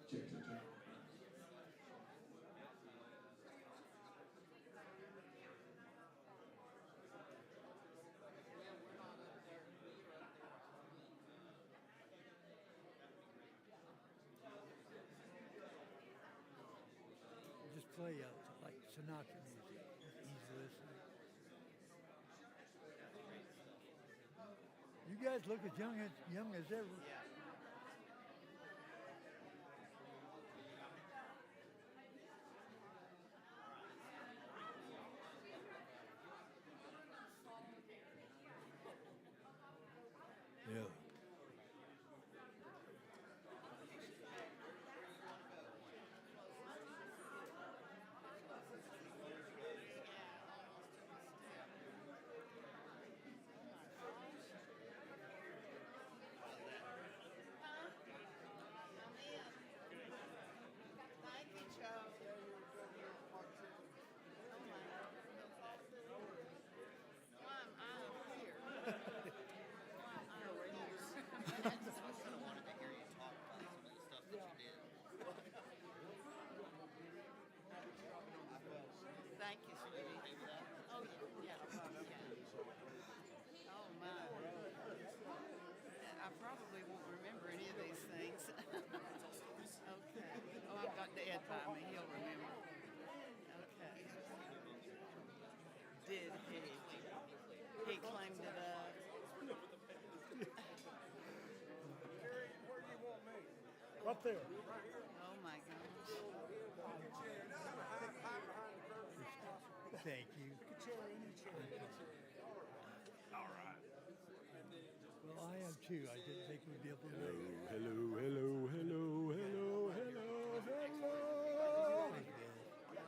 check. Just play like Sinatra music. Easy listening. You guys look as young as ever. Yeah. Thank you, sweetie. Oh, yeah. Oh, my. I probably won't remember any of these things. Okay. Oh, I've got Dad by me. He'll remember. Okay. Did he? He claimed it up. Up there. Oh, my gosh. Thank you. All right. Well, I am too. I didn't think we'd be able to make it. Hello.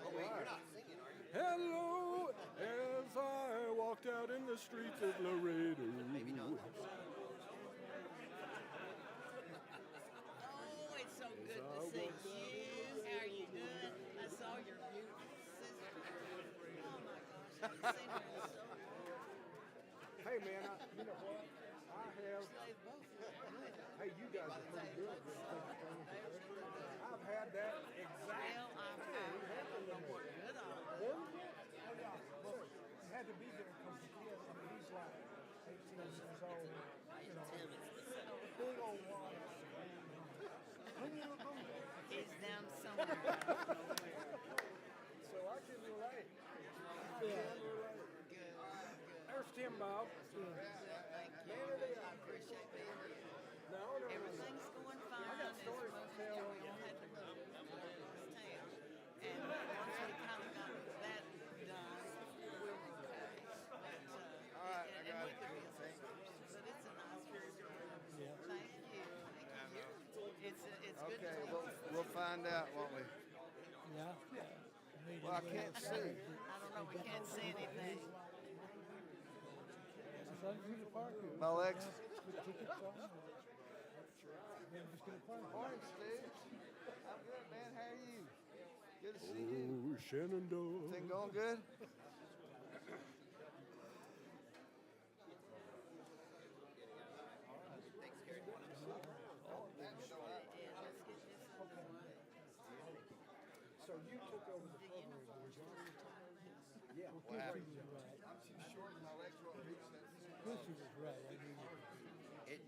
Oh, wait, you're not singing, are you? Hello, as I walked out in the streets of Laredo. Maybe not. Oh, it's so good to see you. How are you doing? I saw your beautiful sister. Oh, my gosh. I haven't seen her in so long. Hey man, you know what? I have. They both look good. Hey, you guys are pretty good. I've had that exact. Well, I don't know what good I Oh yeah. Look, you had to be there because the kid, I mean, he's like 18 years old. You know, big old water. When you look over there. He's down somewhere. I don't know where. So I can relate. Good. There's Tim Bob. Thank you. I appreciate being here. No. Everything's going fine. I got stories to tell. We all had to move to this town. And once we kind of got that done, we were okay. But, All right, I got we it. could be assistants. But it's a nice experience. Yeah. Thank you. It's good Okay, to we'll find out, won't we? Yeah. Well, I can't see. I don't know. We can't see anything. As long as you can park here. My legs. Put tickets on. Then just get a park. Morning, Steve. I'm good, man. How are you? Good to see you. Oh, Shenandoah. Thing going good? So you took over the program. Yeah. Well, Wow. Chrissy was right. I'm too short and my legs won't reach that. Chrissy was right. I mean,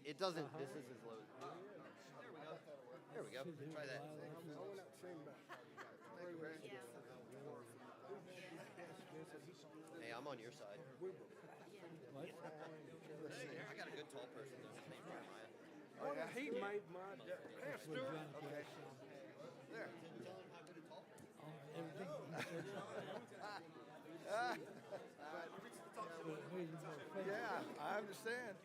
It doesn't. This is as low. There we go. Try that. I went out saying about Hey, I'm on your side. what? I got a good tall person though. His name's Jeremiah. Oh, yeah, he made my. Hey, Stuart. Okay. There. Everything he said. Yeah, I understand.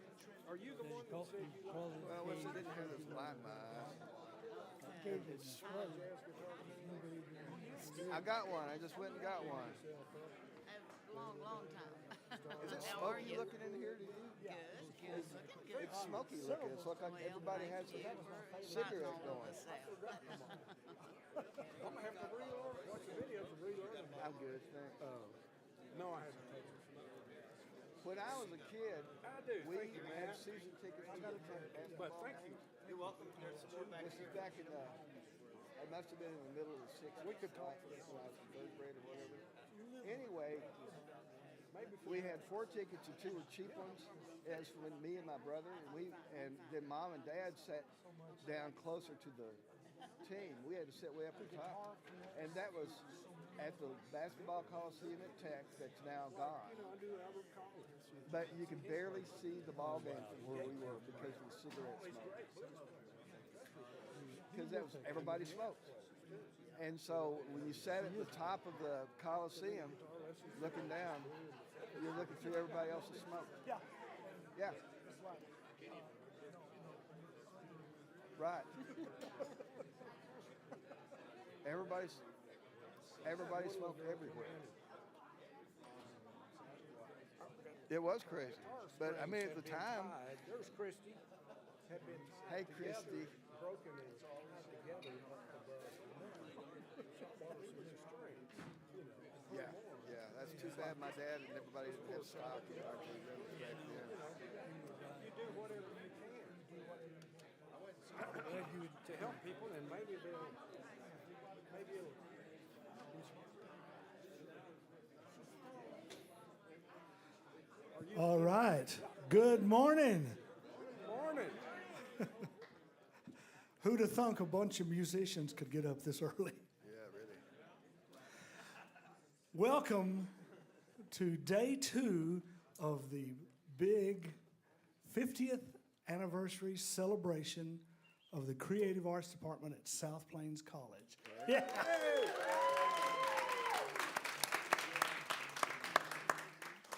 Are you the one that said you Call it well, what's the difference is blind my eyes? gave it smart. I got one. I just went and got one. A long time. Is it How are smoky you? looking in here to you? Good. Looking good. It's smoky looking. It's like Well, everybody thank has you a for cigarette inviting all of going. us out. I'm gonna have to relearn. Watch the videos and relearn. I'm good, thanks. No, I haven't taken it. When I was a kid, we had season tickets to the But thank you. You're welcome. There's some more back This is back in It must have been in the middle of the 60s. We could talk for this when I was in third grade or whatever. Anyway, we had 4 tickets and 2 were cheap ones. As when me and my brother and then mom and dad sat down closer to the team. We had to sit way up at the top, and that was at the basketball coliseum at Tech. That's now gone. But you could barely see the ball game from where we were because of the cigarette smoke. Because that was everybody smoked. And so when you sat at the top of the Coliseum, looking down, you're looking through everybody else's smoke. Yeah. Yeah. Right. Everybody smoked everywhere. It was crazy. But I mean, at the time. There's Christy. Had been Hey, Christy. broken and tied together Yeah, yeah. That's too bad. My dad and everybody didn't have stock in our back then. You do whatever you can. To help people, and maybe it'll. All right. Good morning. Morning. Who'd have thunk a bunch of musicians could get up this early? Yeah, really. Welcome to day 2 of the big 50th anniversary celebration of the Creative Arts Department at South Plains College. Yeah.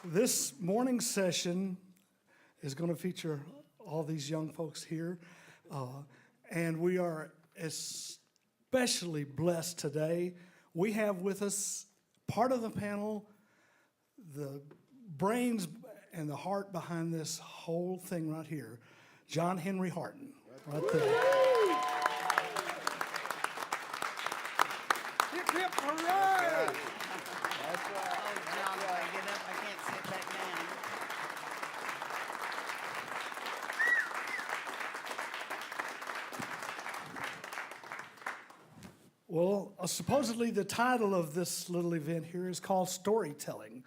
This morning's session is going to feature all these young folks here, and we are especially blessed today. We have with us part of the panel, the brains and the heart behind this whole thing right here, John Henry Harton, right there. Hip, hip, hooray! That's right. Oh, John, if I get up, I can't sit back down. Well, supposedly the title of this little event here is called Storytelling.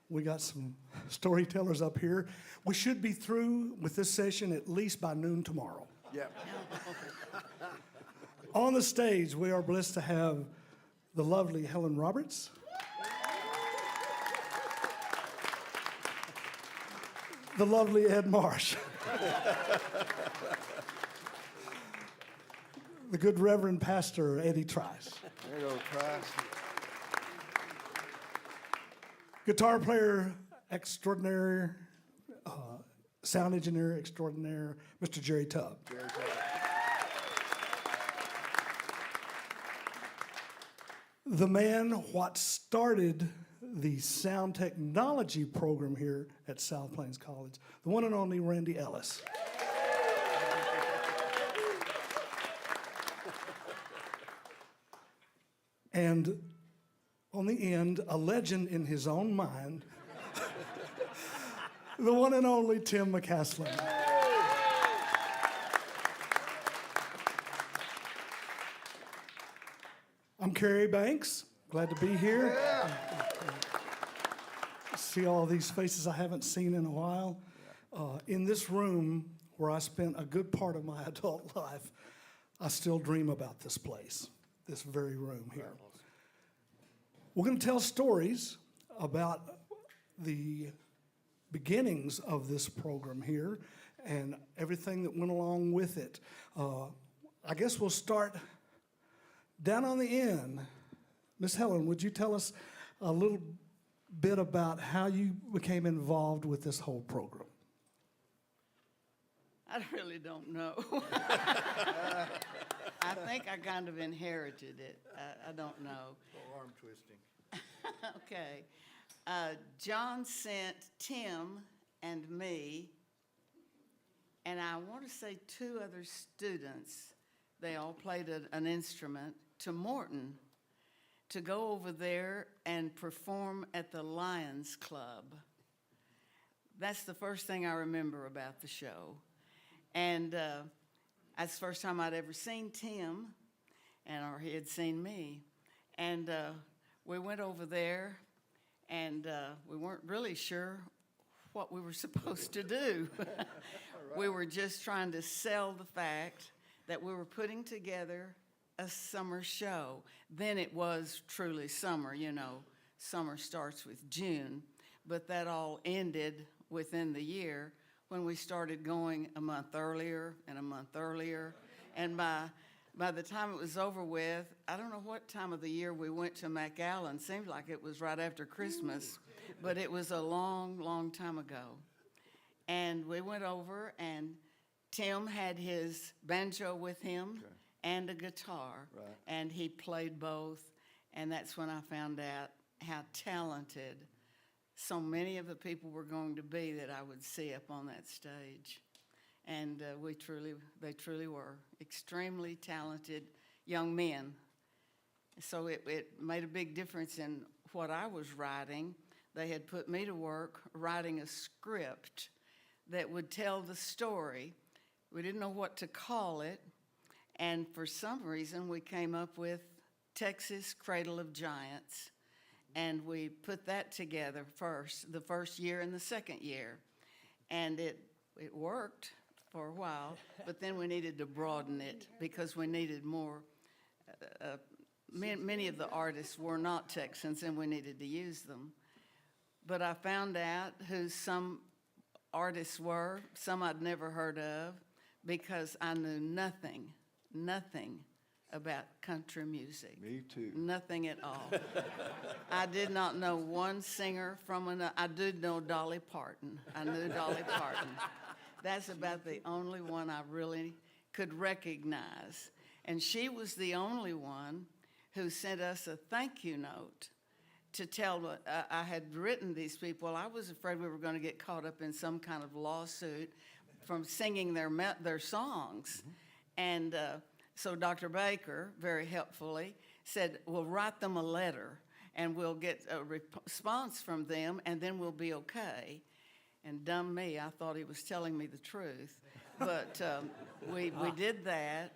We got some storytellers up here. We should be through with this session at least by noon tomorrow. Yeah. On the stage, we are blessed to have the lovely Helen Roberts. The lovely Ed Marsh. The good Reverend Pastor Eddie Trice. There you go, Trice. Guitar player extraordinaire, sound engineer extraordinaire, Mr. Jerry Tubb. The man what started the sound technology program here at South Plains College, the one and only Randy Ellis. And on the end, a legend in his own mind, the one and only Tim McCaslin. I'm Kerry Banks, glad to be here. See all these faces I haven't seen in a while. In this room where I spent a good part of my adult life, I still dream about this place, this very room here. We're going to tell stories about the beginnings of this program here and everything that went along with it. I guess we'll start down on the end. Miss Helen, would you tell us a little bit about how you became involved with this whole program? I really don't know. I think I kind of inherited it. I don't know. Arm twisting. Okay. John sent Tim and me, and I want to say 2 other students. They all played an instrument to Morton to go over there and perform at the Lions Club. That's the first thing I remember about the show. And that's the first time I'd ever seen Tim. or he had seen me. And we went over there, and we weren't really sure what we were supposed to do. We were just trying to sell the fact that we were putting together a summer show. Then it was truly summer, you know. Summer starts with June, but that all ended within the year when we started going a month earlier and a month earlier. And by the time it was over with, I don't know what time of the year we went to McAllen. Seemed like it was right after Christmas, but it was a long, long time ago. And we went over, and Tim had his banjo with him and a guitar, and he played both. And that's when I found out how talented so many of the people were going to be that I would see up on that stage. And they truly were extremely talented young men. So it made a big difference in what I was writing. They had put me to work writing a script that would tell the story. We didn't know what to call it, and for some reason we came up with Texas Cradle of Giants, and we put that together first, the first year and the second year, and it worked for a while, but then we needed to broaden it because we needed more. Many of the artists were not Texans, and we needed to use them. But I found out who some artists were, some I'd never heard of, because I knew nothing about country music. Me too. Nothing at all. I did not know one singer from another. I did know Dolly Parton. I knew Dolly Parton. That's about the only one I really could recognize. And she was the only one who sent us a thank you note to tell, I had written these people. I was afraid we were going to get caught up in some kind of lawsuit from singing their songs. And so Dr. Baker, very helpfully, said, we'll write them a letter, and we'll get a response from them, and then we'll be okay. And dumb me, I thought he was telling me the truth. But we did that,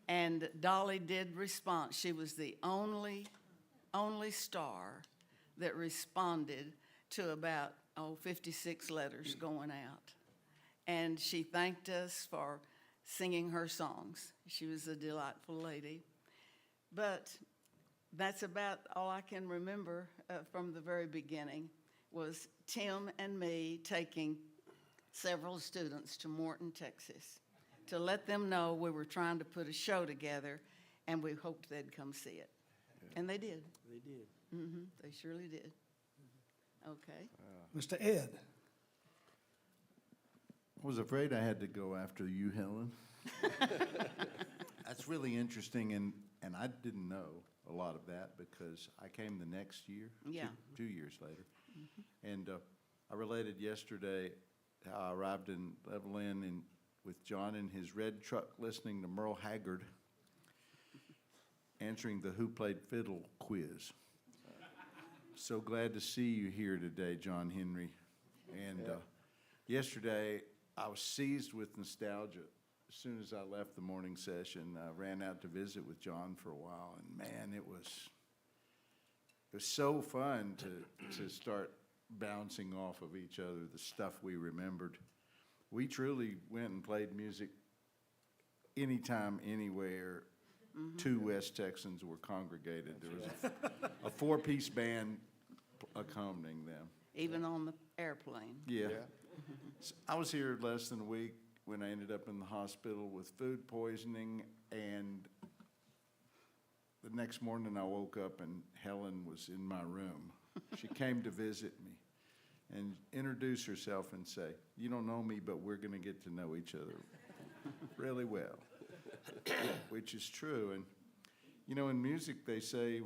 and Dolly did respond. She was the only star that responded to about 56 letters going out. And she thanked us for singing her songs. She was a delightful lady. But that's about all I can remember from the very beginning, was Tim and me taking several students to Morton, Texas, to let them know we were trying to put a show together, and we hoped they'd come see it. And they did. They did. They surely did. Okay. Mr. Ed. I was afraid I had to go after you, Helen. That's really interesting, and I didn't know a lot of that because I came the next year, Yeah. 2 years later. And I related yesterday how I arrived in Evelyn with John in his red truck listening to Merle Haggard answering the Who Played Fiddle quiz. So glad to see you here today, John Henry. And yesterday, I was seized with nostalgia. As soon as I left the morning session, I ran out to visit with John for a while, and man, it was so fun to start bouncing off of each other, the stuff we remembered. We truly went and played music anytime, anywhere. Two West Texans were congregated. There was a four-piece band accompanying them. Even on the airplane. Yeah. So I was here less than a week when I ended up in the hospital with food poisoning, and the next morning I woke up and Helen was in my room. She came to visit me and introduce herself and say, you don't know me, but we're going to get to know each other really well, which is true. And, you know, in music they say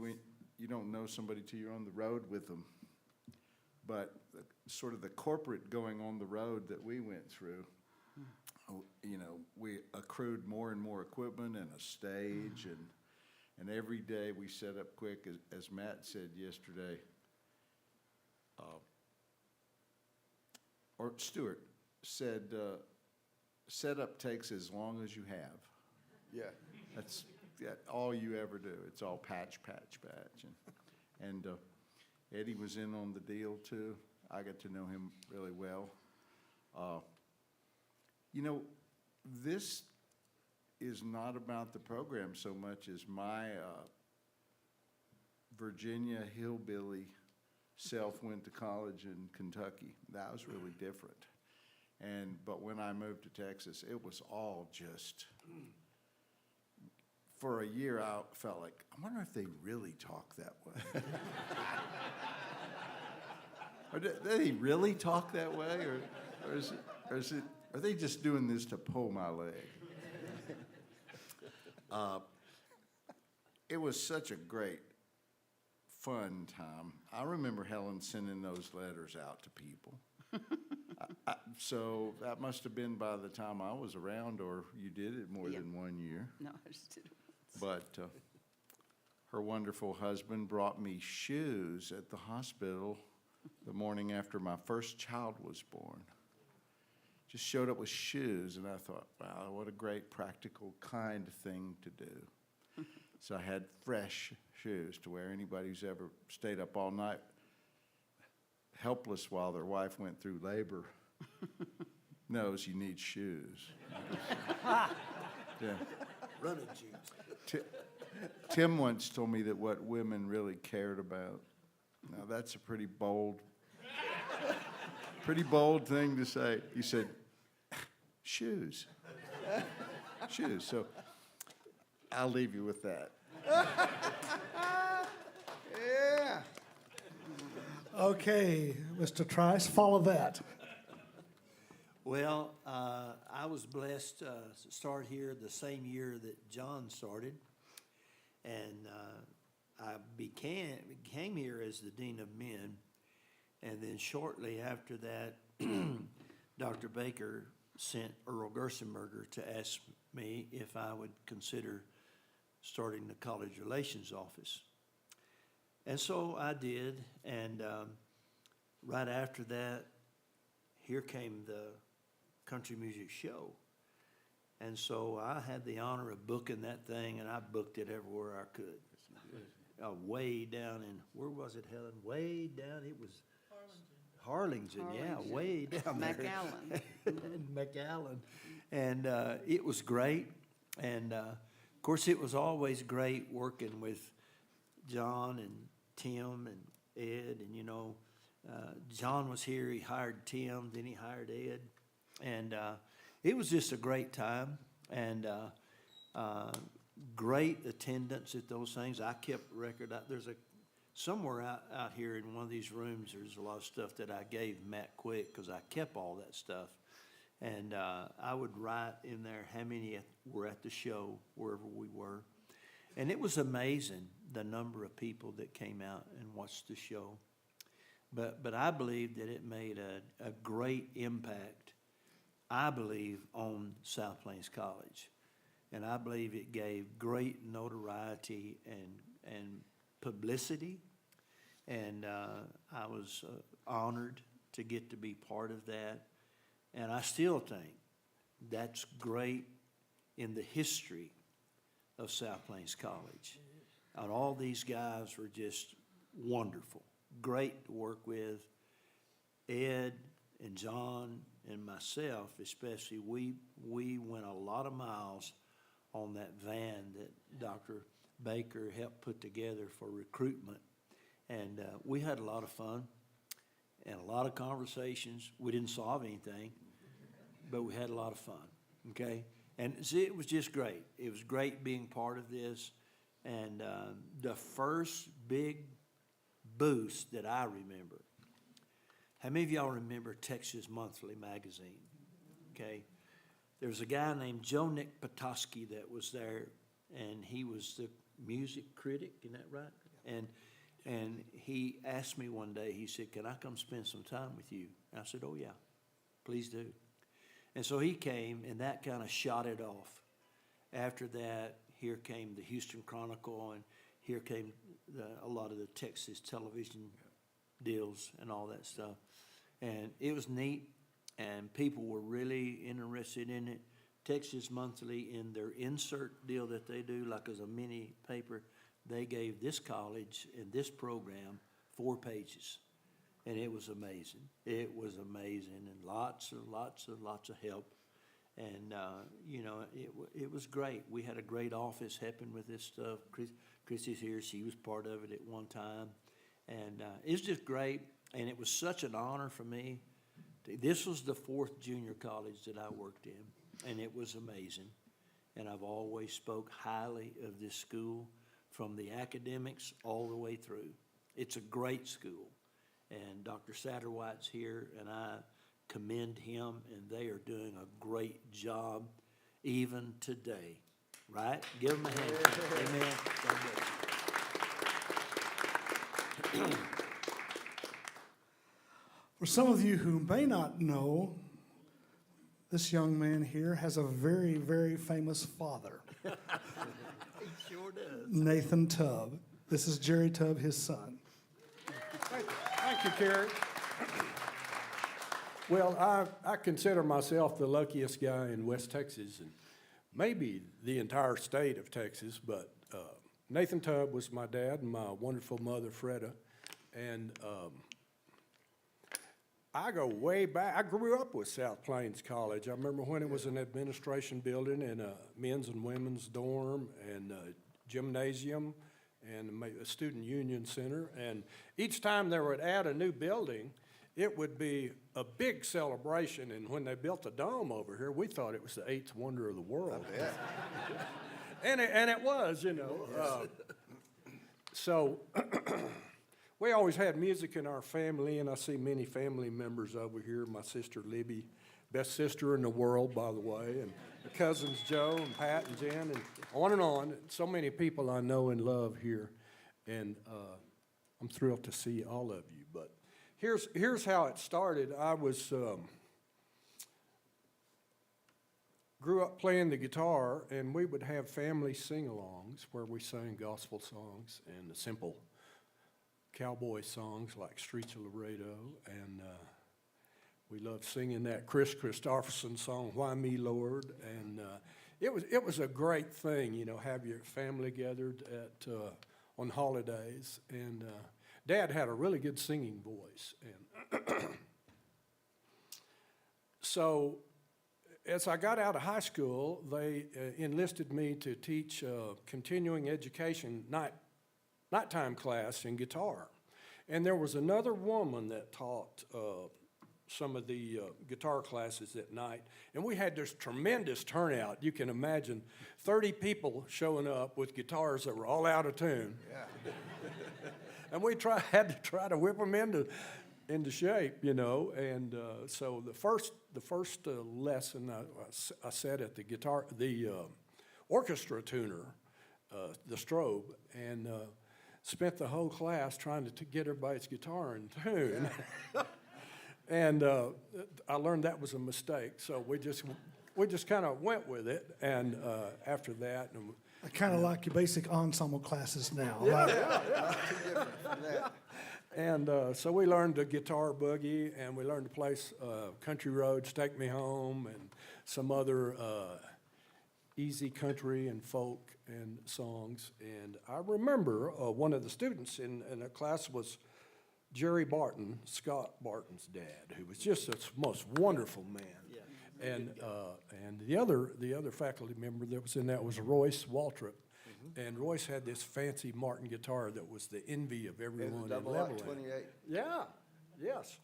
you don't know somebody till you're on the road with them. But sort of the corporate going on the road that we went through, you know, we accrued more and more equipment and a stage, and every day we set up quick, as Matt said yesterday, or Stuart said, setup takes as long as you have. Yeah. That's all you ever do. It's all patch. And Eddie was in on the deal too. I got to know him really well. You know, this is not about the program so much as my Virginia hillbilly self went to college in Kentucky. That was really different. But when I moved to Texas, it was all just, for a year I felt like, I wonder if they really talk that way. Or do they really talk that way? Or are they just doing this to pull my leg? It was such a great, fun time. I remember Helen sending those letters out to people. So that must have been by the time I was around, or you did it more than 1 year. No, I just did it once. But her wonderful husband brought me shoes at the hospital the morning after my first child was born. Just showed up with shoes, and I thought, wow, what a great, practical, kind thing to do. So I had fresh shoes to wear. Anybody who's ever stayed up all night helpless while their wife went through labor knows you need shoes. Yeah. Running shoes. Tim once told me that what women really cared about. Now that's a pretty bold thing to say. He said, shoes. Shoes. So I'll leave you with that. Yeah. Okay, Mr. Trice, follow that. Well, I was blessed to start here the same year that John started. And I came here as the Dean of Men. And then shortly after that, Dr. Baker sent Earl Gerstenberger to ask me if I would consider starting the college relations office. And so I did, and right after that, here came the country music show. And so I had the honor of booking that thing, and I booked it everywhere I could. Way down in, where was it, Helen? Way down, it was Harlingen, yeah, way down there. McAllen. And it was great. And of course, it was always great working with John and Tim and Ed. And, you know, John was here, he hired Tim, then he hired Ed. And it was just a great time. And great attendance at those things. I kept record. There's somewhere out here in one of these rooms, there's a lot of stuff that I gave Matt Quick because I kept all that stuff. And I would write in there how many were at the show, wherever we were. And it was amazing, the number of people that came out and watched the show. But I believe that it made a great impact, I believe, on South Plains College. And I believe it gave great notoriety and publicity. And I was honored to get to be part of that. And I still think that's great in the history of South Plains College. And all these guys were just wonderful, great to work with. Ed and John and myself especially, we went a lot of miles on that van that Dr. Baker helped put together for recruitment. And we had a lot of fun and a lot of conversations. We didn't solve anything, but we had a lot of fun, okay? And see, it was just great. It was great being part of this. And the first big boost that I remember, how many of y'all remember Texas Monthly magazine, okay? There was a guy named Joe Nick Petoskey that was there, and he was the music critic, isn't that right? And he asked me one day, he said, can I come spend some time with you? And I said, oh yeah, please do. And so he came, and that kind of shot it off. After that, here came the Houston Chronicle, and here came a lot of the Texas television deals and all that stuff. And it was neat, and people were really interested in it. Texas Monthly, in their insert deal that they do, like as a mini paper, they gave this college and this program 4 pages. And it was amazing. It was amazing, and lots of help. And, it was great. We had a great office helping with this stuff. Chrissy's here. She was part of it at one time. And it's just great, and it was such an honor for me. This was the 4th junior college that I worked in, and it was amazing. And I've always spoke highly of this school, from the academics all the way through. It's a great school. And Dr. Satterwhite's here, and I commend him, and they are doing a great job even today, right? Give them a hand. Amen. God bless you. For some of you who may not know, this young man here has a very, very famous father. He sure does. Nathan Tubb. This is Jerry Tubb, his son. Thank you, Kerry. Well, I consider myself the luckiest guy in West Texas, and maybe the entire state of Texas, but Nathan Tubb was my dad and my wonderful mother, Freda, and I go way back. I grew up with South Plains College. I remember when it was an administration building and a men's and women's dorm and a gymnasium and a student union center. And each time they would add a new building, it would be a big celebration. And when they built the dome over here, we thought it was the 8th wonder of the world. And it was, So we always had music in our family, and I see many family members over here. My sister Libby, best sister in the world, by the way, and the cousins Joe and Pat and Jen, and on. So many people I know and love here, and I'm thrilled to see all of you. But here's how it started. I was grew up playing the guitar, and we would have family sing-alongs where we sang gospel songs and the simple cowboy songs like Streets of Laredo, and we loved singing that Chris Christopherson song, Why Me, Lord, and it was a great thing, have your family gathered on holidays, and Dad had a really good singing voice, and so as I got out of high school, they enlisted me to teach continuing education nighttime class in guitar. And there was another woman that taught some of the guitar classes at night. And we had this tremendous turnout. You can imagine 30 people showing up with guitars that were all out of tune. Yeah. And we had to try to whip them into shape, And so the first lesson I sat at the orchestra tuner, the strobe, and spent the whole class trying to get everybody's guitar in tune. Yeah. And I learned that was a mistake, so we just kind of went with it. And after that, I kind of like your basic ensemble classes now. Yeah. And so we learned the guitar boogie, and we learned to play Country Roads, Take Me Home, and some other easy country and folk and songs. And I remember one of the students in the class was Jerry Barton, Scott Barton's dad, who was just the most wonderful man. Yeah. And the other faculty member that was in that was Royce Waltrip. And Royce had this fancy Martin guitar that was the envy of everyone in Levelland. 28. Yeah, yes.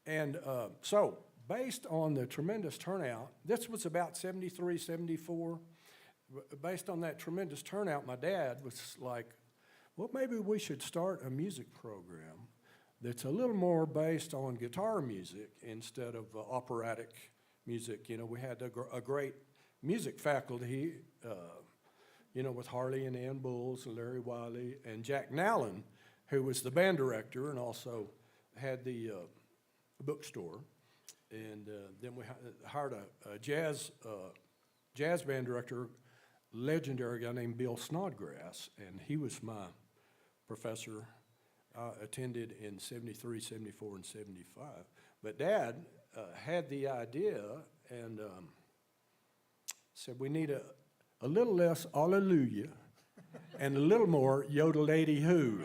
And so based on the tremendous turnout, this was about 73, 74. Based on that tremendous turnout, my dad was like, well, maybe we should start a music program that's a little more based on guitar music instead of operatic music. We had a great music faculty, with Harley and Ann Bulls and Larry Wiley and Jack Nallen, who was the band director and also had the bookstore. And then we hired a jazz band director, legendary guy named Bill Snodgrass, and he was my professor. I attended in 73, 74, and 75. But Dad had the idea and Said, we need a little less hallelujah and a little more yodel-lady-hoo.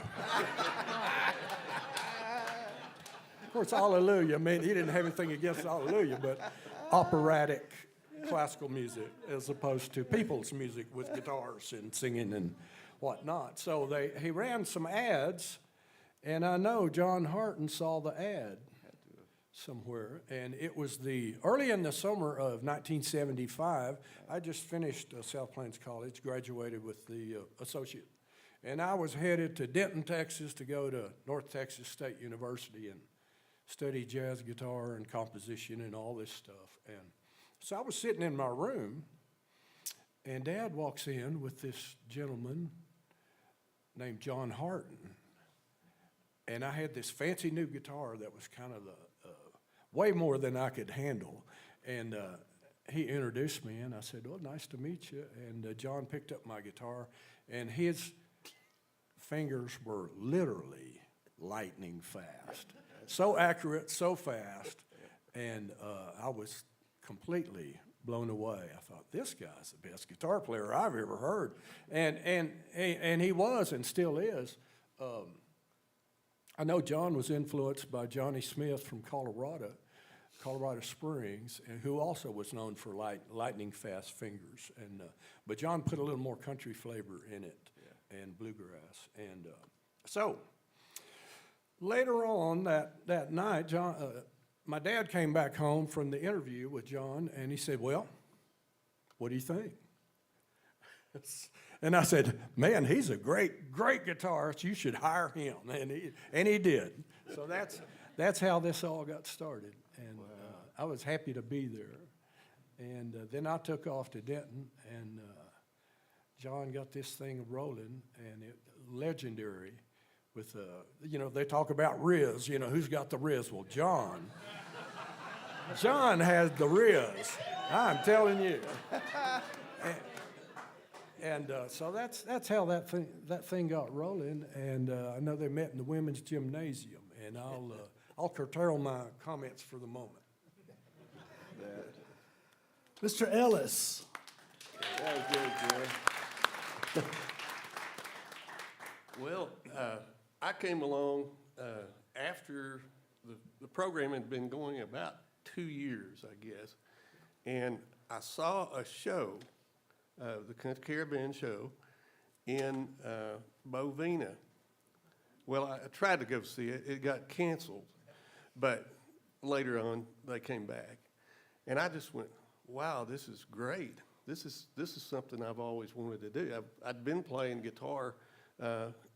Of course, hallelujah, I mean, he didn't have anything against hallelujah, but operatic classical music as opposed to people's music with guitars and singing and whatnot. So he ran some ads, and I know John Harton saw the ad somewhere, and it was early in the summer of 1975. I just finished South Plains College, graduated with the associate, and I was headed to Denton, Texas, to go to North Texas State University and study jazz guitar and composition and all this stuff. And so I was sitting in my room, and Dad walks in with this gentleman named John Harton, and I had this fancy new guitar that was kind of way more than I could handle. And he introduced me, and I said, well, nice to meet you. And John picked up my guitar, and his fingers were literally lightning fast. So accurate, so fast. And I was completely blown away. I thought, this guy's the best guitar player I've ever heard. And he was and still is. I know John was influenced by Johnny Smith from Colorado Springs, and who also was known for lightning fast fingers. And but John put a little more country flavor in it, and bluegrass. And so later on that night, my dad came back home from the interview with John, and he said, well, what do you think? And I said, man, he's a great guitarist. You should hire him. And he did. So that's how this all got started. And I was happy to be there. And then I took off to Denton, and John got this thing rolling, and legendary with, they talk about Riz, who's got the Riz? Well, John has the Riz, I'm telling you. And so that's how that thing got rolling. And I know they met in the women's gymnasium, and I'll curtail my comments for the moment. Mr. Ellis. That was good, Jerry. Well, I came along after the program had been going about 2 years, I guess, and I saw a show, the Caribbean show, in Bovina. Well, I tried to go see it. It got canceled, but later on they came back, and I just went, "Wow, this is great. This is something I've always wanted to do." I'd been playing guitar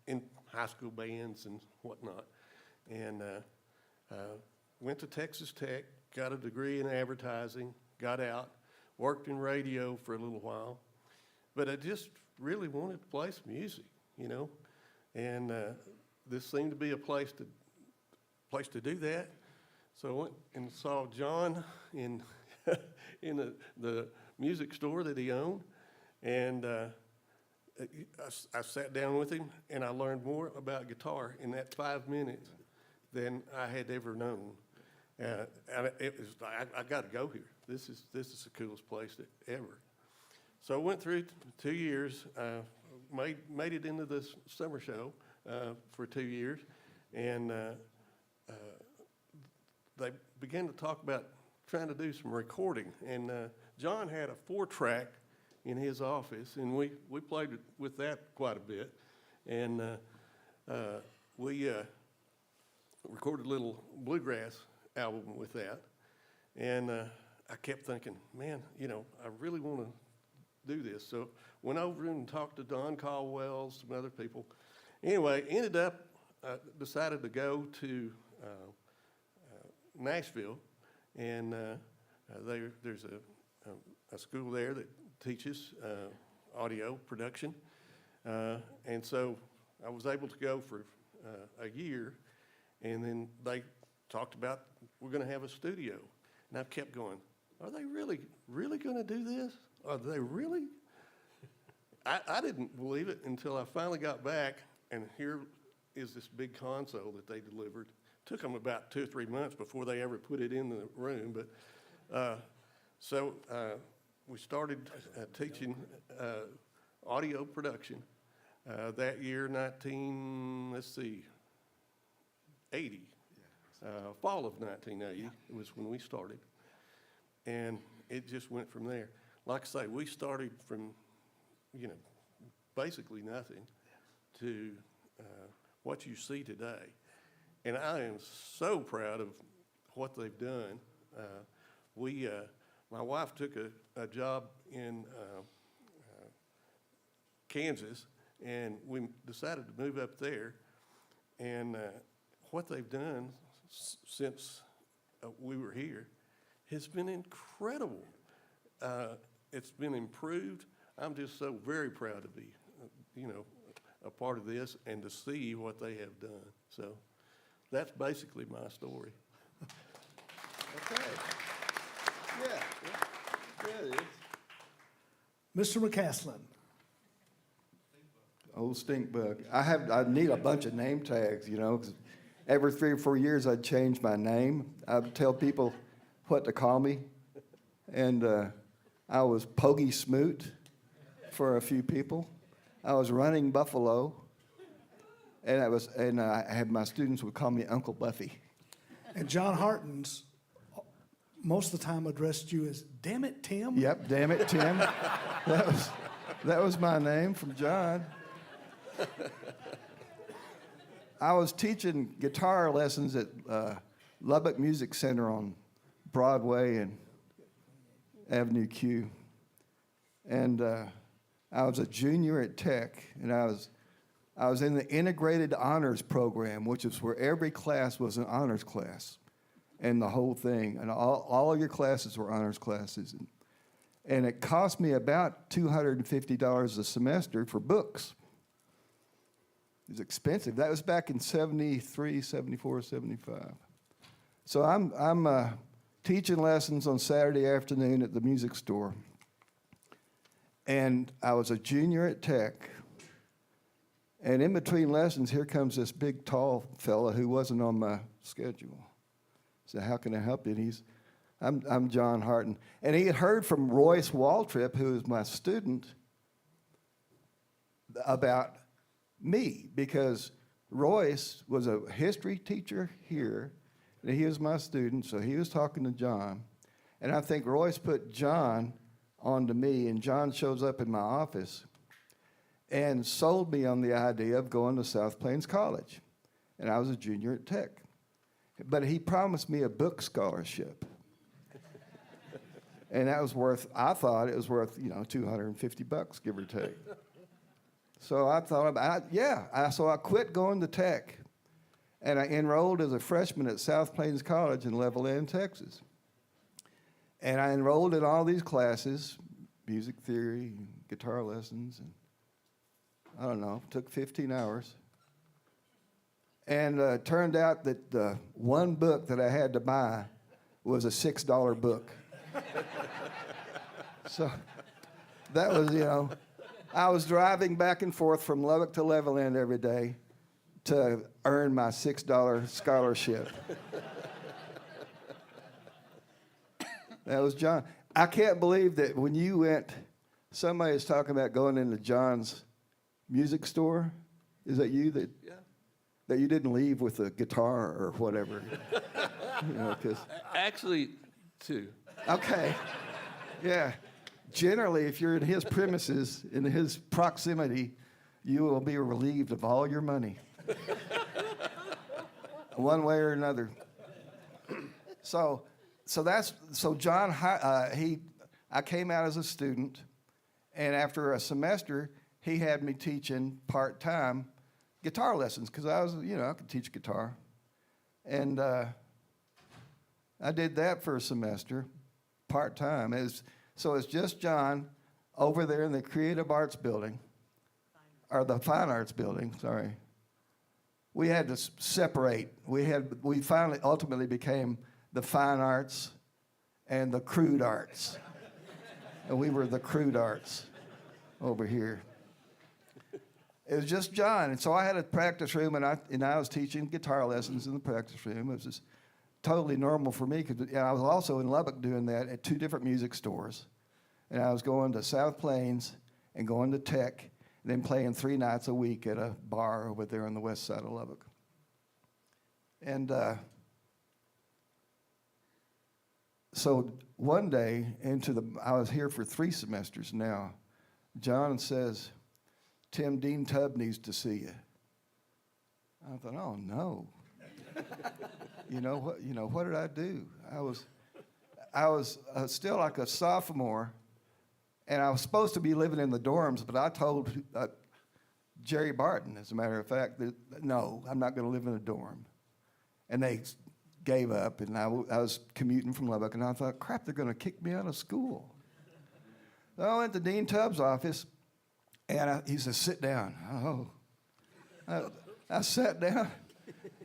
in high school bands and whatnot, and went to Texas Tech, got a degree in advertising, got out, worked in radio for a little while, but I just really wanted to play some music, and this seemed to be a place to do that. So I went and saw John in in the music store that he owned, and I sat down with him, and I learned more about guitar in that 5 minutes than I had ever known. And it was, I got to go here. This is the coolest place ever. So I went through 2 years, made it into the summer show for 2 years, and they began to talk about trying to do some recording. And John had a 4-track in his office, and we played with that quite a bit. And we recorded a little bluegrass album with that. And I kept thinking, man, I really want to do this. So went over and talked to Don Caldwell, some other people. Anyway, ended up, decided to go to Nashville, and there's a school there that teaches audio production. And so I was able to go for a year, and then they talked about, we're going to have a studio. And I've kept going, are they really going to do this? Are they really? I didn't believe it until I finally got back, and here is this big console that they delivered. Took them about 2 or 3 months before they ever put it in the room, but so we started teaching audio production that year, 80. Fall of 1980 was when we started. And it just went from there. Like I say, we started from, basically nothing to what you see today. And I am so proud of what they've done. My wife took a job in Kansas, and we decided to move up there. And what they've done since we were here has been incredible. It's been improved. I'm just so very proud to be, a part of this and to see what they have done. So that's basically my story. Okay. Yeah. Yeah, it is. Mr. McCaslin. Old stink bug. I need a bunch of name tags, 'cause every 3 or 4 years I'd change my name. I'd tell people what to call me. And I was Pogie Smoot for a few people. I was Running Buffalo. And I had my students would call me Uncle Buffy. And John Hartens most of the time addressed you as, "Damn it, Tim." Yep, damn it, Tim. That was my name from John. I was teaching guitar lessons at Lubbock Music Center on Broadway and Avenue Q. And I was a junior at Tech, and I was in the integrated honors program, which is where every class was an honors class, and the whole thing, and all of your classes were honors classes. And it cost me about $250 a semester for books. It was expensive. That was back in 73, 74, 75. So I'm teaching lessons on Saturday afternoon at the music store. And I was a junior at Tech. And in between lessons, here comes this big, tall fella who wasn't on my schedule. I said, "How can I help you?" And I'm John Harton. And he had heard from Royce Waltrip, who was my student, about me, because Royce was a history teacher here, and he was my student, so he was talking to John. And I think Royce put John onto me, and John shows up in my office and sold me on the idea of going to South Plains College. And I was a junior at Tech. But he promised me a book scholarship. And that was I thought it was worth, $250, give or take. So I thought so I quit going to Tech. And I enrolled as a freshman at South Plains College in Levelland, Texas. And I enrolled in all these classes, music theory, guitar lessons, and I don't know, took 15 hours. And it turned out that the one book that I had to buy was a $6 book. So that was, I was driving back and forth from Lubbock to Levelland every day to earn my $6 scholarship. That was John. I can't believe that when you went, somebody was talking about going into John's music store. Is that you that? Yeah. That you didn't leave with a guitar or whatever? 'Cause Actually, two. okay, yeah. Generally, if you're in his premises, in his proximity, you will be relieved of all your money, one way or another. So John, I came out as a student, and after a semester, he had me teaching part-time guitar lessons, because I was, I could teach guitar. And I did that for a semester, part-time. So it's just John over there in the Creative Arts Building, or the Fine Arts Building, sorry. We had to separate. We finally ultimately became the Fine Arts and the Crude Arts. And we were the Crude Arts over here. It was just John. And so I had a practice room, and I was teaching guitar lessons in the practice room. It was just totally normal for me, because I was also in Lubbock doing that at 2 different music stores. And I was going to South Plains and going to Tech, and then playing 3 nights a week at a bar over there on the west side of Lubbock. And so one day I was here for 3 semesters now. John says, "Tim, Dean Tubb needs to see you." I thought, oh no. You know what did I do? I was still like a sophomore, and I was supposed to be living in the dorms, but I told Jerry Barton, as a matter of fact, that no, I'm not going to live in a dorm. And they gave up, and I was commuting from Lubbock, and I thought, crap, they're going to kick me out of school. So I went to Dean Tubbs' office, and he says, "Sit down." Oh, I sat down,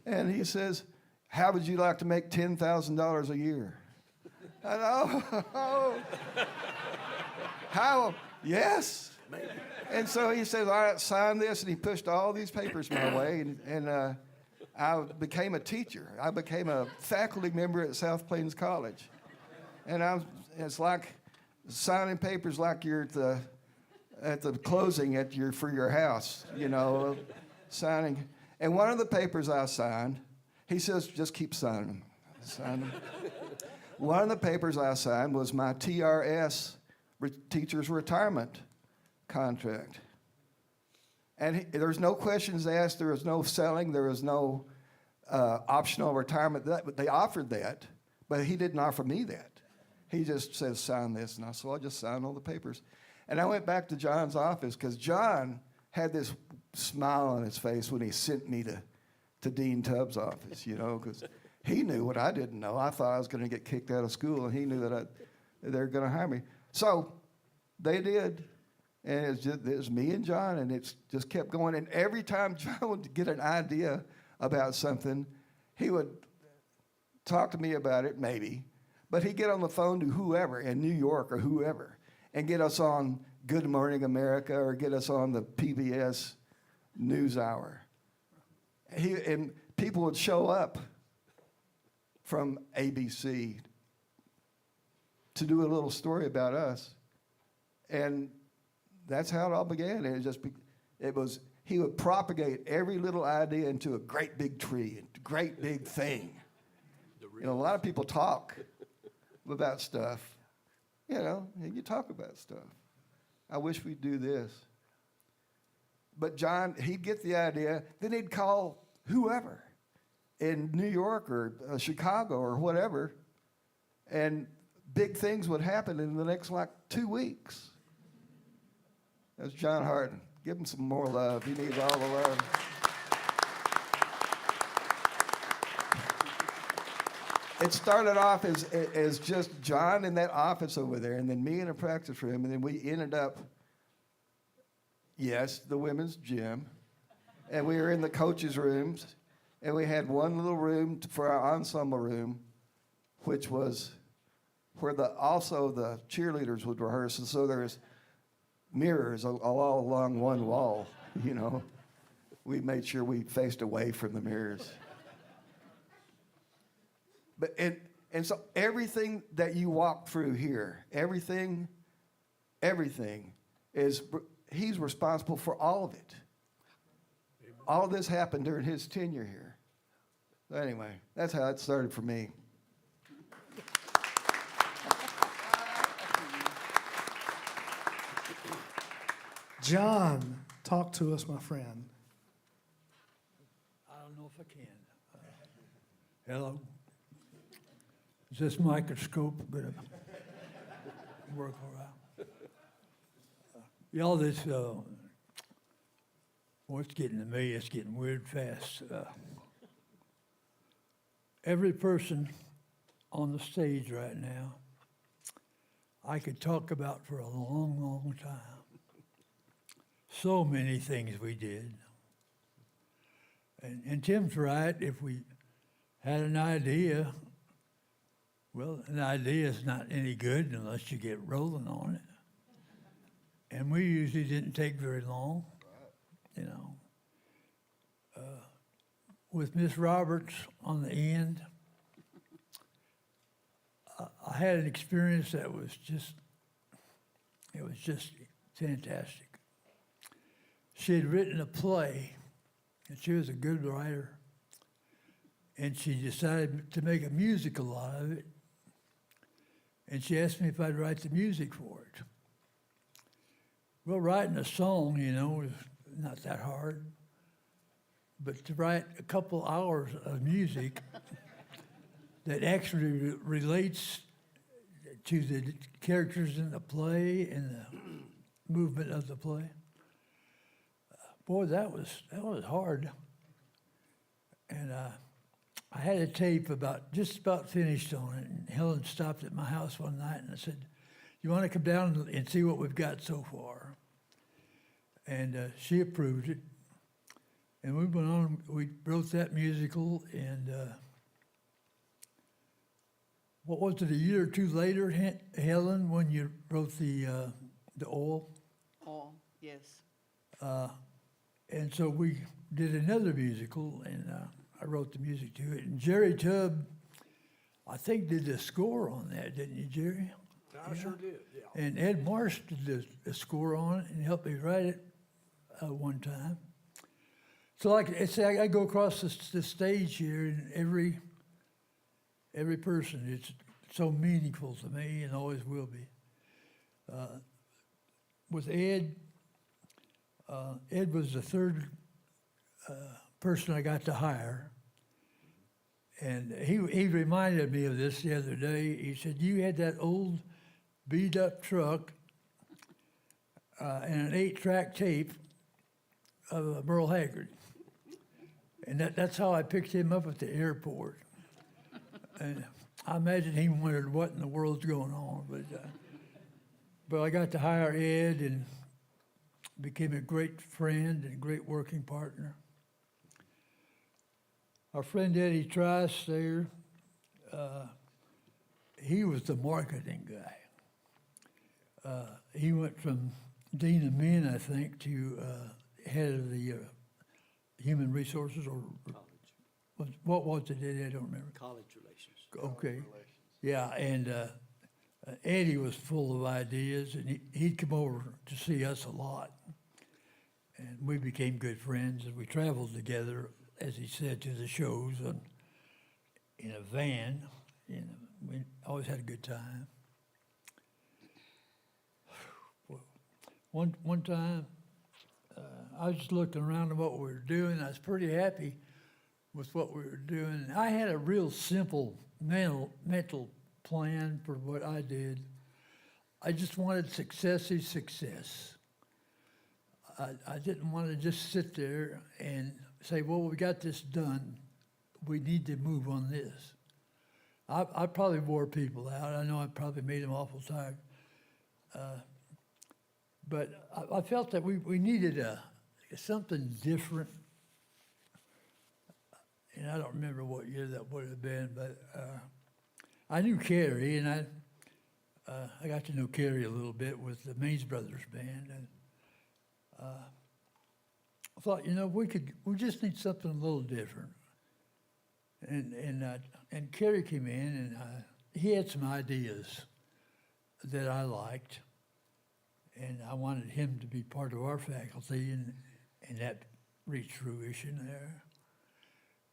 and he says, "How would you like to make $10,000 a year?" I said, "Oh, how? Yes." And so he says, "All right, sign this," and he pushed all these papers my way, and I became a teacher. I became a faculty member at South Plains College, and it's like signing papers like you're at the closing for your house, signing. And one of the papers I signed, he says, "Just keep signing them." Sign them. One of the papers I signed was my TRS, teacher's retirement contract. And there was no questions asked, there was no selling, there was no optional retirement. They offered that, but he didn't offer me that. He just says, "Sign this," and I just signed all the papers. And I went back to John's office, because John had this smile on his face when he sent me to Dean Tubbs' office, because he knew what I didn't know. I thought I was going to get kicked out of school, and he knew that they were going to hire me. So they did, and it was me and John, and it just kept going. And every time John would get an idea about something, he would talk to me about it, maybe, but he'd get on the phone to whoever in New York or whoever and get us on Good Morning America or get us on the PBS NewsHour. And people would show up from ABC to do a little story about us. And that's how it all began. He would propagate every little idea into a great big tree, a great big thing. A lot of people talk about stuff, and you talk about stuff. I wish we'd do this. But John, he'd get the idea, then he'd call whoever in New York or Chicago or whatever, and big things would happen in the next 2 weeks. That's John Harden. Give him some more love. He needs all the love. It started off as just John in that office over there, and then me in a practice room, and then we ended up, yes, the women's gym, and we were in the coaches' rooms, and we had one little room for our ensemble room, which was where also the cheerleaders would rehearse, and so there was mirrors all along one wall, We made sure we faced away from the mirrors. But and so everything that you walk through here, everything he's responsible for all of it. All of this happened during his tenure here. So anyway, that's how it started for me. John, talk to us, my friend. I don't know if I can. Hello? Is this microscope going to work all right? Y'all, it's getting to me, it's getting weird fast. Every person on the stage right now, I could talk about for a long, long time. So many things we did. And Tim's right, if we had an idea, well, an idea is not any good unless you get rolling on it. And we usually didn't take very long, With Miss Roberts on the end, I had an experience that was just It was just fantastic. She had written a play, and she was a good writer, and she decided to make a musical out of it, and she asked me if I'd write the music for it. Well, writing a song, you know, is not that hard, but to write a couple hours of music that actually relates to the characters in the play and the movement of the play. Boy, that was hard. And I had a tape just about finished on it, and Helen stopped at my house one night and I said, "You want to come down and see what we've got so far?" And she approved it. And we went on, we wrote that musical, and what was it, a year or two later, Helen, when you wrote the oil? Oh, yes. And so we did another musical, and I wrote the music to it. And Jerry Tubb, I think, did the score on that, didn't you, Jerry? I sure did, yeah. And Ed Marsh did the score on it and helped me write it one time. So like I say, I go across the stage here, and every person, it's so meaningful to me and always will be. With Ed, Ed was the third person I got to hire. And he reminded me of this the other day. He said, "You had that old beat-up truck and an 8-track tape of Merle Haggard." And that's how I picked him up at the airport. And I imagine he wondered what in the world's going on. But I got to hire Ed and became a great friend and great working partner. Our friend Eddie Trice there, he was the marketing guy. He went from Dean of Men, I think, to head of the Human Resources, or what was it, Eddie? I don't remember. College relations. Okay. Yeah, and Eddie was full of ideas, and he'd come over to see us a lot. And we became good friends, and we traveled together, as he said, to the shows in a van. We always had a good time. One time, I was just looking around at what we were doing. I was pretty happy with what we were doing. I had a real simple mental plan for what I did. I just wanted successive success. I didn't want to just sit there and say, "Well, we got this done. We need to move on this." I probably wore people out. I know I probably made them awful tired. But I felt that we needed something different. And I don't remember what year that would have been, but I knew Carrie, and I got to know Carrie a little bit with the Maines Brothers band. And I thought, we just need something a little different. And Carrie came in, and he had some ideas that I liked, and I wanted him to be part of our faculty, and that reached fruition there.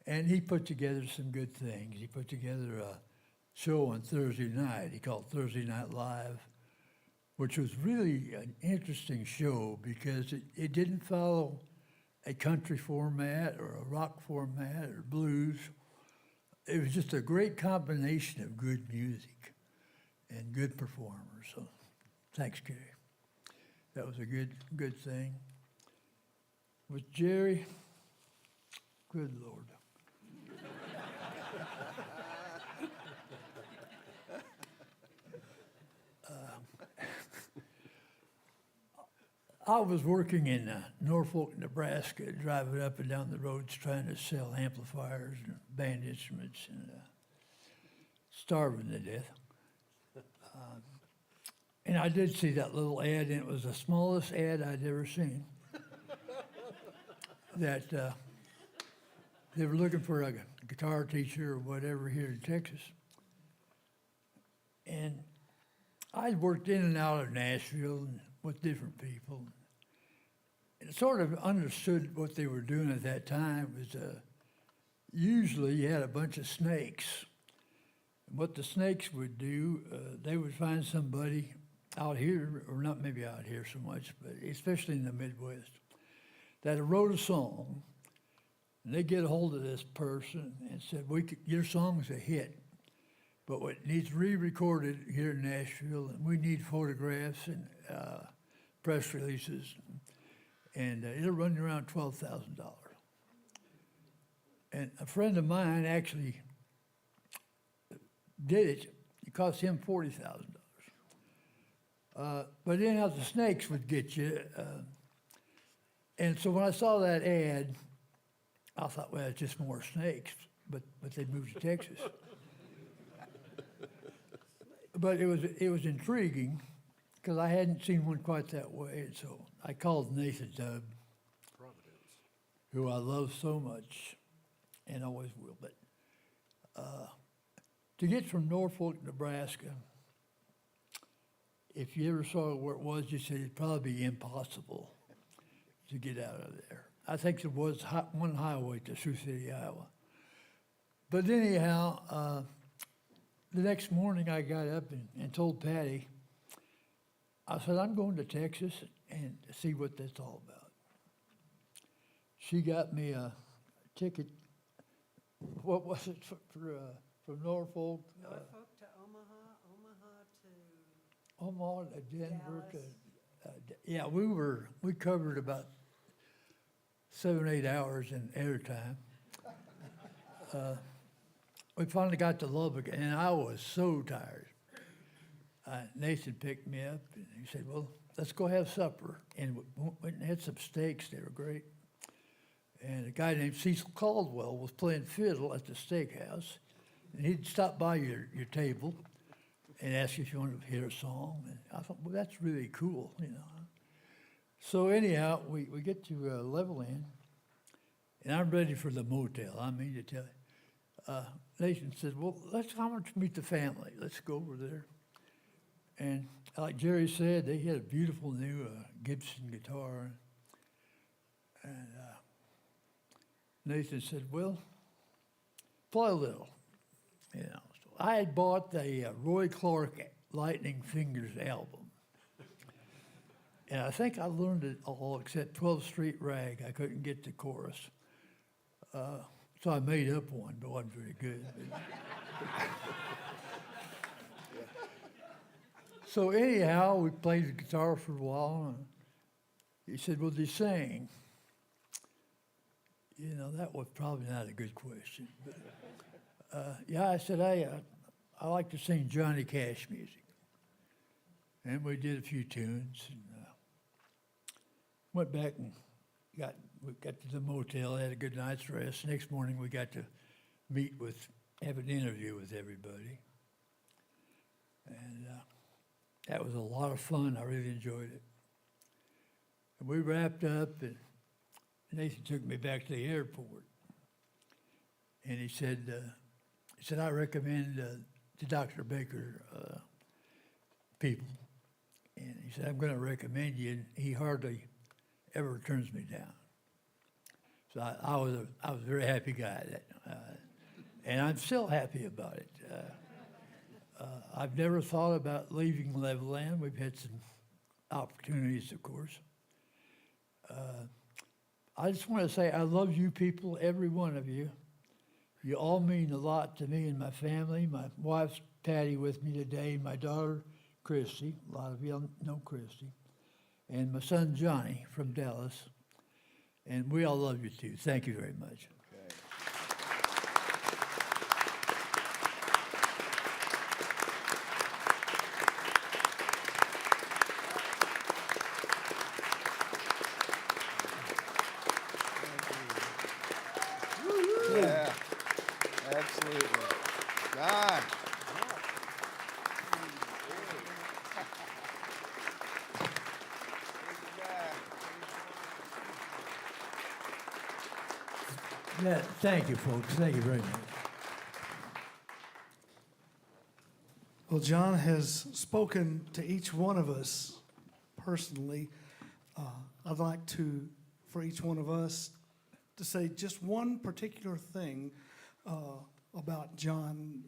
And he put together some good things. He put together a show on Thursday night he called Thursday Night Live, which was really an interesting show because it didn't follow a country format or a rock format or blues. It was just a great combination of good music and good performers. So thanks, Kerry. That was a good thing. With Jerry, good Lord. I was working in Norfolk, Nebraska, driving up and down the roads trying to sell amplifiers and band instruments, and starving to death. And I did see that little ad, and it was the smallest ad I'd ever seen. That they were looking for a guitar teacher or whatever here in Texas. And I'd worked in and out of Nashville and with different people. And sort of understood what they were doing at that time was usually you had a bunch of snakes. And what the snakes would do, they would find somebody out here, or not maybe out here so much, but especially in the Midwest, that wrote a song, and they get a hold of this person and said, your song's a hit, but it needs re-recorded here in Nashville, and we need photographs and press releases, and it'll run you around $12,000. And a friend of mine actually did it. It cost him $40,000. But anyhow, the snakes would get you. And so when I saw that ad, I thought, well, it's just more snakes, but they moved to Texas. But it was intriguing because I hadn't seen one quite that way. And so I called Nathan Tubb, who I love so much and always will. But to get from Norfolk, Nebraska, if you ever saw where it was, you said it'd probably be impossible to get out of there. I think there was one highway to Sioux City, Iowa. But anyhow, the next morning I got up and told Patty, I said, I'm going to Texas and see what that's all about. She got me a ticket. What was it from Norfolk? Norfolk to Omaha, Omaha to Omaha to Denver Dallas. yeah, we covered about 7, 8 hours in airtime. We finally got to Lubbock, and I was so tired. Nathan picked me up, and he said, well, let's go have supper. And we went and had some steaks. They were great. And a guy named Cecil Caldwell was playing fiddle at the steakhouse. And he'd stop by your table and ask you if you wanted to hear a song. And I thought, well, that's really cool, you know. So anyhow, we get to Level Inn, and I'm ready for the motel, I mean to tell you. Nathan said, well, let's come to meet the family. Let's go over there. And like Jerry said, they had a beautiful new Gibson guitar. And Nathan said, well, play a little. You know, so I had bought the Roy Clark Lightning Fingers album. And I think I learned it all except 12th Street Rag. I couldn't get the chorus. So I made up one, but it wasn't very good. So anyhow, we played the guitar for a while, and he said, well, do you sing? You know, that was probably not a good question. But, yeah, I said, I like to sing Johnny Cash music. And we did a few tunes, and went back and we got to the motel, had a good night's rest. Next morning, we got to have an interview with everybody. And that was a lot of fun. I really enjoyed it. And we wrapped up, and Nathan took me back to the airport. And he said, I recommend to Dr. Baker people. And he said, I'm going to recommend you. And he hardly ever turns me down. So I was a very happy guy, and I'm still happy about it. I've never thought about leaving Levelland. We've had some opportunities, of course. I just want to say I love you people, every one of you. You all mean a lot to me and my family. My wife's Patty with me today, my daughter Christy. A lot of you know Christy. And my son Johnny from Dallas. And we all love you too. Thank you very much. Yeah, absolutely. John. Yeah, thank you, folks. Thank you very much. Well, John has spoken to each one of us personally. I'd like to, for each one of us, to say just one particular thing about John.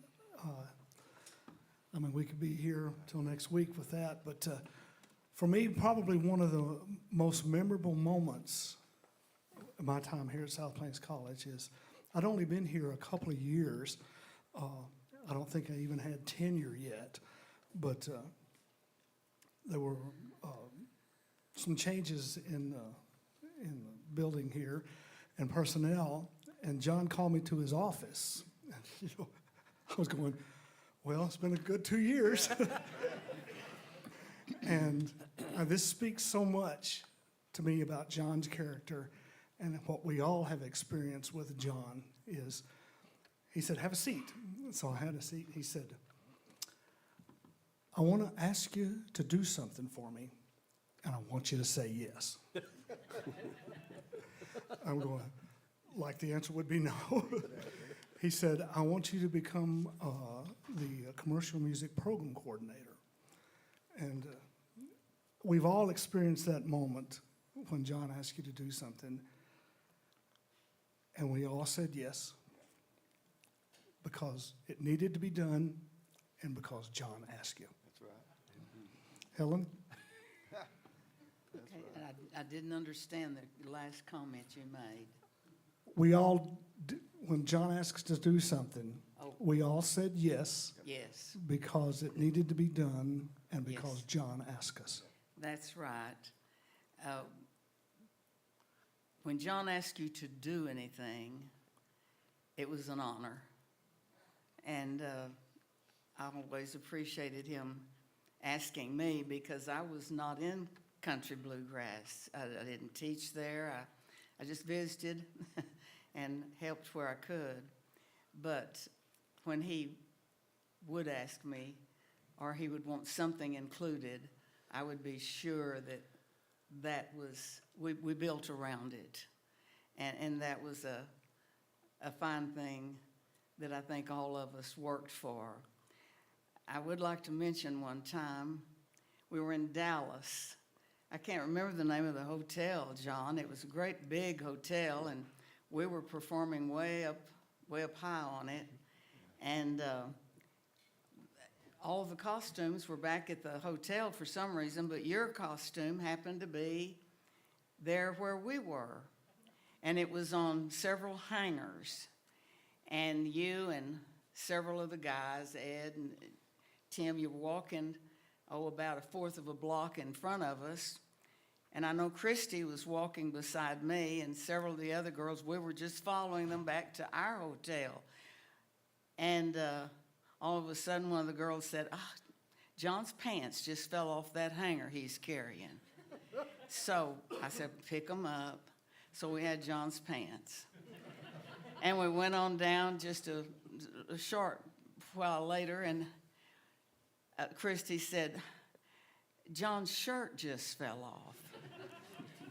I mean, we could be here till next week with that, but for me, probably one of the most memorable moments of my time here at South Plains College is I'd only been here a couple of years. I don't think I even had tenure yet, but there were some changes in the building here and personnel, and John called me to his office. You know, I was going, well, it's been a good 2 years. And this speaks so much to me about John's character, and what we all have experienced with John is, he said, have a seat. So I had a seat. He said, I want to ask you to do something for me, and I want you to say yes. I'm going, like the answer would be no. He said, I want you to become the commercial music program coordinator. And we've all experienced that moment when John asked you to do something, and we all said yes, because it needed to be done and because John asked you. That's right. Helen? Okay, and I didn't understand the last comment you made. We all, when John asked us to do something, Oh. we all said yes Yes, because it needed to be done and Yes. because John asked us. that's right. When John asked you to do anything, it was an honor. And I always appreciated him asking me, because I was not in country bluegrass. I didn't teach there. I just visited and helped where I could. But when he would ask me, or he would want something included, I would be sure that was, we built around it. And that was a fine thing that I think all of us worked for. I would like to mention one time, we were in Dallas. I can't remember the name of the hotel, John. It was a great big hotel, and we were performing way up high on it. And all of the costumes were back at the hotel for some reason, but your costume happened to be there where we were. And it was on several hangers. And you and several of the guys, Ed and Tim, you were walking, about a fourth of a block in front of us. And I know Christy was walking beside me, and several of the other girls, we were just following them back to our hotel. And all of a sudden, one of the girls said, John's pants just fell off that hanger he's carrying. So I said, pick them up. So we had John's pants. And we went on down just a short while later, and Christy said, John's shirt just fell off.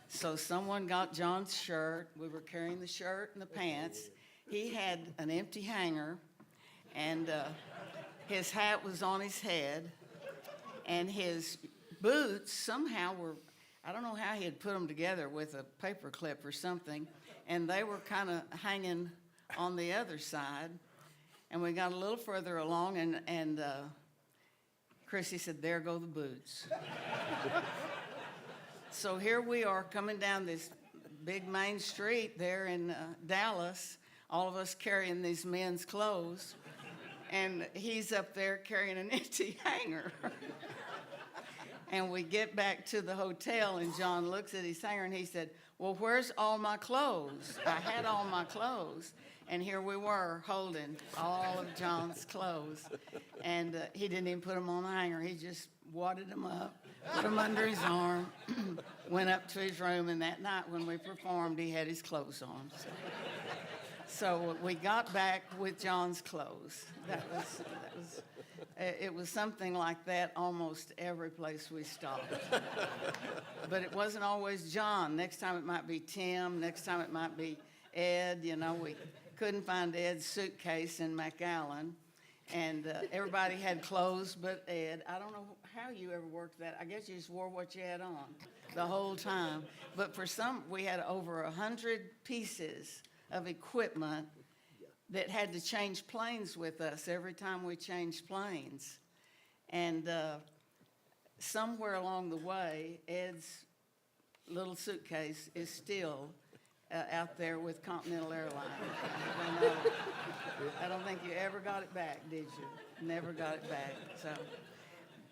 So someone got John's shirt. We were carrying the shirt and the pants. He had an empty hanger, and his hat was on his head, and his boots somehow were, I don't know how he had put them together with a paper clip or something, and they were kind of hanging on the other side. And we got a little further along, and Chrissy said, there go the boots. So here we are coming down this big main street there in Dallas, all of us carrying these men's clothes, and he's up there carrying an empty hanger. And we get back to the hotel, and John looks at his hanger, and he said, well, where's all my clothes? I had all my clothes. And here we were holding all of John's clothes. And he didn't even put them on the hanger. He just wadded them up, put them under his arm, went up to his room, and that night when we performed, he had his clothes on. So we got back with John's clothes. It was something like that almost every place we stopped. But it wasn't always John. Next time it might be Tim. Next time it might be Ed. You know, we couldn't find Ed's suitcase in McAllen. And everybody had clothes but Ed. I don't know how you ever worked that. I guess you just wore what you had on the whole time. But for some, we had over 100 pieces of equipment that had to change planes with us every time we changed planes. And somewhere along the way, Ed's little suitcase is still out there with Continental Airlines. I don't know. I don't think you ever got it back, did you? Never got it back. So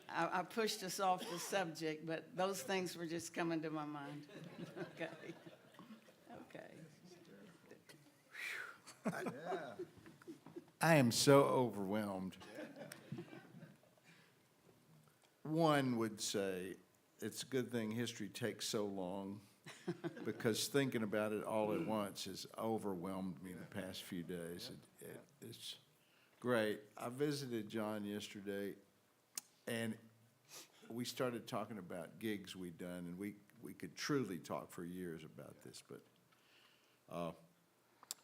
I pushed us off the subject, but those things were just coming to my mind. Okay. Okay. I am so overwhelmed. One would say, it's a good thing history takes so long, because thinking about it all at once has overwhelmed me the past few days. It's great. I visited John yesterday, and we started talking about gigs we'd done, and we could truly talk for years about this, but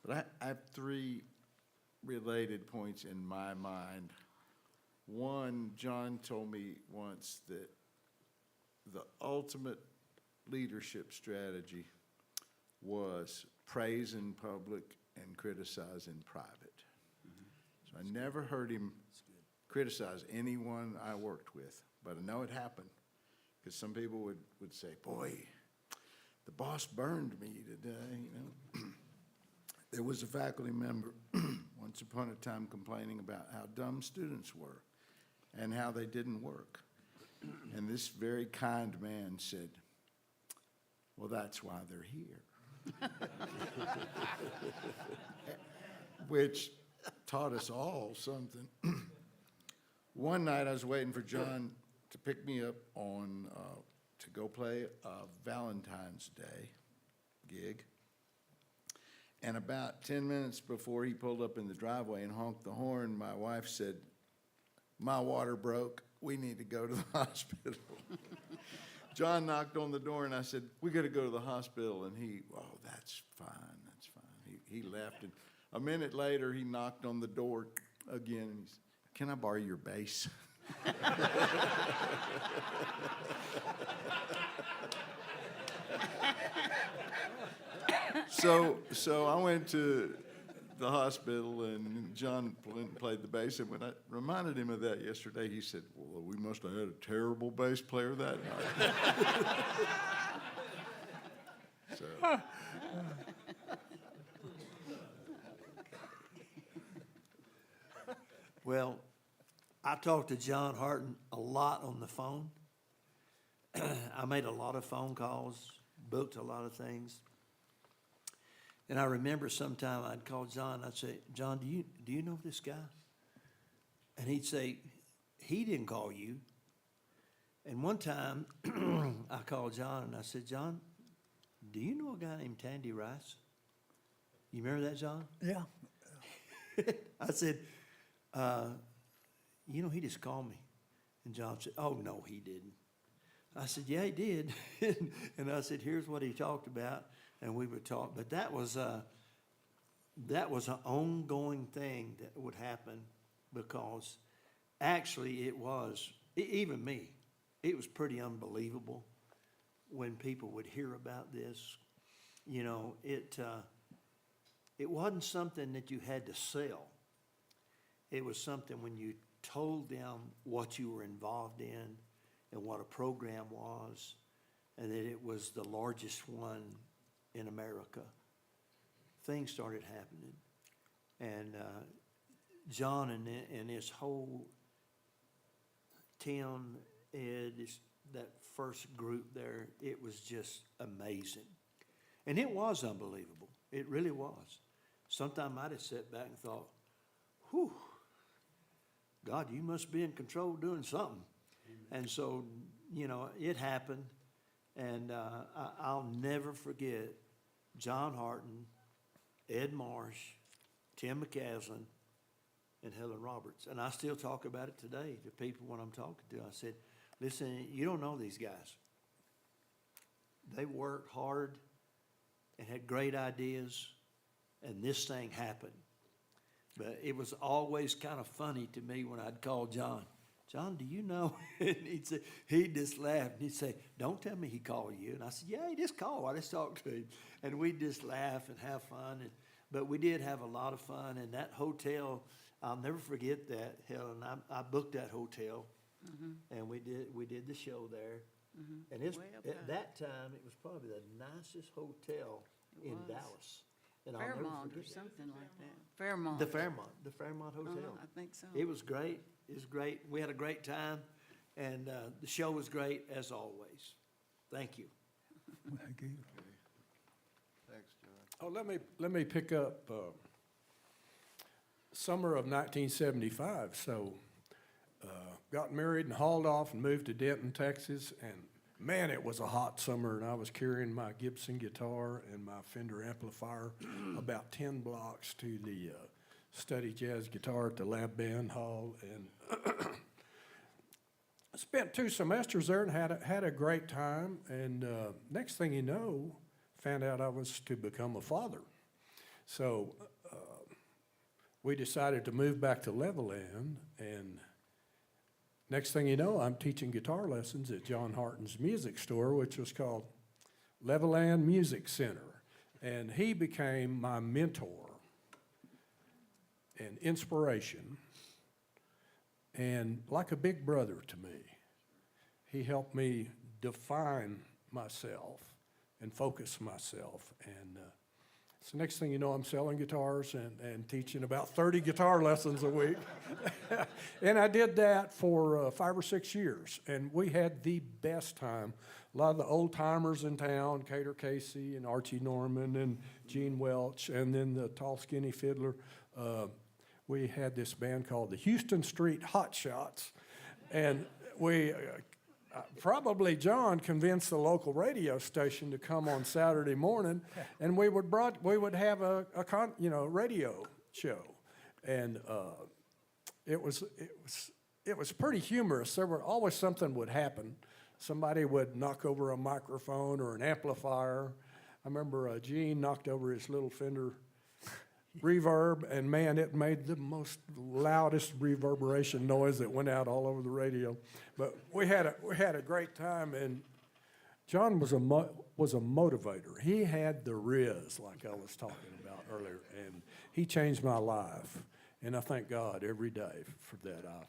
I have three related points in my mind. One, John told me once that the ultimate leadership strategy was praise in public and criticize in private. So I never heard him criticize anyone I worked with, but I know it happened, because some people would say, boy, the boss burned me today, you know. There was a faculty member once upon a time complaining about how dumb students were and how they didn't work. And this very kind man said, well, that's why they're here. Which taught us all something. One night I was waiting for John to pick me up to go play a Valentine's Day gig. And about 10 minutes before he pulled up in the driveway and honked the horn, my wife said, my water broke. We need to go to the hospital. John knocked on the door, and I said, we got to go to the hospital. And he, oh, that's fine, that's fine. He left, and a minute later, he knocked on the door again, and he said, can I borrow your bass? So I went to the hospital, and John played the bass, and when I reminded him of that yesterday, he said, well, we must have had a terrible bass player that night. So. Well, I talked to John Harton a lot on the phone. I made a lot of phone calls, booked a lot of things. And I remember sometime I'd call John, I'd say, John, do you know this guy? And he'd say, he didn't call you. And one time I called John and I said, John, do you know a guy named Tandy Rice? You remember that, John? Yeah. I said, you know, he just called me. And John said, oh, no, he didn't. I said, yeah, he did. And I said, here's what he talked about. And we would talk. But that was an ongoing thing that would happen, because actually it was, even me, it was pretty unbelievable when people would hear about this. You know, it wasn't something that you had to sell. It was something when you told them what you were involved in and what a program was, and that it was the largest one in America, things started happening. And John and his whole Tim, Ed, that first group there, it was just amazing. And it was unbelievable. It really was. Sometimes I'd have sat back and thought, whew, God, you must be in control doing something. And so, you know, it happened. And I'll never forget John Harton, Ed Marsh, Tim McCaslin, and Helen Roberts. And I still talk about it today to people when I'm talking to. I said, listen, you don't know these guys. They worked hard and had great ideas, and this thing happened. But it was always kind of funny to me when I'd call John. John, do you know? And he'd just laugh, and he'd say, don't tell me he called you. And I said, yeah, he just called. I just talked to him. And we'd just laugh and have fun. But we did have a lot of fun. And that hotel, I'll never forget that, Helen. I booked that hotel, and we did the show there. And Way up high. at that time, it was probably the nicest hotel It in was. Dallas. And I'll never Fairmont or forget it. something like that. Fairmont. The Fairmont Hotel. I think so. It was great. It was great. We had a great time, and the show was great as always. Thank you. Thank you. Thanks, John. Oh, let me pick up, summer of 1975. So, got married and hauled off and moved to Denton, Texas. And man, it was a hot summer, and I was carrying my Gibson guitar and my Fender amplifier about 10 blocks to the study jazz guitar at the Lab Band Hall. And I spent 2 semesters there and had a great time. And next thing you know, found out I was to become a father. So we decided to move back to Levelland, and next thing you know, I'm teaching guitar lessons at John Harton's music store, which was called Levelland Music Center. And he became my mentor and inspiration, and like a big brother to me. He helped me define myself and focus myself. And so next thing you know, I'm selling guitars and teaching about 30 guitar lessons a week. And I did that for 5 or 6 years, and we had the best time. A lot of the old timers in town, Cater Casey and Archie Norman and Gene Welch, and then the tall skinny fiddler. We had this band called the Houston Street Hot Shots, and we probably John convinced the local radio station to come on Saturday morning, and we would have a radio show, and it was pretty humorous. There were always something would happen. Somebody would knock over a microphone or an amplifier. I remember Gene knocked over his little Fender reverb, and man, it made the most loudest reverberation noise that went out all over the radio. But we had a great time, and John was a motivator. He had the riz, like I was talking about earlier, and he changed my life. And I thank God every day for that. I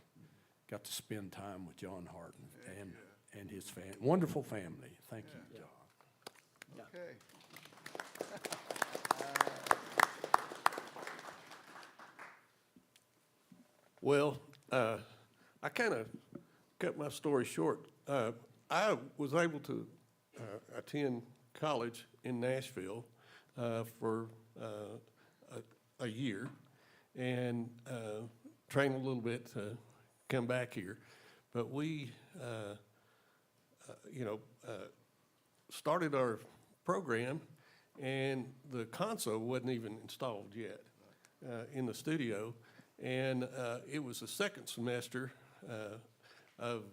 got to spend time with John Harton and his wonderful family. Thank you, John. Okay. Well, I kind of cut my story short. I was able to attend college in Nashville for a year and train a little bit to come back here. But we, started our program, and the console wasn't even installed yet in the studio. And it was the second semester of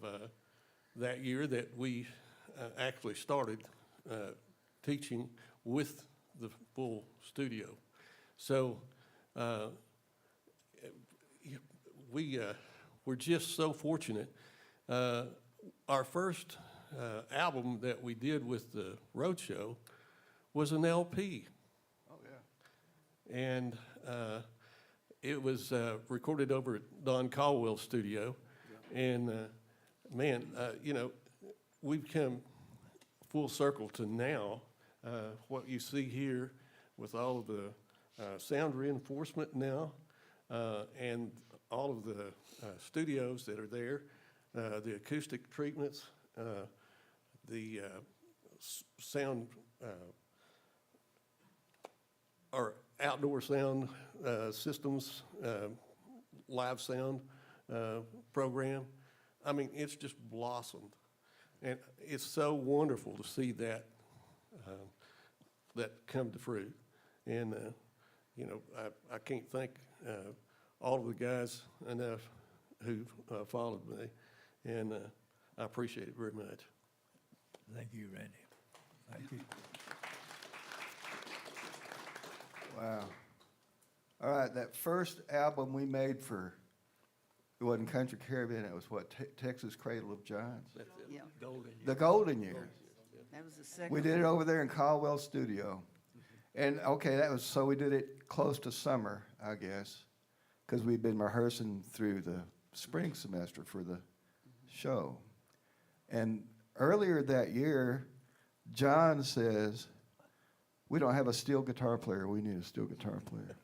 that year that we actually started teaching with the full studio. So we're just so fortunate. Our first album that we did with the Roadshow was an LP. Oh, yeah. And it was recorded over at Don Caldwell's studio. And man, we've come full circle to now. What you see here with all of the sound reinforcement now, and all of the studios that are there, the acoustic treatments, the sound or outdoor sound systems, live sound program. I mean, it's just blossomed. And it's so wonderful to see that that come to fruit. And, I can't thank all of the guys enough who followed me. And I appreciate it very much. Thank you, Randy. Thank you. Wow. All right, that first album we made for, it wasn't Country Caravan, it was what, Texas Cradle of Giants? Yeah, The Golden Years. that was the second. We did it over there in Caldwell Studio. And, okay, so we did it close to summer, I guess, because we'd been rehearsing through the spring semester for the show. And earlier that year, John says, we don't have a steel guitar player, we need a steel guitar player.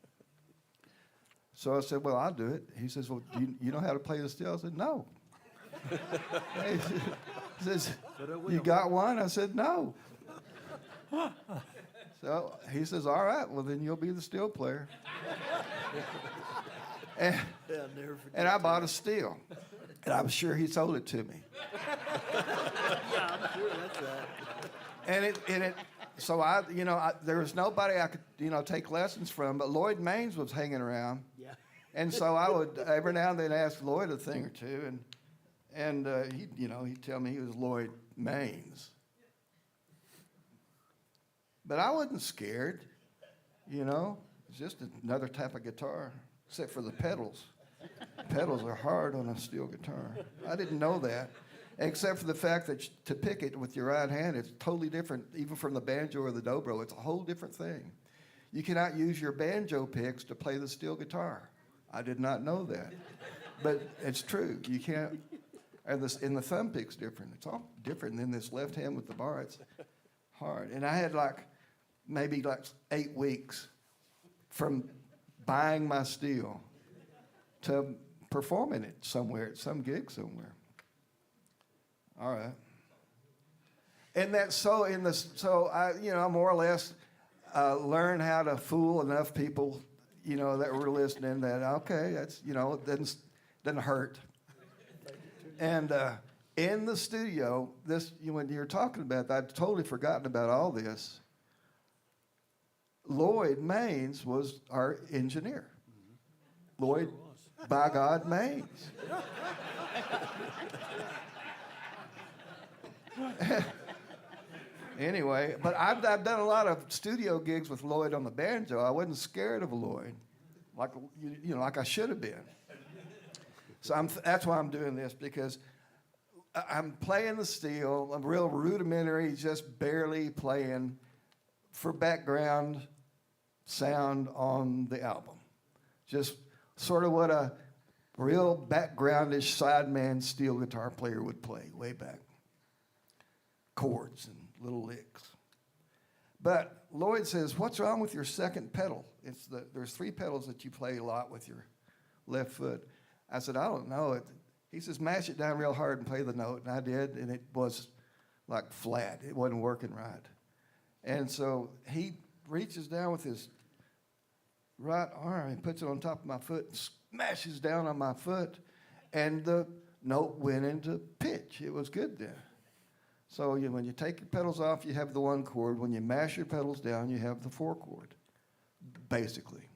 So I said, well, I'll do it. He says, well, do you know how to play the steel? I said, no. He says, you got one? I said, no. So he says, all right, well, then you'll be the steel player. and, and I bought a steel. And I'm sure he sold it to me. Yeah, I'm sure that's right. And it, so there was nobody I could, take lessons from, but Lloyd Maines was hanging around. Yeah. And so I would every now and then ask Lloyd a thing or two, and he'd tell me he was Lloyd Maines. But I wasn't scared, It's just another type of guitar, except for the pedals. Pedals are hard on a steel guitar. I didn't know that, except for the fact that to pick it with your right hand, it's totally different, even from the banjo or the dobro. It's a whole different thing. You cannot use your banjo picks to play the steel guitar. I did not know that, but it's true. You can't. And the thumb pick's different. It's all different than this left hand with the bar. It's hard. And I had maybe 8 weeks from buying my steel to performing it somewhere at some gig somewhere. All right. And I more or less learned how to fool enough people, that were listening that, okay, that's, it doesn't hurt. And in the studio, when you're talking about that, I'd totally forgotten about all this. Lloyd Maines was our engineer. Lloyd, by God, Maines. Anyway, but I've done a lot of studio gigs with Lloyd on the banjo. I wasn't scared of Lloyd, like I should have been. So that's why I'm doing this, because I'm playing the steel. I'm real rudimentary, just barely playing for background sound on the album. Just sort of what a real backgroundish sideman steel guitar player would play way back. Chords and little licks. But Lloyd says, what's wrong with your second pedal? There's 3 pedals that you play a lot with your left foot. I said, I don't know. He says, mash it down real hard and play the note. And I did, and it was flat. It wasn't working right. And so he reaches down with his right arm and puts it on top of my foot and smashes down on my foot. And the note went into pitch. It was good then. So when you take your pedals off, you have the 1 chord. When you mash your pedals down, you have the 4 chord, basically.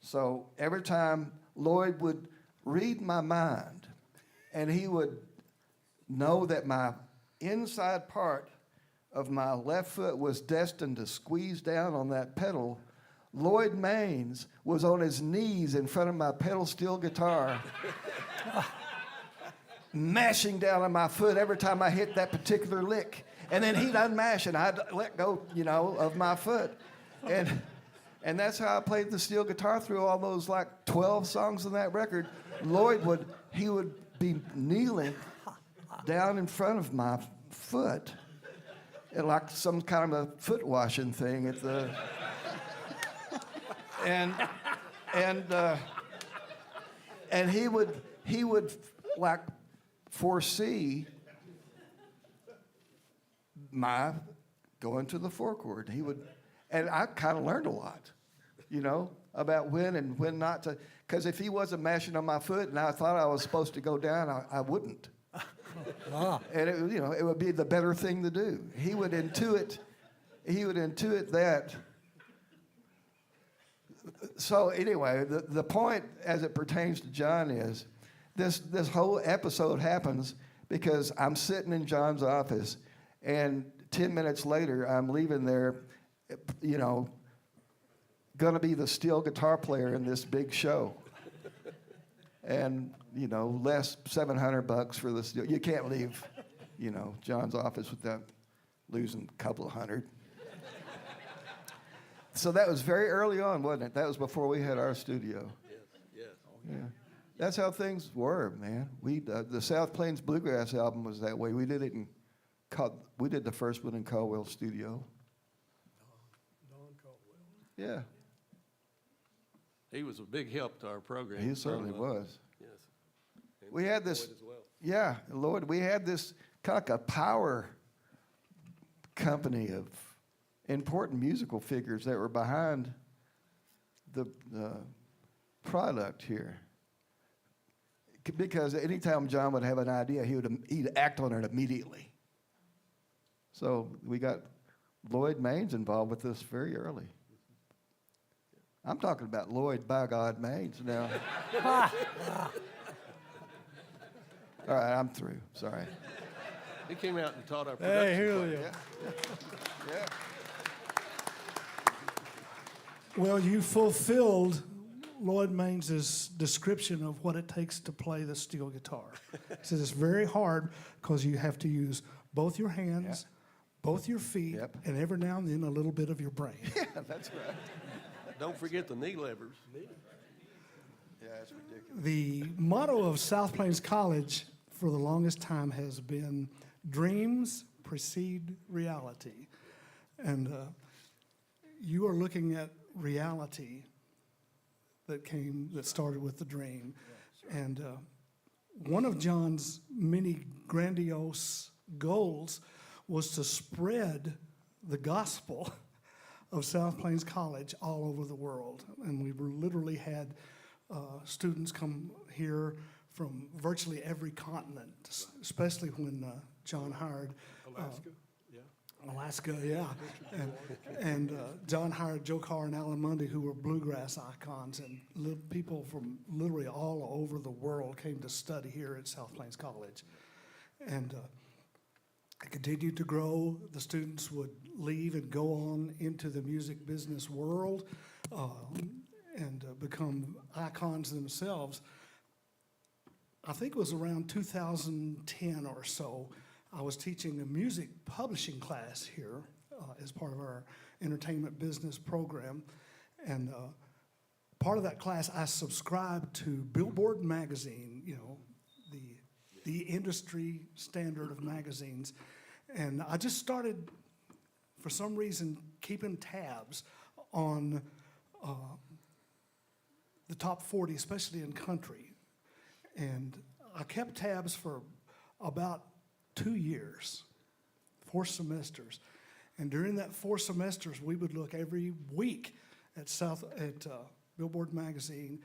So every time Lloyd would read my mind, and he would know that my inside part of my left foot was destined to squeeze down on that pedal, Lloyd Maines was on his knees in front of my pedal steel guitar, mashing down on my foot every time I hit that particular lick. And then he'd unmash and I'd let go, of my foot. And that's how I played the steel guitar through all those 12 songs on that record. Lloyd would be kneeling down in front of my foot, like some kind of a foot washing thing at the, and he would foresee my going to the 4 chord. And I kind of learned a lot, about when and when not to. Because if he wasn't mashing on my foot and I thought I was supposed to go down, I wouldn't. And it would be the better thing to do. He would intuit that. So anyway, the point as it pertains to John is this whole episode happens because I'm sitting in John's office, and 10 minutes later I'm leaving there, going to be the steel guitar player in this big show. And, you know, less $700 for the steel. You can't leave, you know, John's office without losing a couple of hundred. So that was very early on, wasn't it? That was before we had our studio. Yes. Yeah. That's how things were, man. The South Plains Bluegrass album was that way. We did it we did the first one in Caldwell Studio. Don Caldwell. Yeah, He was a big help to our program. he certainly was. Yes. And We had this, Lloyd as well. yeah, Lord, we had this kind of like a power company of important musical figures that were behind the product here. Because anytime John would have an idea, he'd act on it immediately. So we got Lloyd Maines involved with this very early. I'm talking about Lloyd by God Maines now. All right, I'm through. Sorry. He came out and taught our Hey, production. Julio. Yeah. Well, you fulfilled Lloyd Mains's description of what it takes to play the steel guitar. He says it's very hard because you have to use both your hands, both your feet, Yep. and every now and then a little bit of your brain. Yeah, that's right. Don't forget the knee levers. Yeah, it's ridiculous. The motto of South Plains College for the longest time has been dreams precede reality. And you are looking at reality that started with the dream. And one of John's many grandiose goals was to spread the gospel of South Plains College all over the world. And we literally had students come here from virtually every continent, especially when John hired Alaska, yeah. And John hired Joe Carr and Alan Mundy, who were bluegrass icons, and people from literally all over the world came to study here at South Plains College. And it continued to grow. The students would leave and go on into the music business world and become icons themselves. I think it was around 2010 or so, I was teaching a music publishing class here as part of our entertainment business program. And part of that class, I subscribed to Billboard magazine, you know, the industry standard of magazines. And I just started, for some reason, keeping tabs on the top 40, especially in country. And I kept tabs for about 2 years, 4 semesters. And during that 4 semesters, we would look every week at Billboard magazine.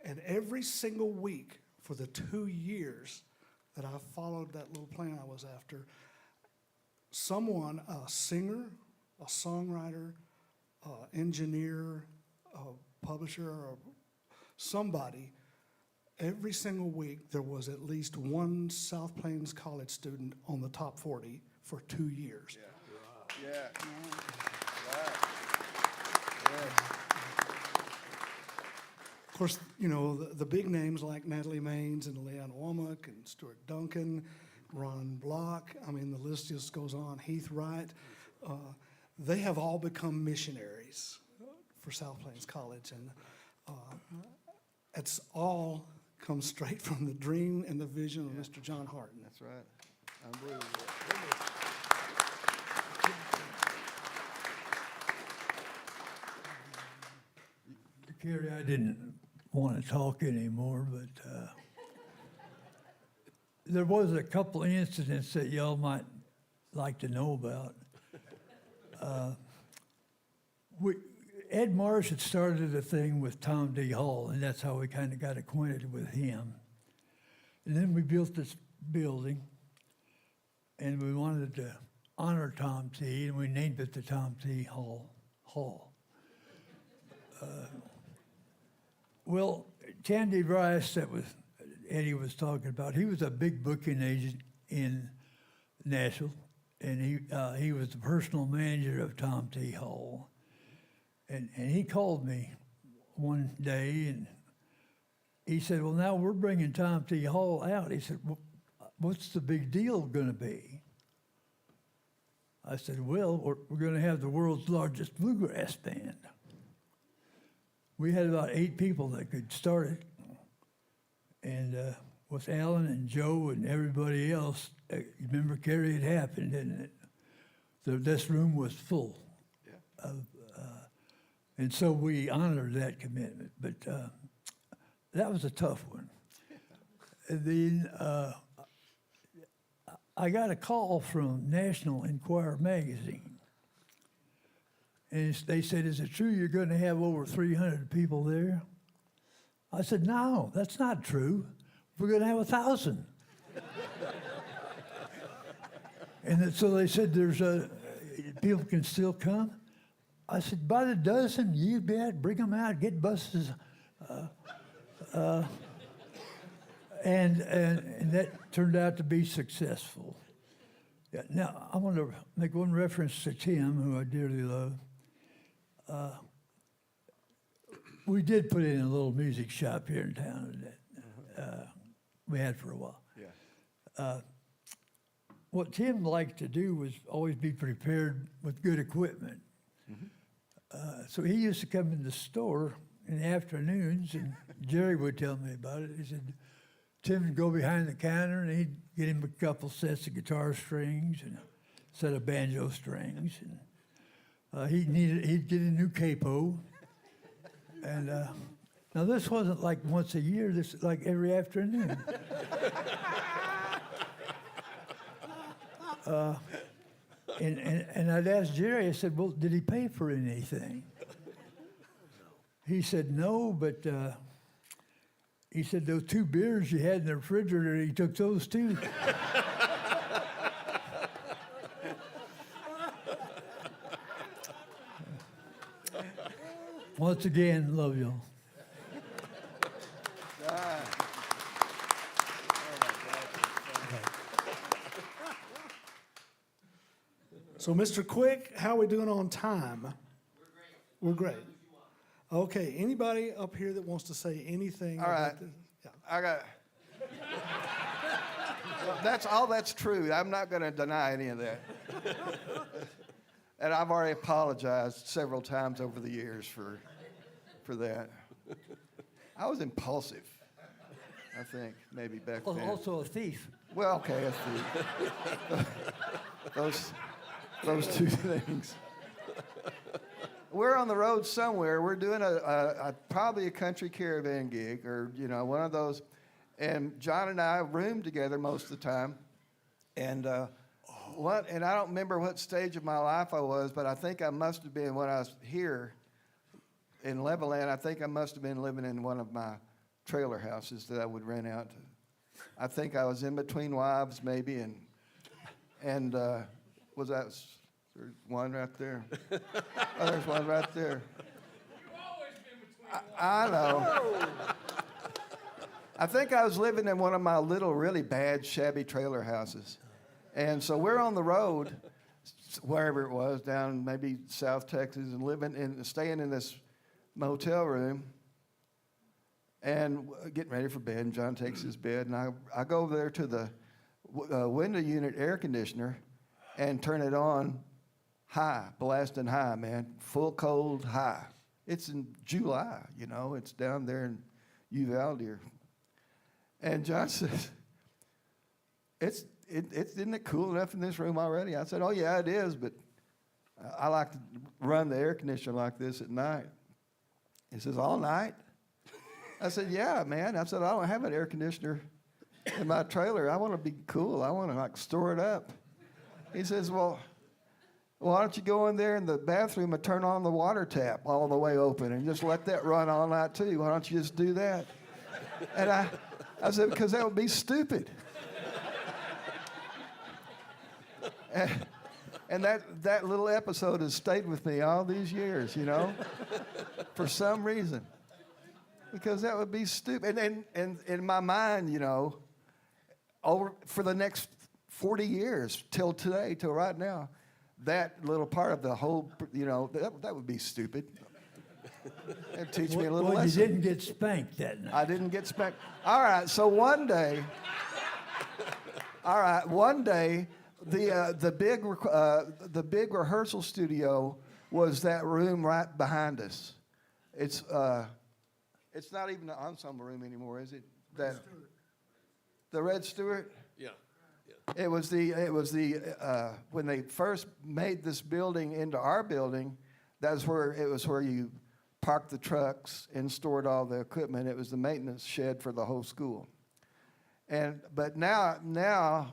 And every single week for the 2 years that I followed that little plan I was after, someone, a singer, a songwriter, engineer, a publisher, or somebody, every single week there was at least one South Plains College student on the top 40 for 2 years. Yeah. Yeah. Of course, you know, the big names like Natalie Maines and Leanne Womack and Stuart Duncan, Ron Block, I mean, the list just goes on, Heath Wright, they have all become missionaries for South Plains College. And it's all comes straight from the dream and the vision of Mr. John Harton. That's right. Unbelievable. Kerry, I didn't want to talk anymore, but there was a couple of incidents that y'all might like to know about. Ed Marsh had started a thing with Tom D. Hall, and that's how we kind of got acquainted with him. And then we built this building, and we wanted to honor Tom T., and we named it the Tom T. Hall. Well, Tandy Rice, that was Eddie was talking about, he was a big booking agent in Nashville, and he was the personal manager of Tom T. Hall. And he called me one day and he said, well, now we're bringing Tom T. Hall out. He said, well, what's the big deal going to be? I said, well, we're going to have the world's largest bluegrass band. We had about 8 people that could start it. And with Alan and Joe and everybody else, you remember, Kerry, it happened, didn't it? This room was full. Yeah. And so we honored that commitment. But that was a tough one. And then I got a call from National Enquirer magazine. And they said, is it true you're going to have over 300 people there? I said, no, that's not true. We're going to have 1,000. And so they said, people can still come. I said, by the dozen, you bet, bring them out, get buses. And that turned out to be successful. Yeah, now, I want to make one reference to Tim, who I dearly love. We did put in a little music shop here in town that we had for a while. Yeah. What Tim liked to do was always be prepared with good equipment. So he used to come in the store in the afternoons, and Jerry would tell me about it. He said, Tim would go behind the counter, and he'd get him a couple sets of guitar strings and a set of banjo strings. And he'd get a new capo. And now this wasn't like once a year, this was like every afternoon. And I'd ask Jerry, I said, well, did he pay for anything? He said, no, but he said, those 2 beers you had in the refrigerator, he took those too. Once again, love y'all. So, Mr. Quick, how are we doing on time? We're great. Okay, anybody up here that wants to say anything? All right. about this? Yeah. I got. Well, that's true. I'm not going to deny any of that. And I've already apologized several times over the years for that. I was impulsive, I think, maybe back then. Also a thief. Well, okay, those 2 things. We're on the road somewhere. We're doing probably a country caravan gig, or one of those. And John and I roomed together most of the time. And and I don't remember what stage of my life I was, but I think I must have been when I was here in Levelland. I think I must have been living in one of my trailer houses that I would rent out. I think I was in between wives, maybe, and was that there's one right there? Oh, there's one right there. You've always been between wives. I know. I think I was living in one of my little, really bad, shabby trailer houses. And so we're on the road, wherever it was, down maybe South Texas, and staying in this motel room and getting ready for bed. And John takes his bed, and I go over there to the window unit air conditioner and turn it on high, blasting high, man, full cold high. It's in July, it's down there in Uvalde. And John says, isn't it cool enough in this room already? I said, oh, yeah, it is, but I like to run the air conditioner like this at night. He says, all night? I said, yeah, man. I said, I don't have an air conditioner in my trailer. I want to be cool. I want to, store it up. He says, well, why don't you go in there in the bathroom and turn on the water tap all the way open and just let that run all night, too? Why don't you just do that? And I said, because that would be stupid. And that little episode has stayed with me all these years, for some reason. Because that would be stupid. And in my mind, over for the next 40 years, till today, till right now, that little part of the whole, that would be stupid. It'd teach me a little Well, you lesson. didn't get spanked that night. I didn't get spanked. All right, so one day, the big rehearsal studio was that room right behind us. It's not even the ensemble room anymore, is it? The Red Stewart. Yeah, It was when they first made this building into our building, it was where you parked the trucks and stored all the equipment. It was the maintenance shed for the whole school. But now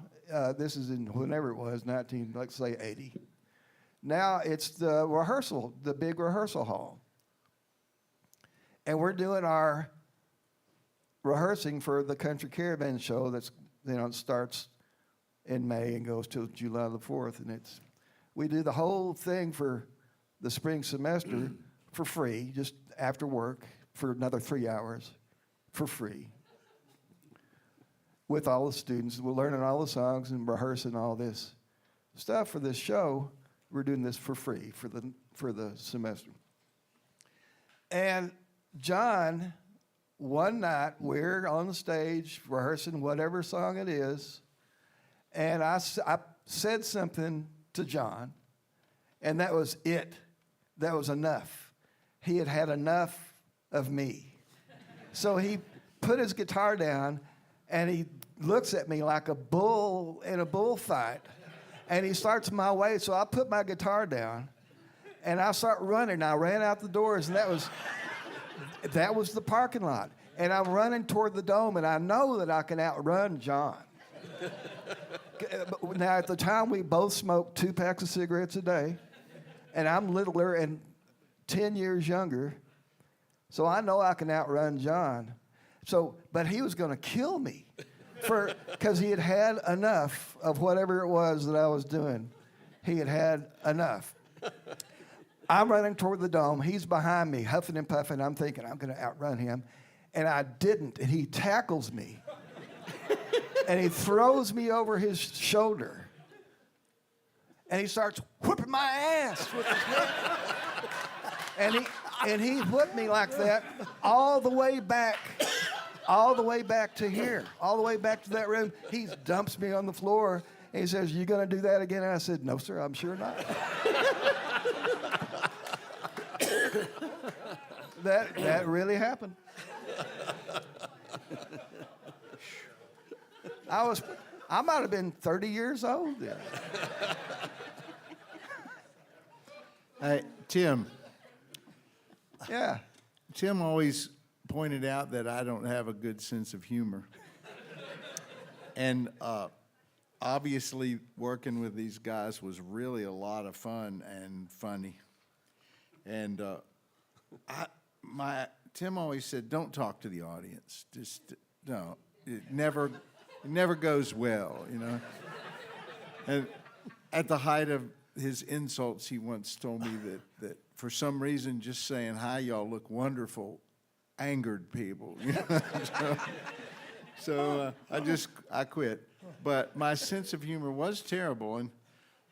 this is in whenever it was, let's say 80. Now it's the big rehearsal hall. And we're doing our rehearsing for the Country Caravan show it starts in May and goes till July the 4th. And we do the whole thing for the spring semester for free, just after work for another 3 hours for free. With all the students, we're learning all the songs and rehearsing all this stuff for this show. We're doing this for free for the semester. And John, one night, we're on the stage rehearsing whatever song it is, and I said something to John, and that was it. That was enough. He had had enough of me. So he put his guitar down, and he looks at me like a bull in a bullfight, and he starts my way. So I put my guitar down, and I start running. I ran out the doors, and that was the parking lot. And I'm running toward the dome, and I know that I can outrun John. Now, at the time, we both smoked 2 packs of cigarettes a day, and I'm littler and 10 years younger, so I know I can outrun John. But he was going to kill me because he had had enough of whatever it was that I was doing. He had had enough. I'm running toward the dome. He's behind me, huffing and puffing. I'm thinking I'm going to outrun him. And I didn't. And he tackles me. And he throws me over his shoulder. And he starts whipping my ass with his whip. And he whipped me like that all the way back to here, all the way back to that room. He dumps me on the floor. And he says, "You going to do that again?" And I said, "No, sir, I'm sure not." That really happened. I might have been 30 years old then. Hey, Tim. Yeah. Tim always pointed out that I don't have a good sense of humor. And obviously working with these guys was really a lot of fun and funny. And Tim always said, "Don't talk to the audience. Just no. It never goes well, you know." And at the height of his insults, he once told me that for some reason, just saying, "Hi, y'all look wonderful," angered people. You know? So I quit. But my sense of humor was terrible. And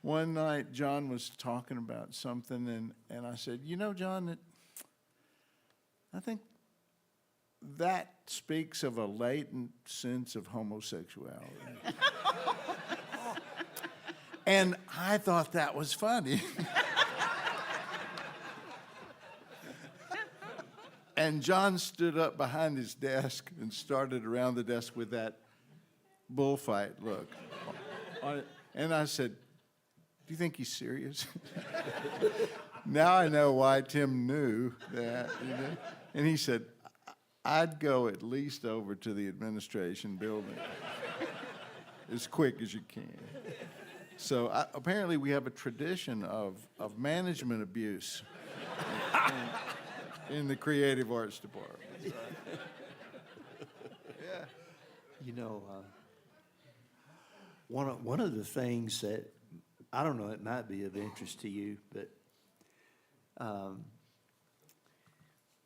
one night, John was talking about something, and I said, "You know, John, I think that speaks of a latent sense of homosexuality." And I thought that was funny. And John stood up behind his desk and started around the desk with that bullfight look. And I said, "Do you think he's serious?" Now I know why Tim knew that. You know? And he said, "I'd go at least over to the administration building as quick as you can." So apparently we have a tradition of management abuse in the creative arts department. Yeah. You know, one of the things that, I don't know, it might be of interest to you, but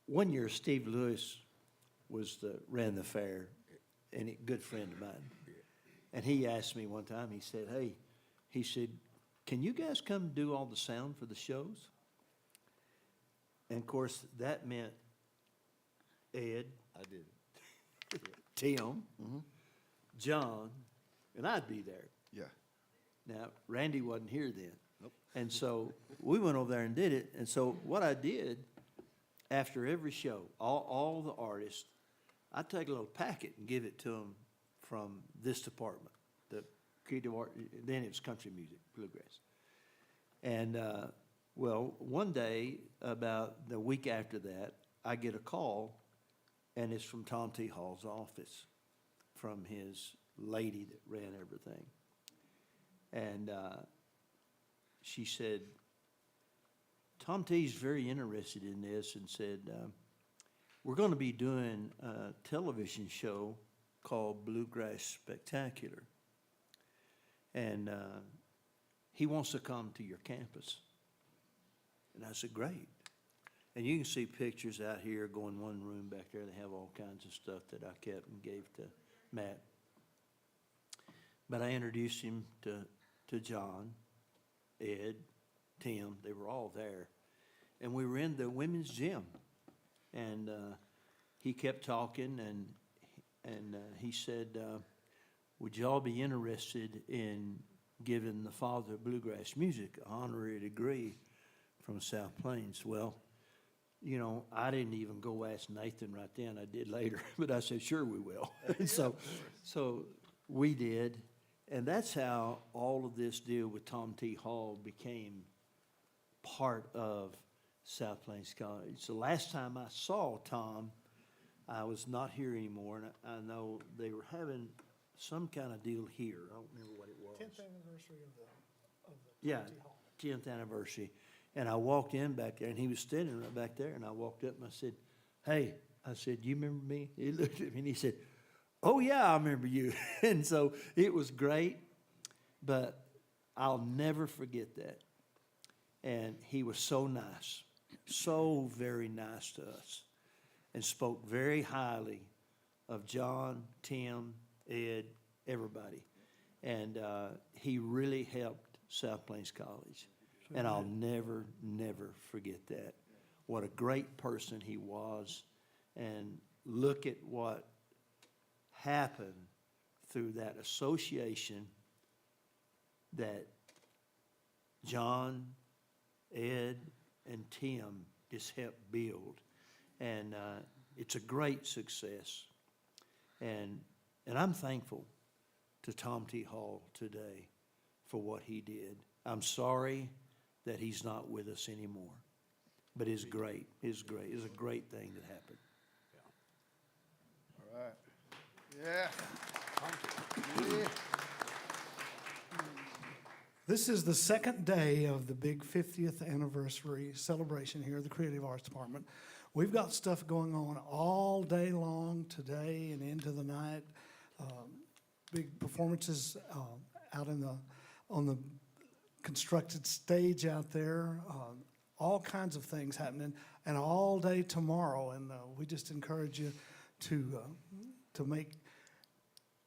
one year Steve Lewis ran the fair, and a good friend of mine. And he asked me one time, he said, "Can you guys come do all the sound for the shows?" And of course, that meant Ed, I did. Tim, John, and I'd be there. Yeah. Now, Randy wasn't here then. Nope. And so we went over there and did it. And so what I did, after every show, all the artists, I'd take a little packet and give it to them from this department, the creative art, then it was country music, bluegrass. And, well, one day, about the week after that, I get a call, and it's from Tom T. Hall's office, from his lady that ran everything. And she said, Tom T's very interested in this, and said, we're going to be doing a television show called Bluegrass Spectacular. And he wants to come to your campus. And I said, great. And you can see pictures out here, go in one room back there, they have all kinds of stuff that I kept and gave to Matt. But I introduced him to John, Ed, Tim, they were all there. And we were in the women's gym. And he kept talking, and he said, would y'all be interested in giving the father of bluegrass music an honorary degree from South Plains? Well, you know, I didn't even go ask Nathan right then. I did later, but I said, sure, we will. And so we did. And that's how all of this deal with Tom T. Hall became part of South Plains College. The last time I saw Tom, I was not here anymore, and I know they were having some kind of deal here. I don't remember what it was. 10th anniversary of the Yeah, Tom T. Hall. 10th anniversary. And I walked in back there, and he was standing right back there, and I walked up and I said, hey, I said, you remember me? He looked at me and he said, oh yeah, I remember you. And so it was great, but I'll never forget that. And he was so nice, so very nice to us, and spoke very highly of John, Tim, Ed, everybody. And he really helped South Plains College. And I'll never, never forget that. What a great person he was. And look at what happened through that association that John, Ed, and Tim just helped build. And it's a great success. And I'm thankful to Tom T. Hall today for what he did. I'm sorry that he's not with us anymore. But it's great. It's great. It's a great thing that happened. All right. Yeah. Yeah. This is the second day of the big 50th anniversary celebration here at the Creative Arts Department. We've got stuff going on all day long today and into the night. Big performances out on the constructed stage out there. All kinds of things happening, and all day tomorrow. And we just encourage you to make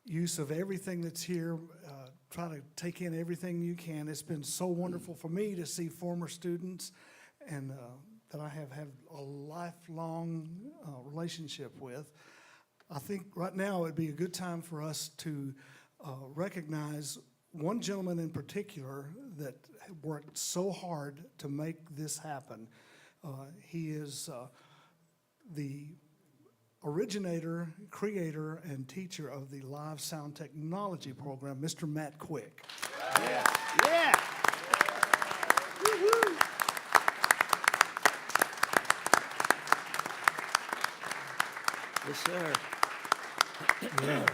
use of everything that's here. Try to take in everything you can. It's been so wonderful for me to see former students and that I have had a lifelong relationship with. I think right now it'd be a good time for us to recognize one gentleman in particular that worked so hard to make this happen. He is the originator, creator, and teacher of the Live Sound Technology program, Mr. Matt Quick. Yeah. Yeah. Woo-hoo. Yes, sir. Yeah.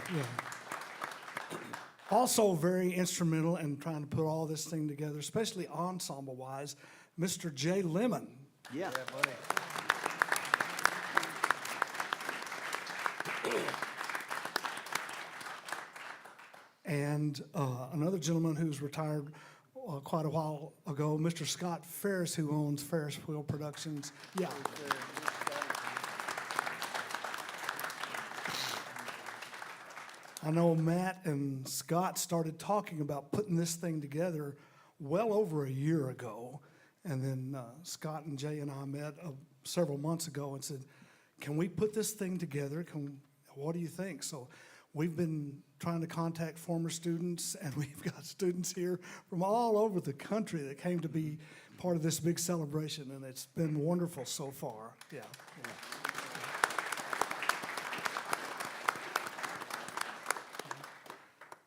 Also very instrumental in trying to put all this thing together, especially ensemble-wise, Mr. Jay Lemon. Yeah. And another gentleman who's retired quite a while ago, Mr. Scott Ferris, who owns Ferris Wheel Productions. Yeah. I know Matt and Scott started talking about putting this thing together well over a year ago. And then Scott and Jay and I met several months ago and said, can we put this thing together? What do you think? So we've been trying to contact former students, and we've got students here from all over the country that came to be part of this big celebration, and it's been wonderful so far. Yeah.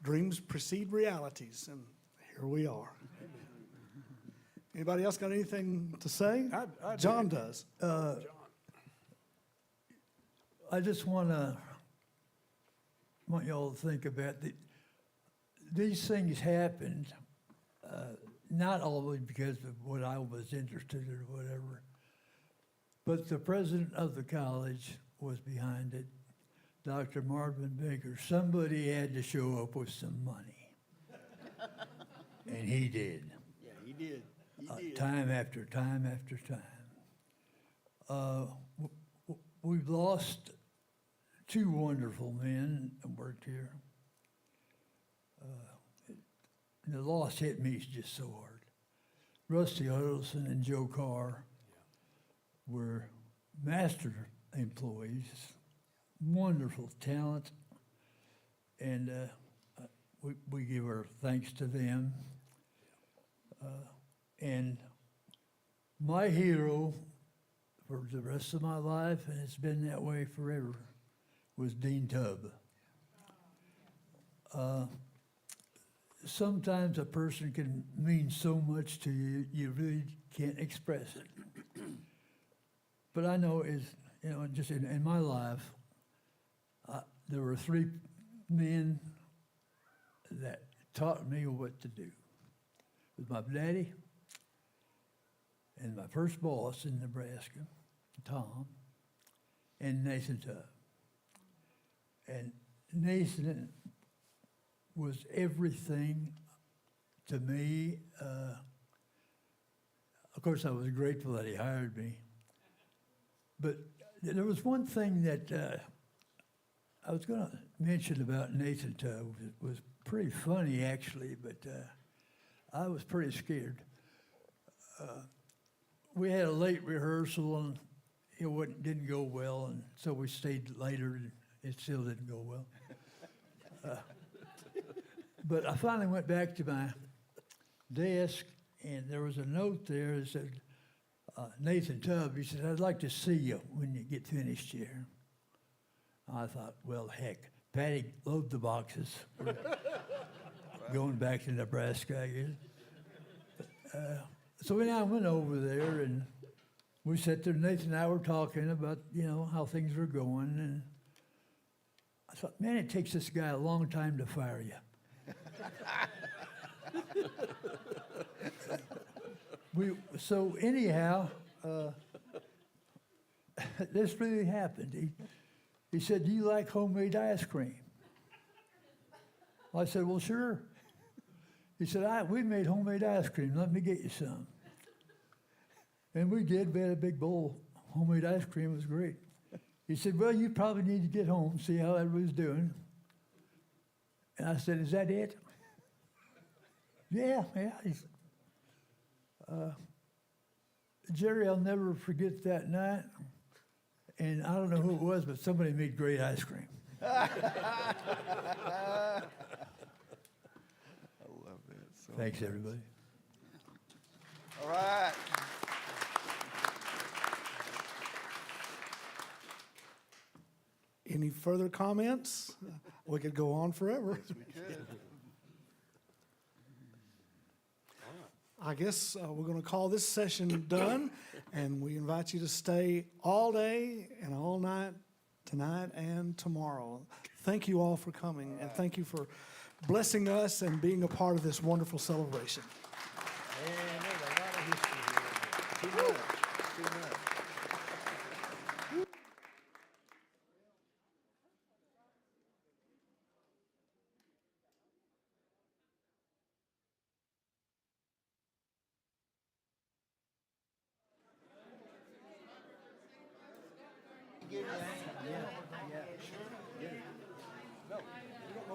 Dreams precede realities, and here we are. Anybody else got anything to say? I do. John does. I just want y'all to think about these things happened, not always because of what I was interested in or whatever, but the president of the college was behind it, Dr. Marvin Baker. Somebody had to show up with some money, and he did. Yeah, he did. Time after time after time. We've lost two wonderful men that worked here. The loss hit me just so hard. Rusty Huddleston and Joe Carr were master employees, wonderful talent, and we give our thanks to them. And my hero for the rest of my life, and it's been that way forever, was Dean Tubb. Sometimes a person can mean so much to you, you really can't express it. But I know just in my life, there were three men that taught me what to do. It was my daddy and my first boss in Nebraska, Tom, and Nathan Tubb. And Nathan was everything to me. Of course, I was grateful that he hired me. But there was one thing that I was going to mention about Nathan Tubb. It was pretty funny, actually, but I was pretty scared. We had a late rehearsal, and it didn't go well, and so we stayed later, and it still didn't go well. But I finally went back to my desk, and there was a note there that said, Nathan Tubb, he said, I'd like to see you when you get finished here. I thought, well, heck, Patty, load the boxes. We're going back to Nebraska, I guess. So we now went over there, and we sat there, Nathan and I were talking about, how things were going, and I thought, man, it takes this guy a long time to fire you. So anyhow, this really happened. He said, do you like homemade ice cream? I said, well, sure. He said, we made homemade ice cream. Let me get you some. And we did. We had a big bowl of homemade ice cream. It was great. He said, well, you probably need to get home, see how everybody's doing. And I said, is that it? Yeah. Jerry, I'll never forget that night. And I don't know who it was, but somebody made great ice cream. I love that. So Thanks, everybody. all right. Any further comments? We could go on forever. We could. I guess we're going to call this session done, and we invite you to stay all day and all night, tonight and tomorrow. Thank you all for coming, and thank you for blessing us and being a part of this wonderful celebration. And there's a lot of history here. Too much.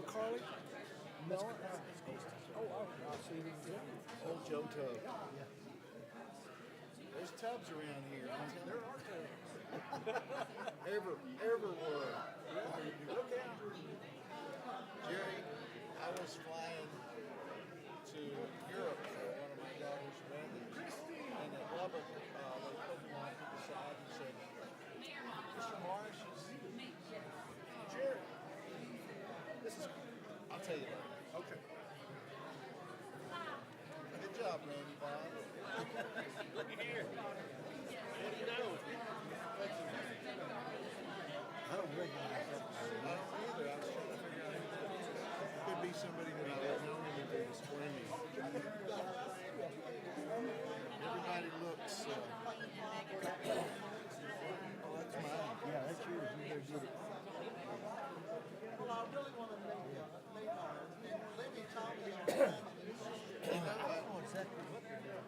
Carly? No. Oh, I'll see you. Old Joe Tub. There's tubs around here. There are tubs. Everywhere. Look out. Jerry, I was flying to Europe for one of my daughter's weddings. And at Lubbock, they put me on to the side and said, Mr. Marsh, Jerry, this is, I'll tell you later. Okay. Good job, Randy Bob. Look at here. What do you know? I don't recognize that. I don't either. I was trying to figure out who that is. Could be somebody that I don't know when they was swimming. Everybody looks. Oh, that's mine. Yeah, that's yours. You better get it. Well, I really want to meet her. Let me talk to you. I don't know exactly what they're doing.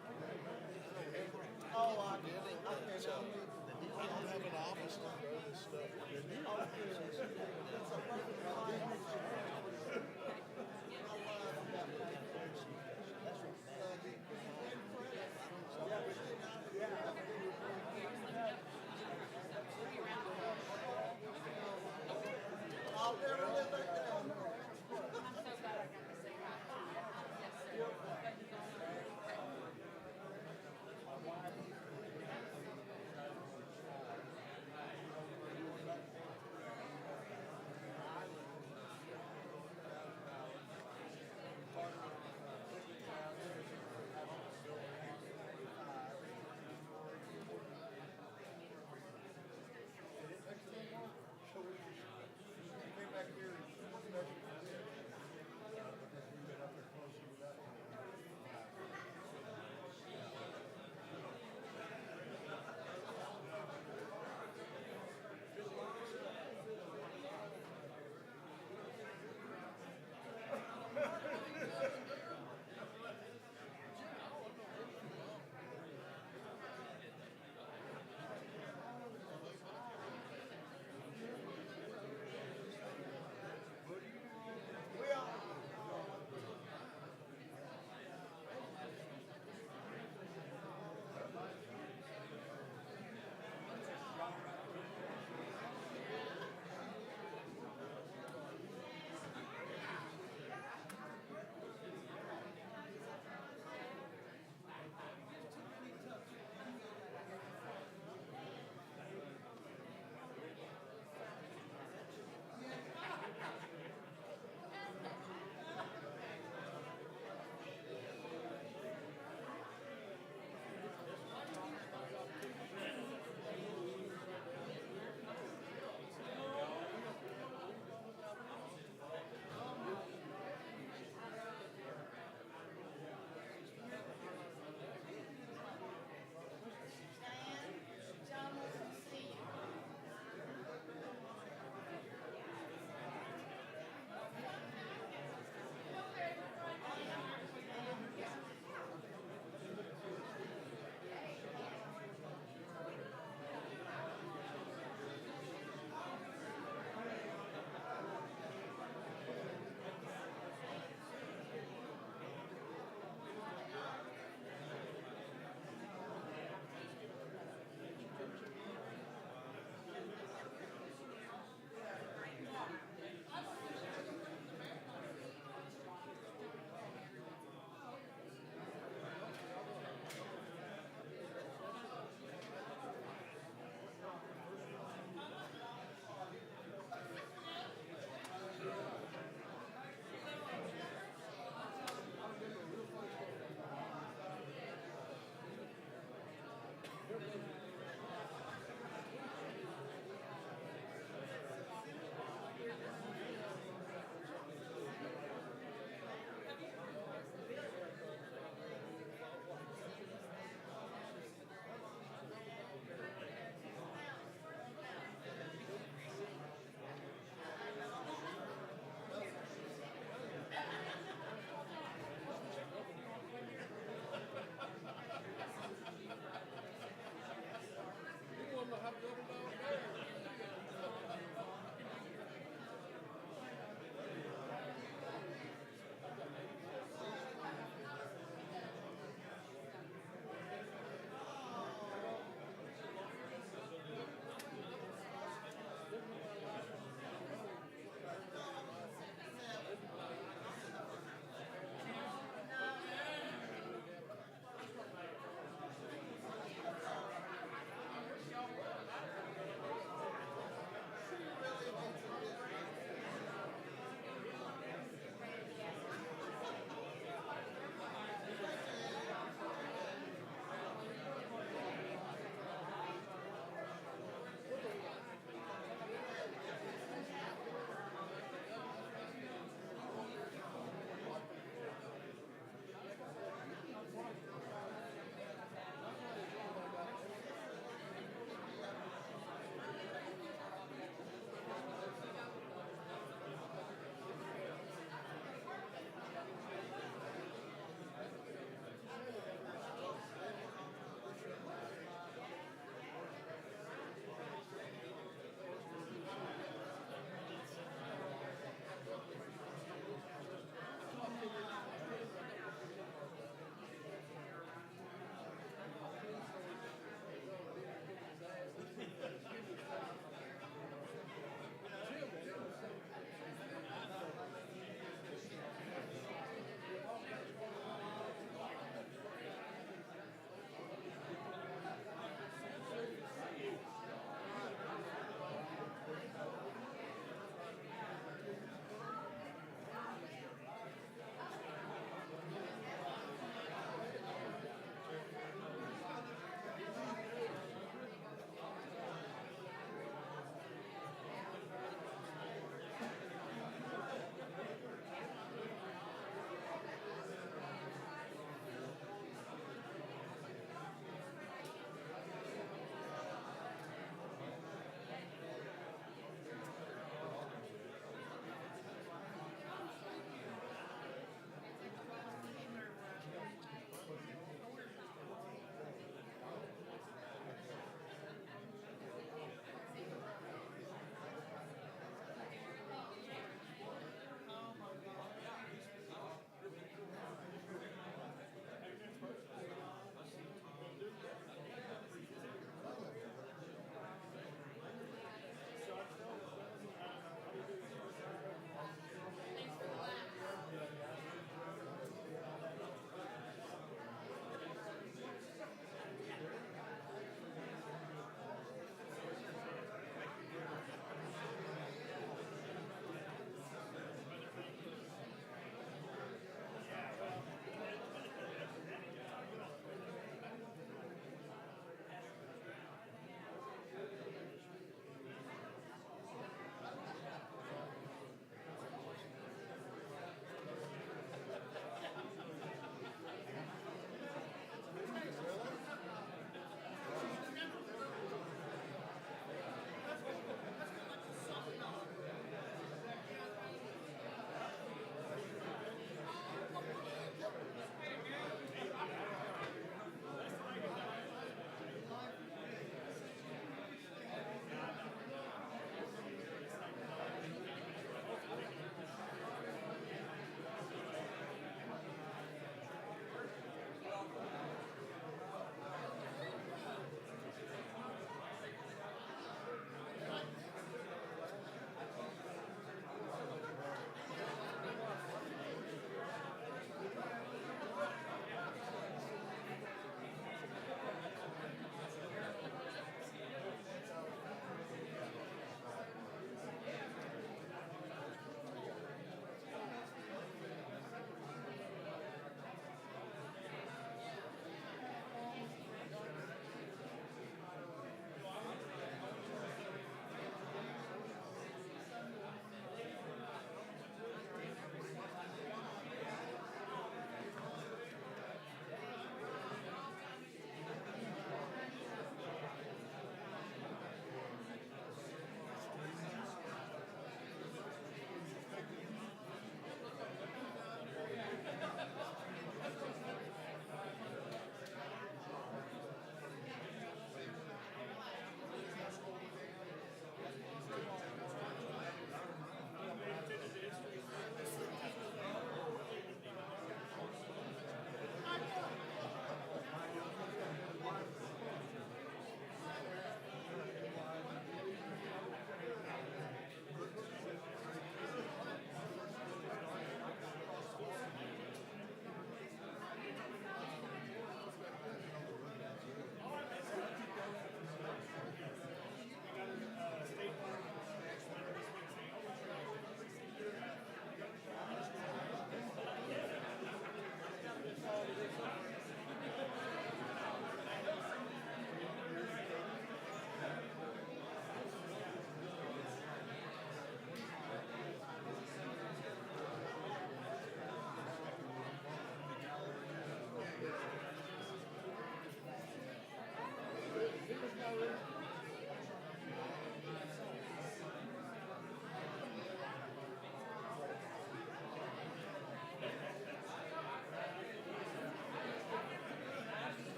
Oh, I Did it? So, I don't have an office to throw this stuff. I'll never live that down. Came back here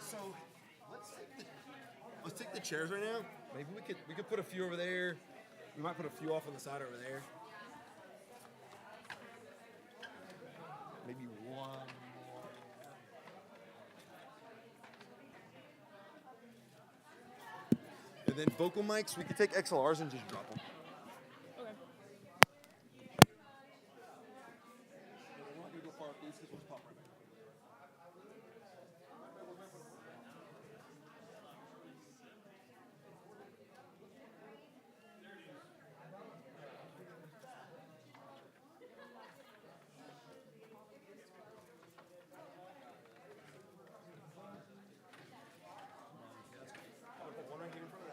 So let's take the chairs right now. Maybe we could put a few over there. We might put a few off on the side over there. Maybe one more. And then vocal mics, we could take XLRs and just drop them. Okay. We're not gonna go far up these because we'll just pop right back. One right here in front of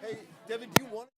that. Hey, Devin, do you want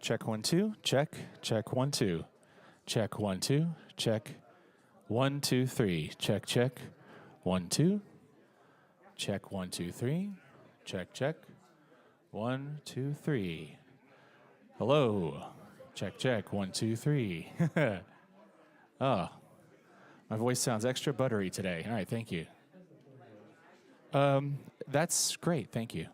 Check 1 2. Check. Check 1 2. Check 1 2. Check 1 2 3. Check check 1 2. Check 1 2 3. Check check 1 2 3. Hello. Check check 1 2 3. Oh, my voice sounds extra buttery today. All right, thank you. That's great. Thank you.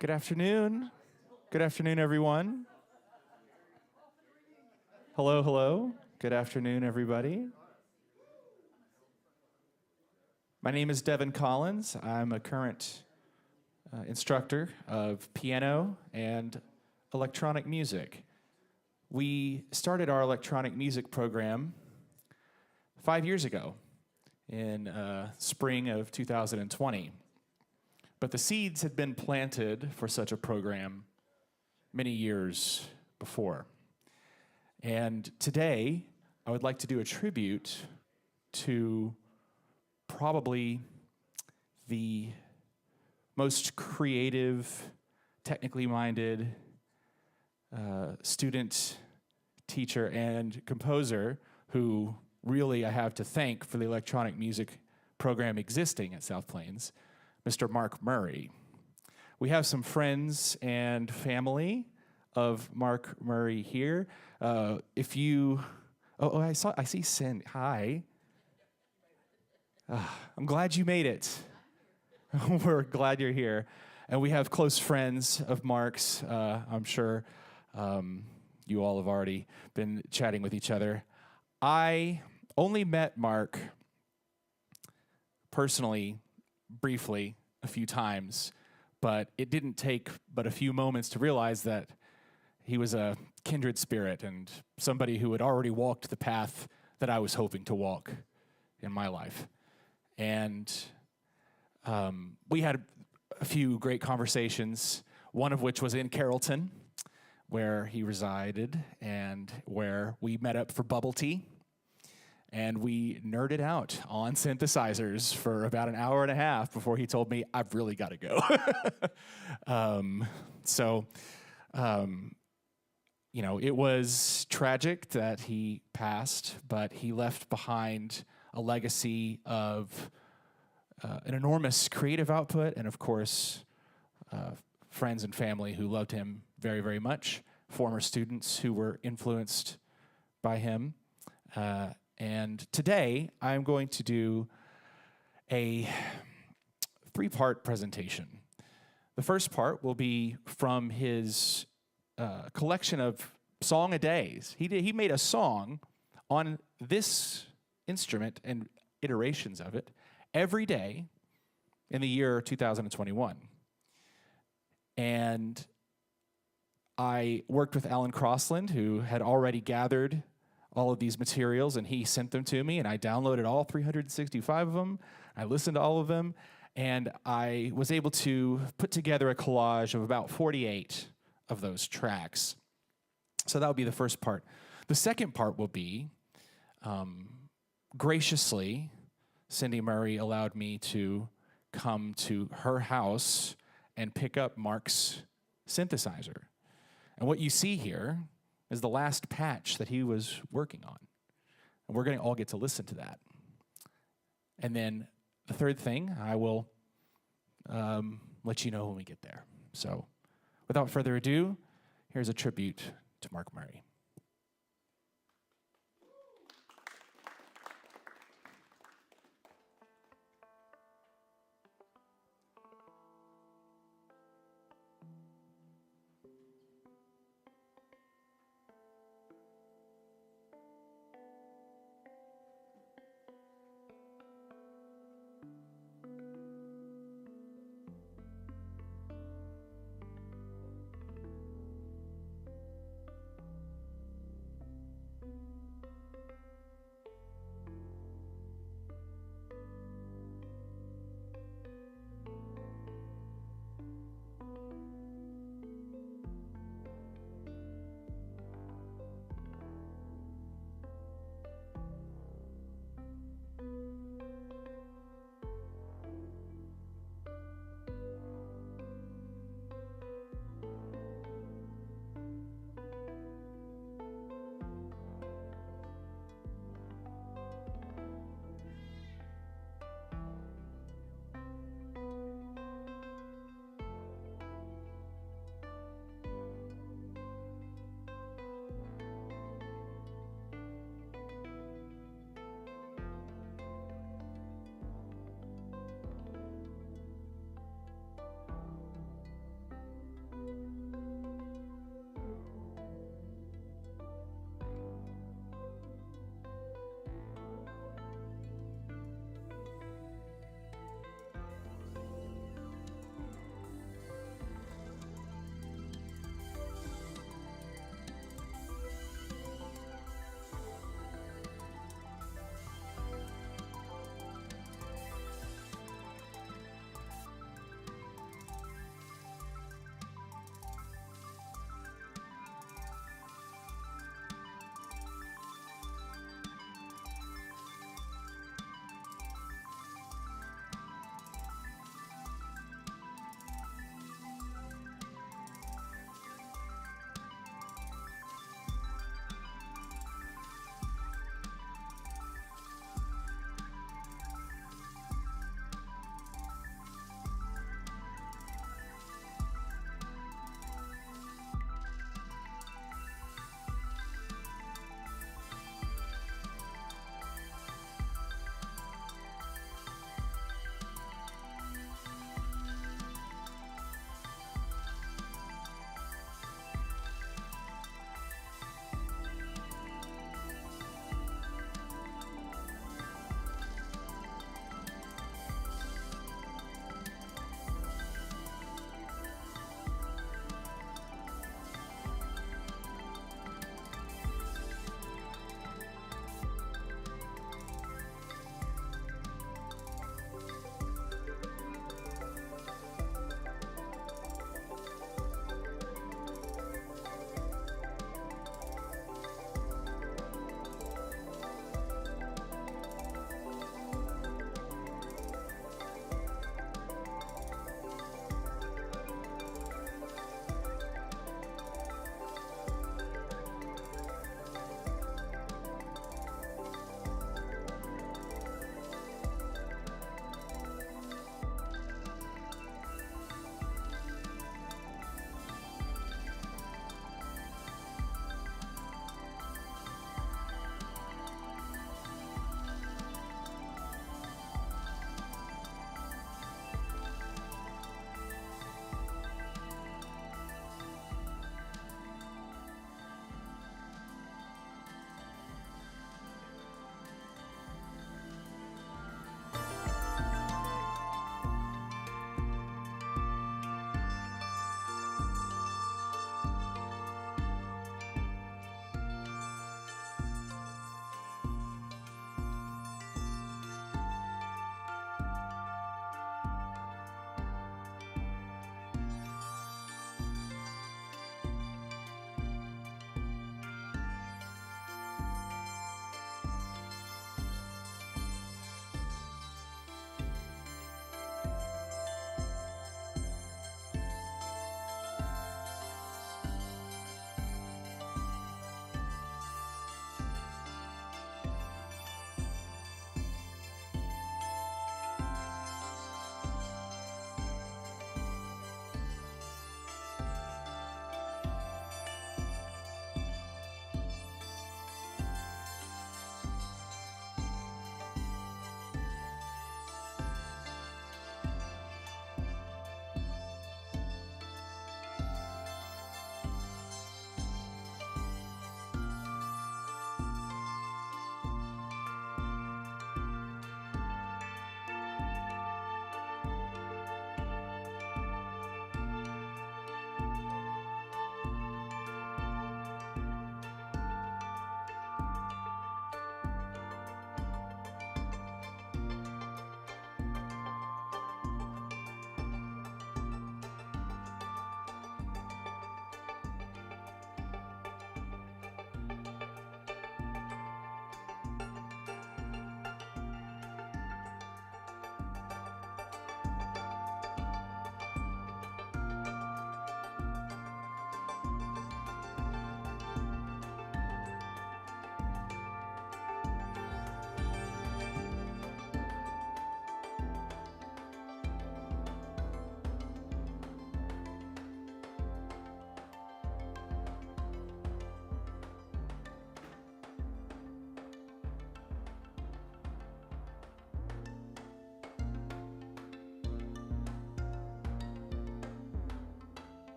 Good afternoon. Good afternoon, everyone. Hello, hello. Good afternoon, everybody. My name is Devin Collins. I'm a current instructor of piano and electronic music. We started our electronic music program 5 years ago in spring of 2020. But the seeds had been planted for such a program many years before. And today, I would like to do a tribute to probably the most creative, technically minded student, teacher, and composer who really I have to thank for the electronic music program existing at South Plains, Mr. Mark Murray. We have some friends and family of Mark Murray here. If you, I see Sin. Hi. I'm glad you made it. We're glad you're here. And we have close friends of Mark's. I'm sure you all have already been chatting with each other. I only met Mark personally, briefly, a few times, but it didn't take but a few moments to realize that he was a kindred spirit and somebody who had already walked the path that I was hoping to walk in my life. And we had a few great conversations, one of which was in Carrollton, where he resided and where we met up for bubble tea. And we nerded out on synthesizers for about an hour and a half before he told me, I've really got to go. It was tragic that he passed, but he left behind a legacy of an enormous creative output and, of course, friends and family who loved him very, very much, former students who were influenced by him. And today, I'm going to do a 3-part presentation. The first part will be from his collection of song-a-days. He made a song on this instrument and iterations of it every day in the year 2021. And I worked with Alan Crossland, who had already gathered all of these materials, and he sent them to me, and I downloaded all 365 of them. I listened to all of them, and I was able to put together a collage of about 48 of those tracks. So that would be the first part. The second part will be, graciously, Cindy Murray allowed me to come to her house and pick up Mark's synthesizer. And what you see here is the last patch that he was working on. And we're going to all get to listen to that. And then the third thing, I will let you know when we get there. So without further ado, here's a tribute to Mark Murray.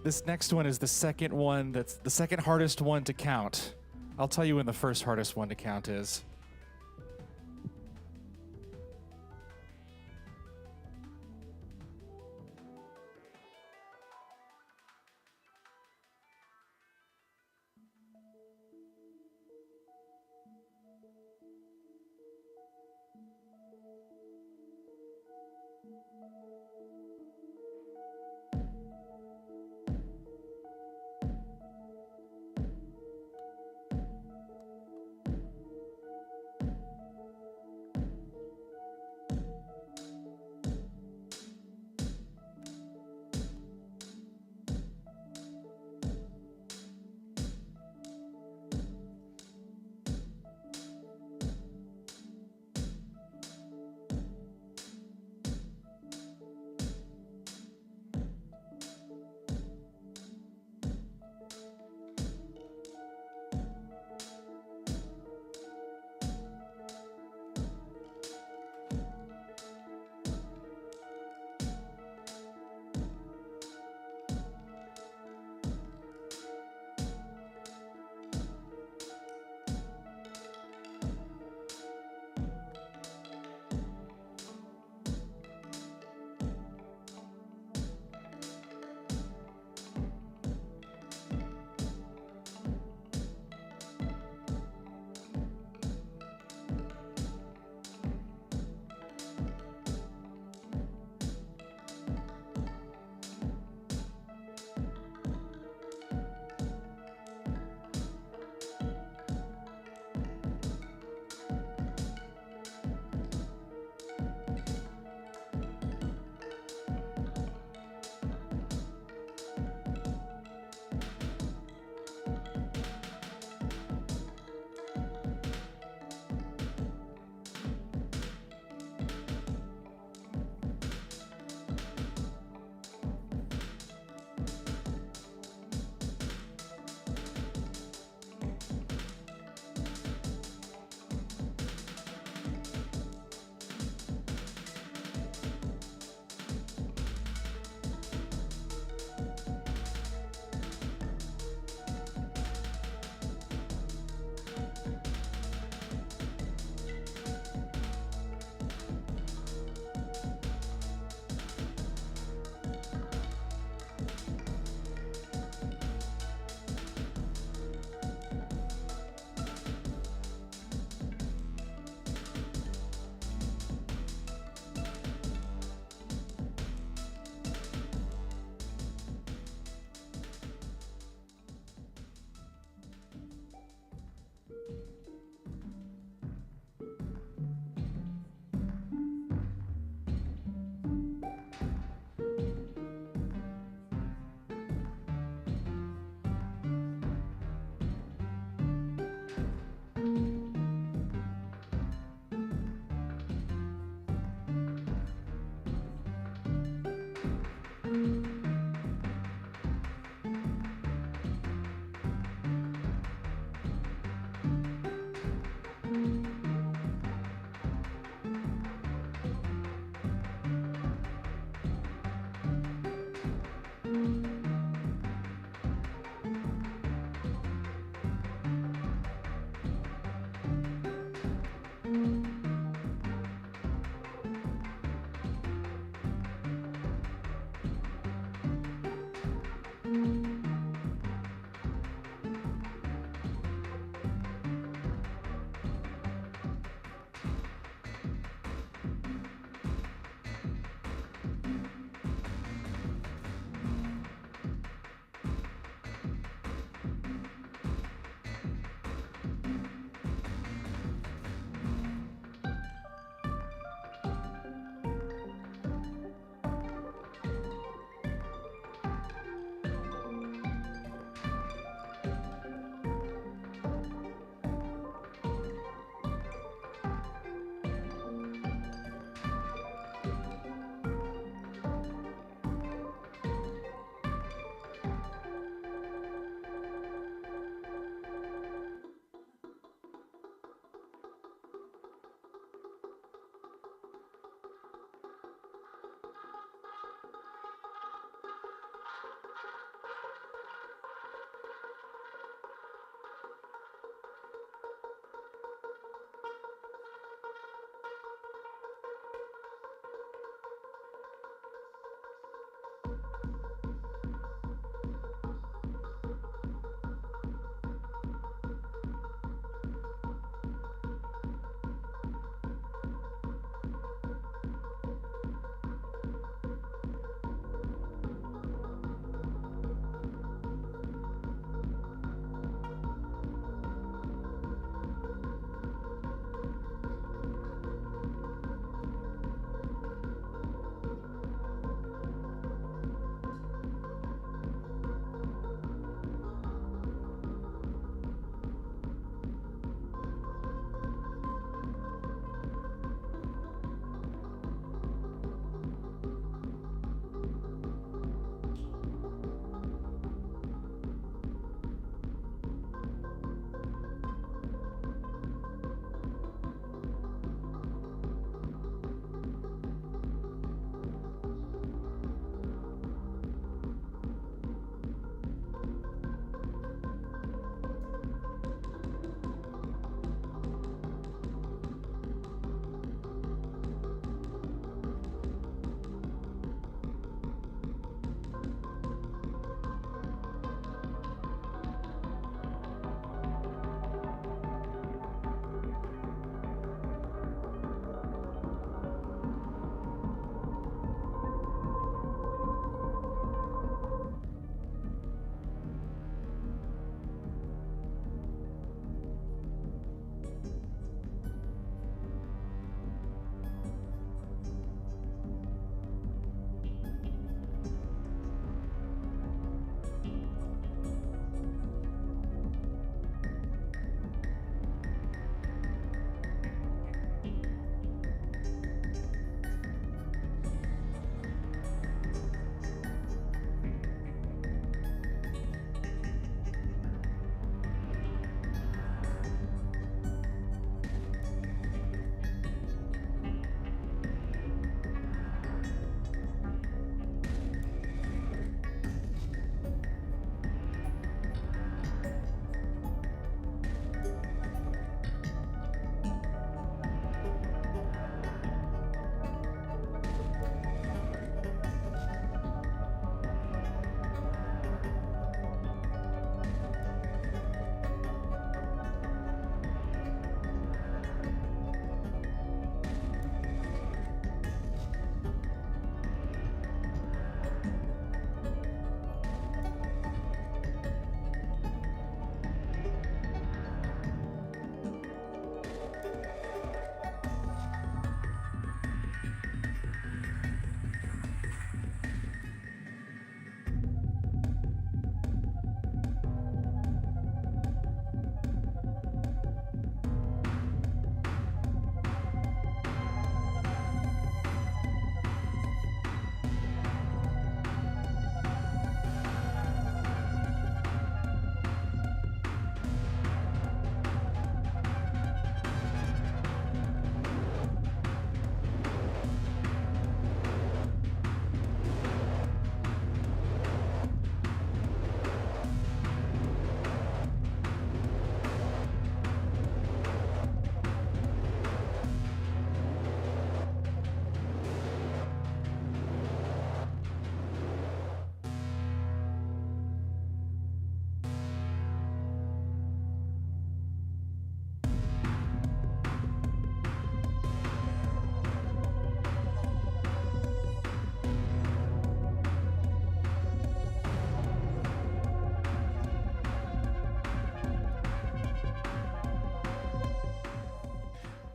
This next one is the second one, that's the second hardest one to count. I'll tell you when the first hardest one to count is.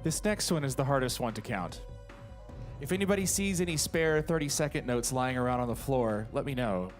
This next one is the hardest one to count. If anybody sees any spare 30-second notes lying around on the floor, let me know.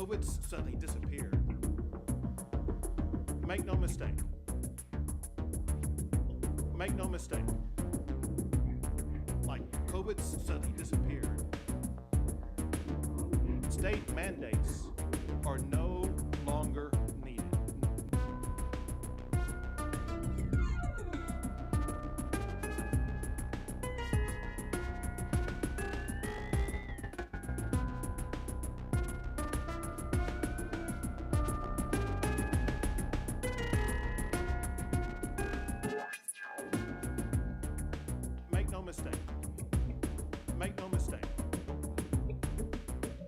COVID suddenly disappeared, make no mistake. Make no mistake. Like COVID suddenly disappeared, state mandates are no longer needed. Make no mistake. Make no mistake.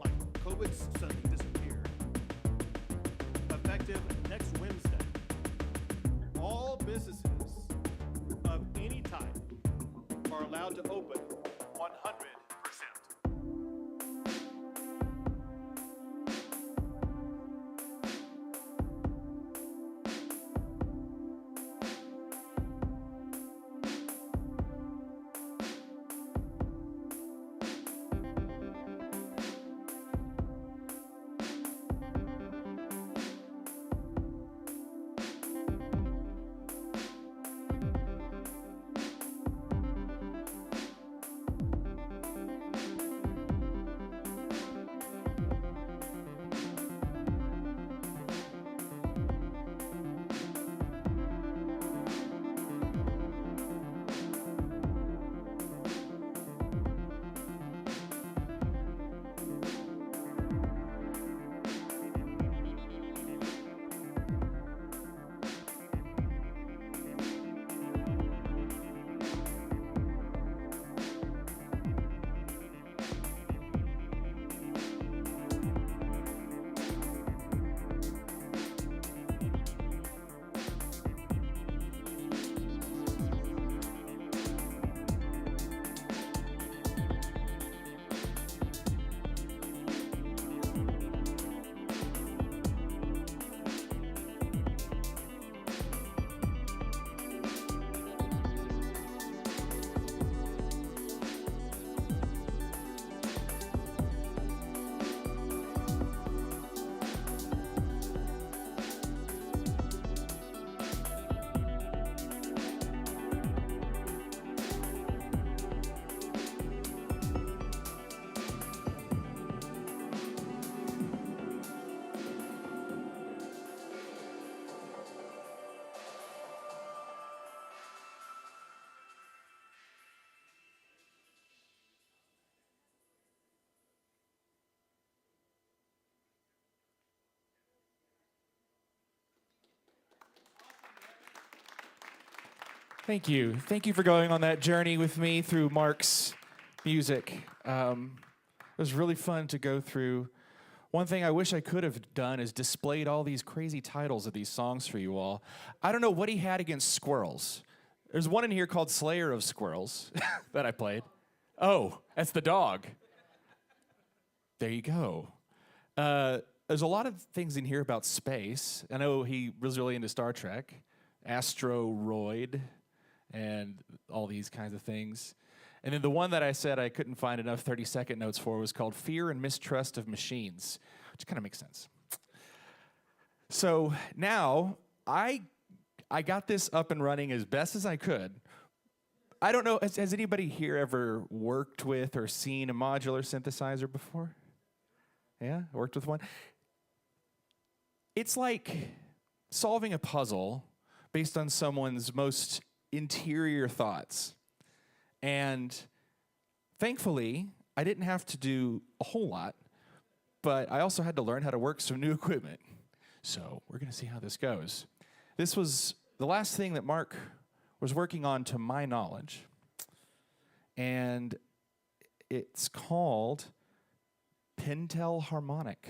Like COVID suddenly disappeared. Effective next Wednesday, all businesses of any type are allowed to open 100%. Thank you. Thank you for going on that journey with me through Mark's music. It was really fun to go through. One thing I wish I could have done is displayed all these crazy titles of these songs for you all. I don't know what he had against squirrels. There's one in here called Slayer of Squirrels that I played. Oh, that's the dog. There you go. There's a lot of things in here about space. I know he was really into Star Trek, Asteroid, and all these kinds of things. And then the one that I said I couldn't find enough 30-second notes for was called Fear and Mistrust of Machines, which kind of makes sense. So now I got this up and running as best as I could. I don't know, has anybody here ever worked with or seen a modular synthesizer before? Yeah, worked with one? It's like solving a puzzle based on someone's most interior thoughts. And thankfully, I didn't have to do a whole lot, but I also had to learn how to work some new equipment. So we're gonna see how this goes. This was the last thing that Mark was working on to my knowledge. And it's called Pentel Harmonic.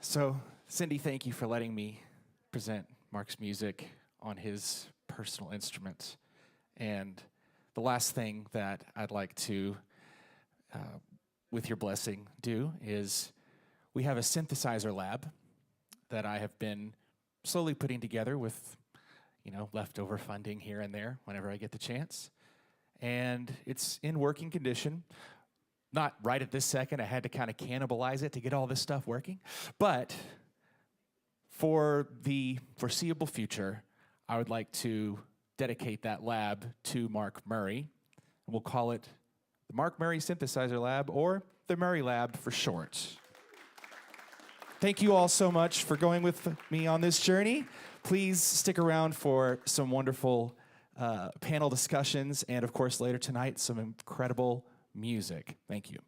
So, Cindy, thank you for letting me present Mark's music on his personal instrument. And the last thing that I'd like to, with your blessing, do is we have a synthesizer lab that I have been slowly putting together with, leftover funding here and there whenever I get the chance. And it's in working condition. Not right at this second. I had to kind of cannibalize it to get all this stuff working. But for the foreseeable future, I would like to dedicate that lab to Mark Murray. We'll call it the Mark Murray Synthesizer Lab, or the Murray Lab for short. Thank you all so much for going with me on this journey. Please stick around for some wonderful panel discussions, and of course later tonight, some incredible music. Thank you.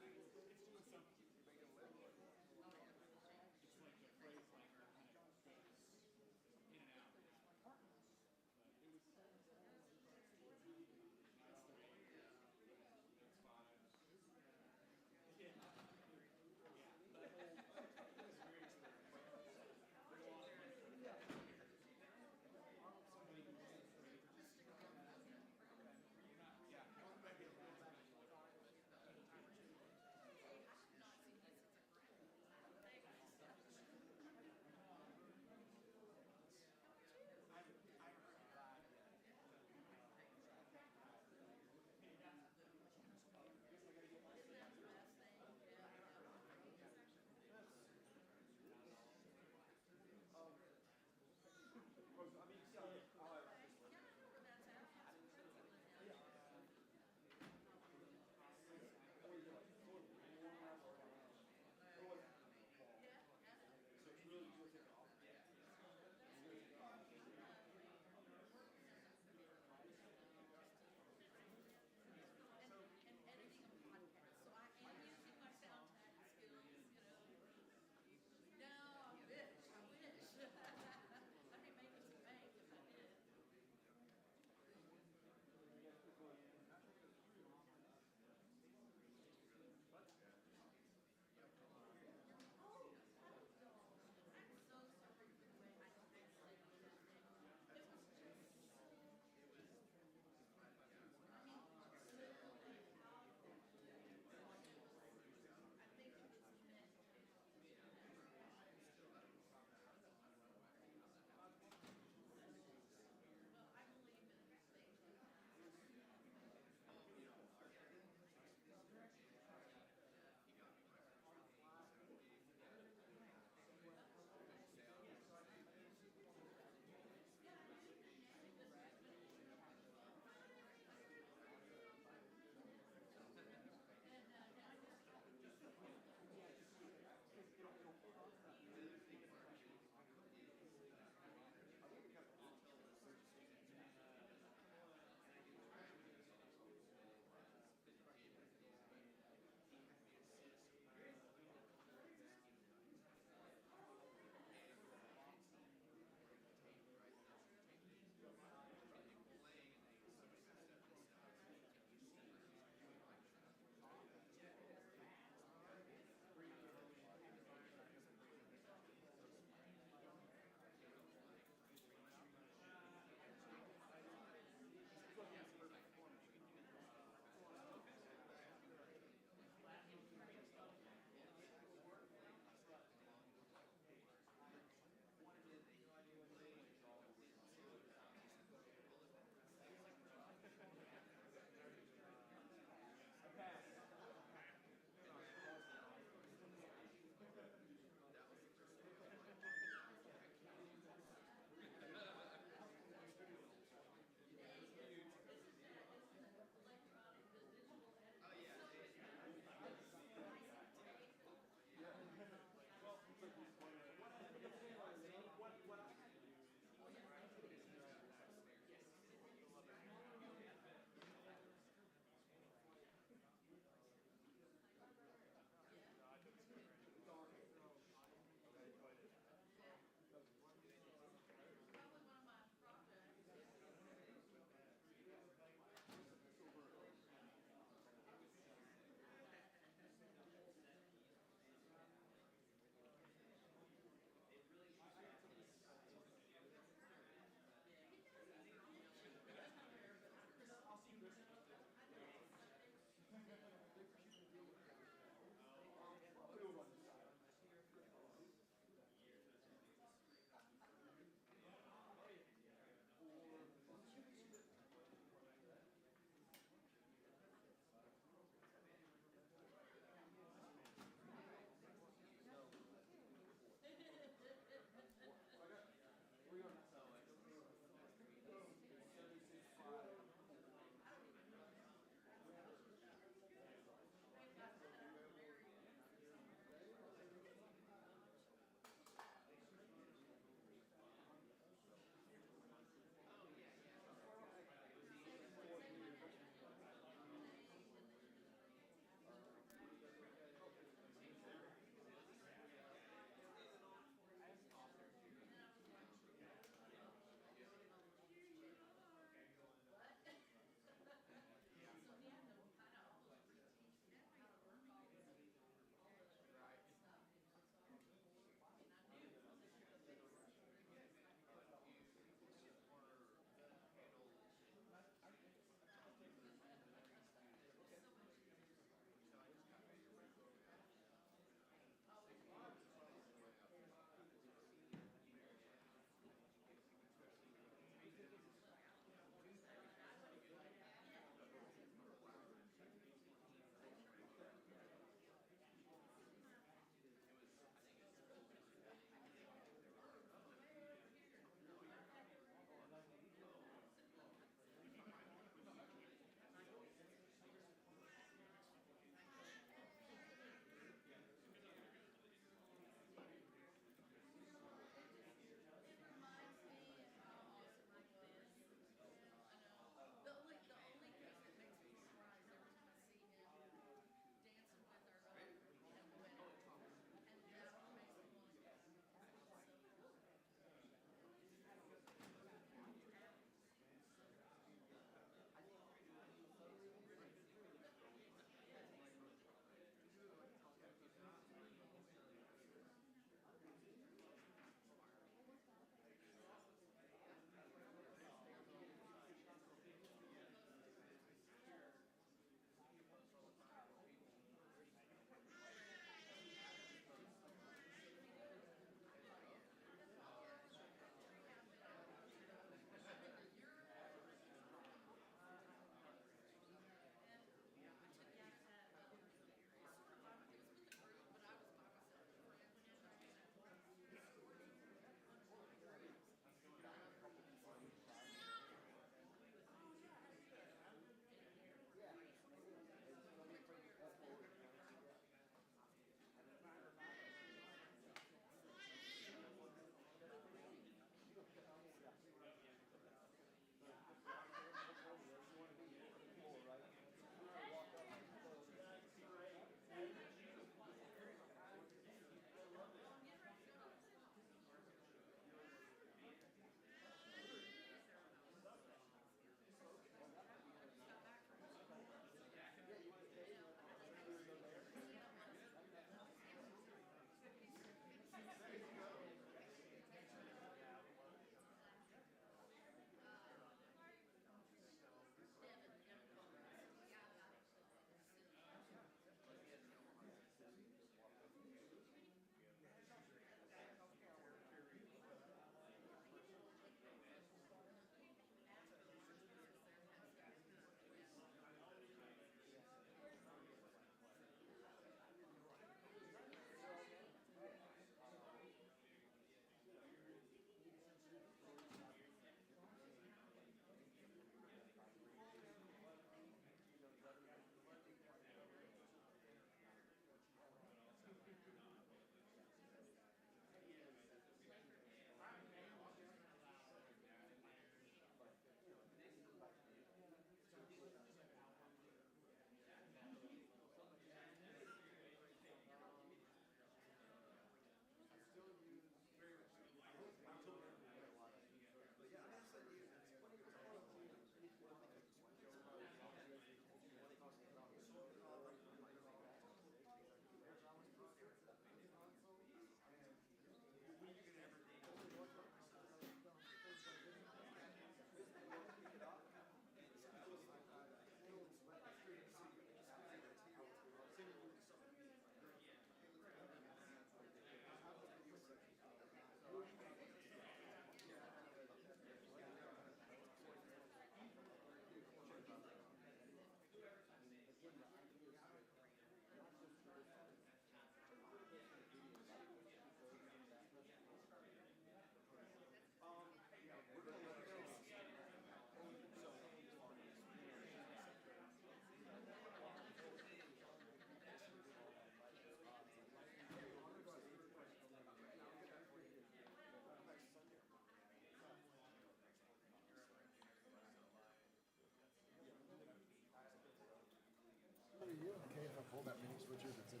pull that mini switcher that's in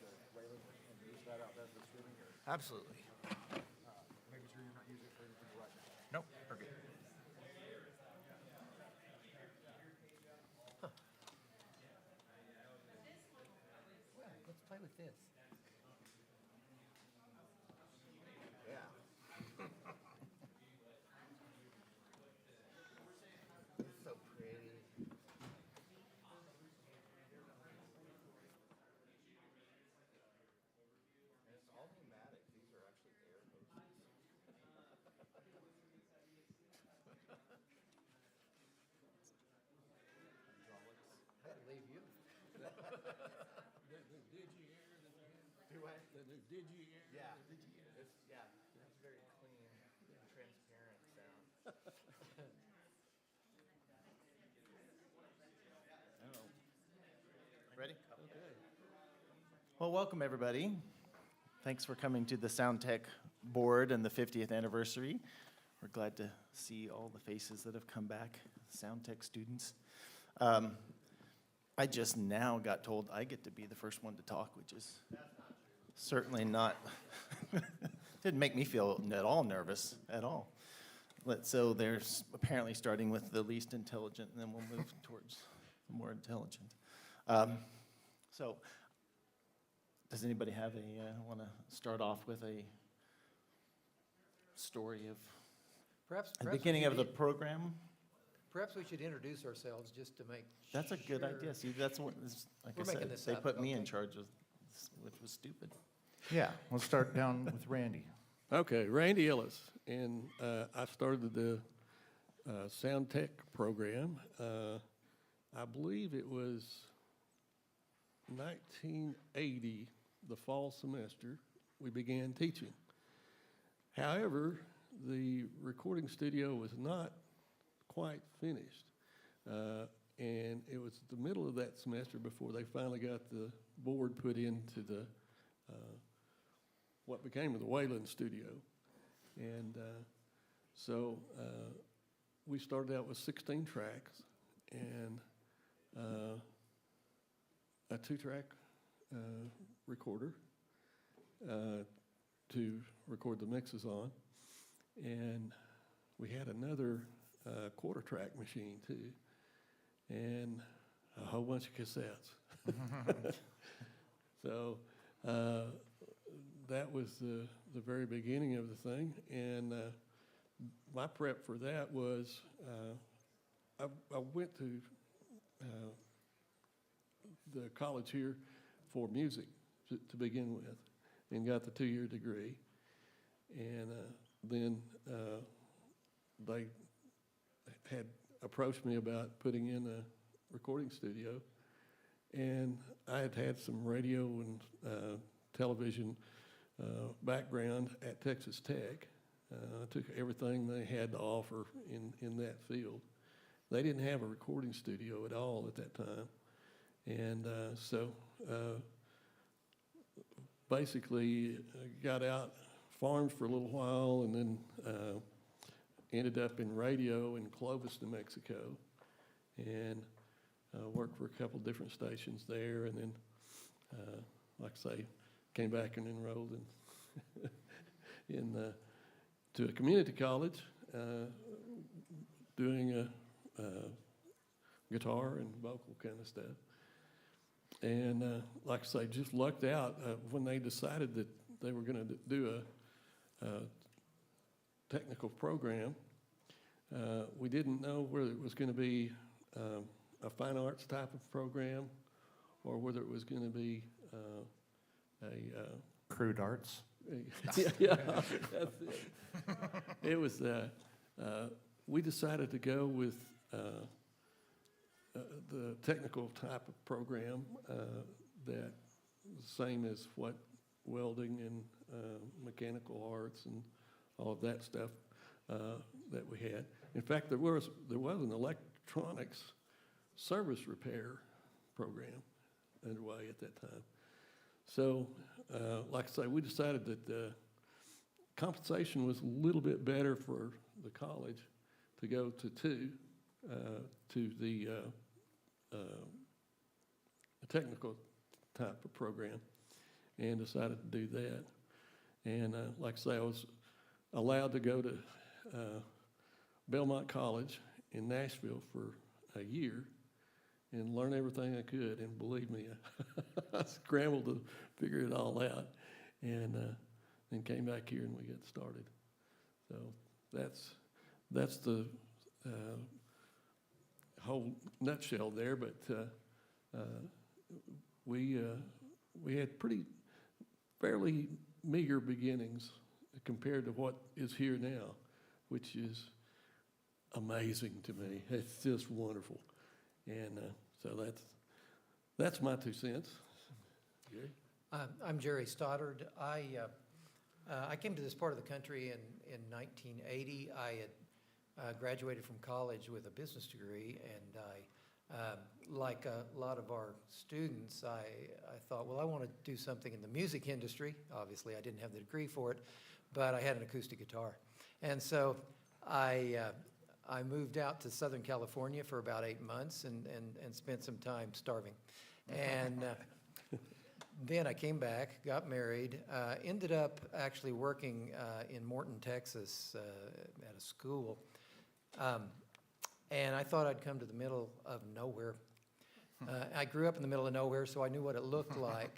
the railing and use that out there for streaming, or Absolutely. making sure you're not using it for anything right now? Nope, we're good. Well, let's play with this. Yeah. It's so pretty. And it's all pneumatic. These are actually air hoses. I had to leave you. Do I? Did you hear? Yeah. It's, yeah, it's very clean, transparent sound. Ready? Okay. Well, welcome, everybody. Thanks for coming to the Sound Tech Board and the 50th anniversary. We're glad to see all the faces that have come back, Sound Tech students. I just now got told I get to be the first one to talk, which is certainly not, didn't make me feel at all nervous, at all. So there's apparently starting with the least intelligent, and then we'll move towards the more intelligent. So, does anybody have want to start off with a story of Perhaps the we beginning should of the program? Perhaps we should introduce ourselves just to make That's a good sure- idea. See, that's what, like We're I making said, this they up, put me in okay. charge of this, which was stupid. Yeah, let's start down with Randy. Okay, Randy Ellis, and I started the Sound Tech program. I believe it was 1980, the fall semester, we began teaching. However, the recording studio was not quite finished. And it was the middle of that semester before they finally got the board put into the what became the Wayland studio. And so we started out with 16 tracks and a 2-track recorder to record the mixes on. And we had another quarter-track machine too, and a whole bunch of cassettes. So that was the very beginning of the thing, and my prep for that was I went to the college here for music to begin with, and got the 2-year degree, and then they had approached me about putting in a recording studio, and I had had some radio and television background at Texas Tech. I took everything they had to offer in that field. They didn't have a recording studio at all at that time, and so basically got out, farmed for a little while, and then ended up in radio in Clovis, New Mexico, and worked for a couple different stations there, and then, like I say, came back and enrolled in to a community college, doing guitar and vocal kind of stuff. And like I say, just lucked out when they decided that they were going to do a technical program. We didn't know whether it was going to be a fine arts type of program or whether it was going to be a Crude arts. yeah, that's it. It was, we decided to go with the technical type of program that was the same as what welding and mechanical arts and all of that stuff that we had. In fact, there was an electronics service repair program underway at that time. So, like I say, we decided that compensation was a little bit better for the college to go to the technical type of program, and decided to do that. And like I say, I was allowed to go to Belmont College in Nashville for a year and learn everything I could. And believe me, I scrambled to figure it all out, and then came back here and we got started. So that's the whole nutshell there. But we had fairly meager beginnings compared to what is here now, which is amazing to me. It's just wonderful. And so that's my 2 cents. Jerry? I'm Jerry Stoddard. I came to this part of the country in 1980. I had graduated from college with a business degree, and like a lot of our students, I thought, well, I want to do something in the music industry. Obviously, I didn't have the degree for it, but I had an acoustic guitar. And so I moved out to Southern California for about 8 months and spent some time starving. And then I came back, got married, ended up actually working in Morton, Texas at a school. And I thought I'd come to the middle of nowhere. I grew up in the middle of nowhere, so I knew what it looked like.